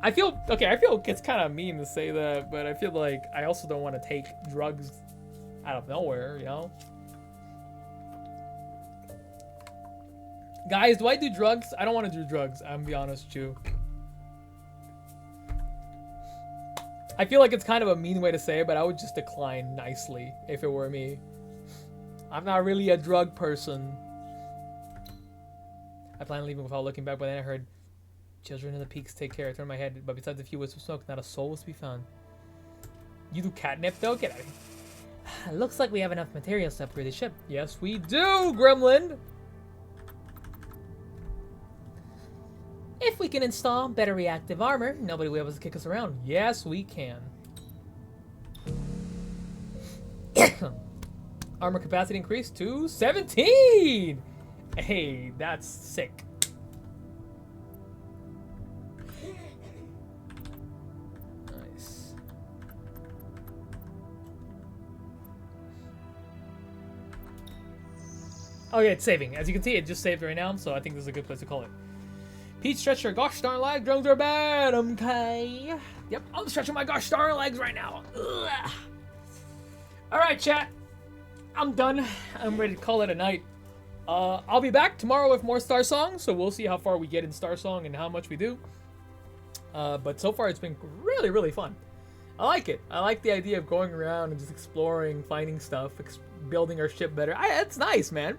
I feel it's kind of mean to say that, but I feel like I also don't want to take drugs out of nowhere, you know? Guys, do I do drugs? I don't want to do drugs, I'm gonna be honest with you. I feel like it's kind of a mean way to say it, but I would just decline nicely if it were me. I'm not really a drug person. I planned on leaving without looking back, but then I heard, "Children in the peaks, take care." I turned my head, but besides a few wisps of smoke, not a soul was to be found. You do catnip though? Get out of here. Looks like we have enough materials to upgrade the ship. Yes, we do, Gremlin! If we can install better reactive armor, nobody will be able to kick us around. Yes, we can. Armor capacity increased to 17! Hey, that's sick. Nice. Okay, it's saving. As you can see, it just saved right now, so I think this is a good place to call it. Pete, stretch your gosh darn legs. Drugs are bad. Okay. Yep, I'm stretching my gosh darn legs right now. Ugh. All right, chat. I'm done. I'm ready to call it a night. I'll be back tomorrow with more Starsong, so we'll see how far we get in Starsong and how much we do. But so far, it's been really, really fun. I like it. I like the idea of going around and just exploring, finding stuff, building our ship better. It's nice, man.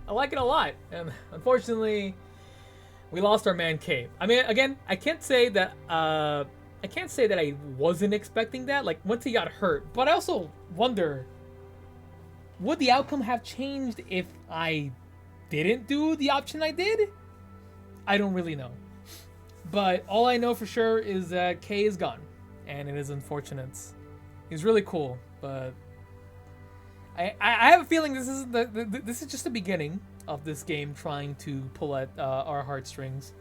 I like it a lot. And unfortunately, we lost our man Cave. I mean, again, I can't say that I wasn't expecting that. Like, once he got hurt, but I also wonder, would the outcome have changed if I didn't do the option I did? I don't really know. But all I know for sure is that Kay is gone, and it is unfortunate. He's really cool, but I have a feeling this is this is just the beginning of this game trying to pull at our heartstrings.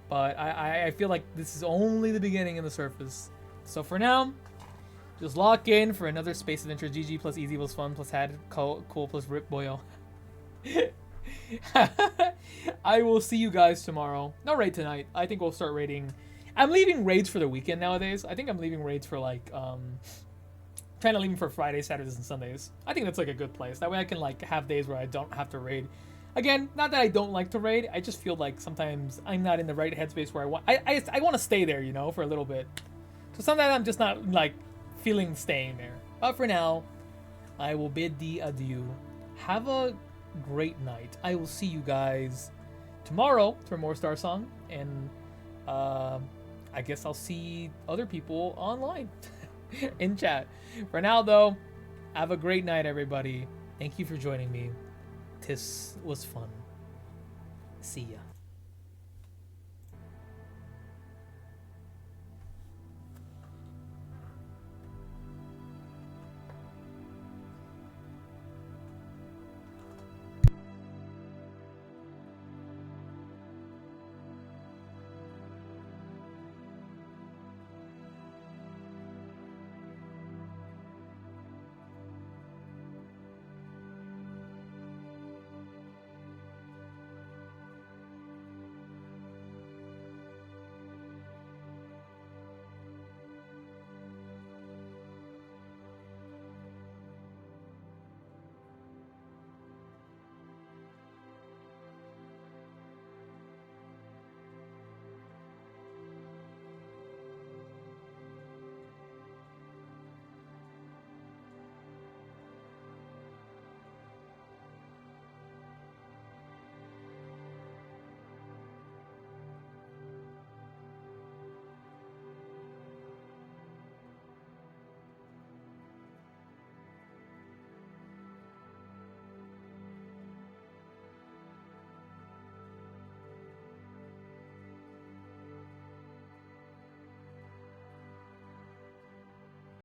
But I feel like this is only the beginning and the surface. So for now, just lock in for another space adventure. GG plus easy plus fun plus had cool plus rip boyo. I will see you guys tomorrow. No raid tonight. I think we'll start raiding. I'm leaving raids for the weekend nowadays. I think I'm leaving raids for like trying to leave them for Fridays, Saturdays, and Sundays. I think that's like a good place. That way I can like have days where I don't have to raid. Again, not that I don't like to raid. I just feel like sometimes I'm not in the right headspace where I want. I want to stay there, you know, for a little bit. So sometimes I'm just not like feeling staying there. But for now, I will bid thee adieu. Have a great night. I will see you guys tomorrow for more Starsong, and I guess I'll see other people online in chat. For now, though, have a great night, everybody. Thank you for joining me. This was fun. See ya.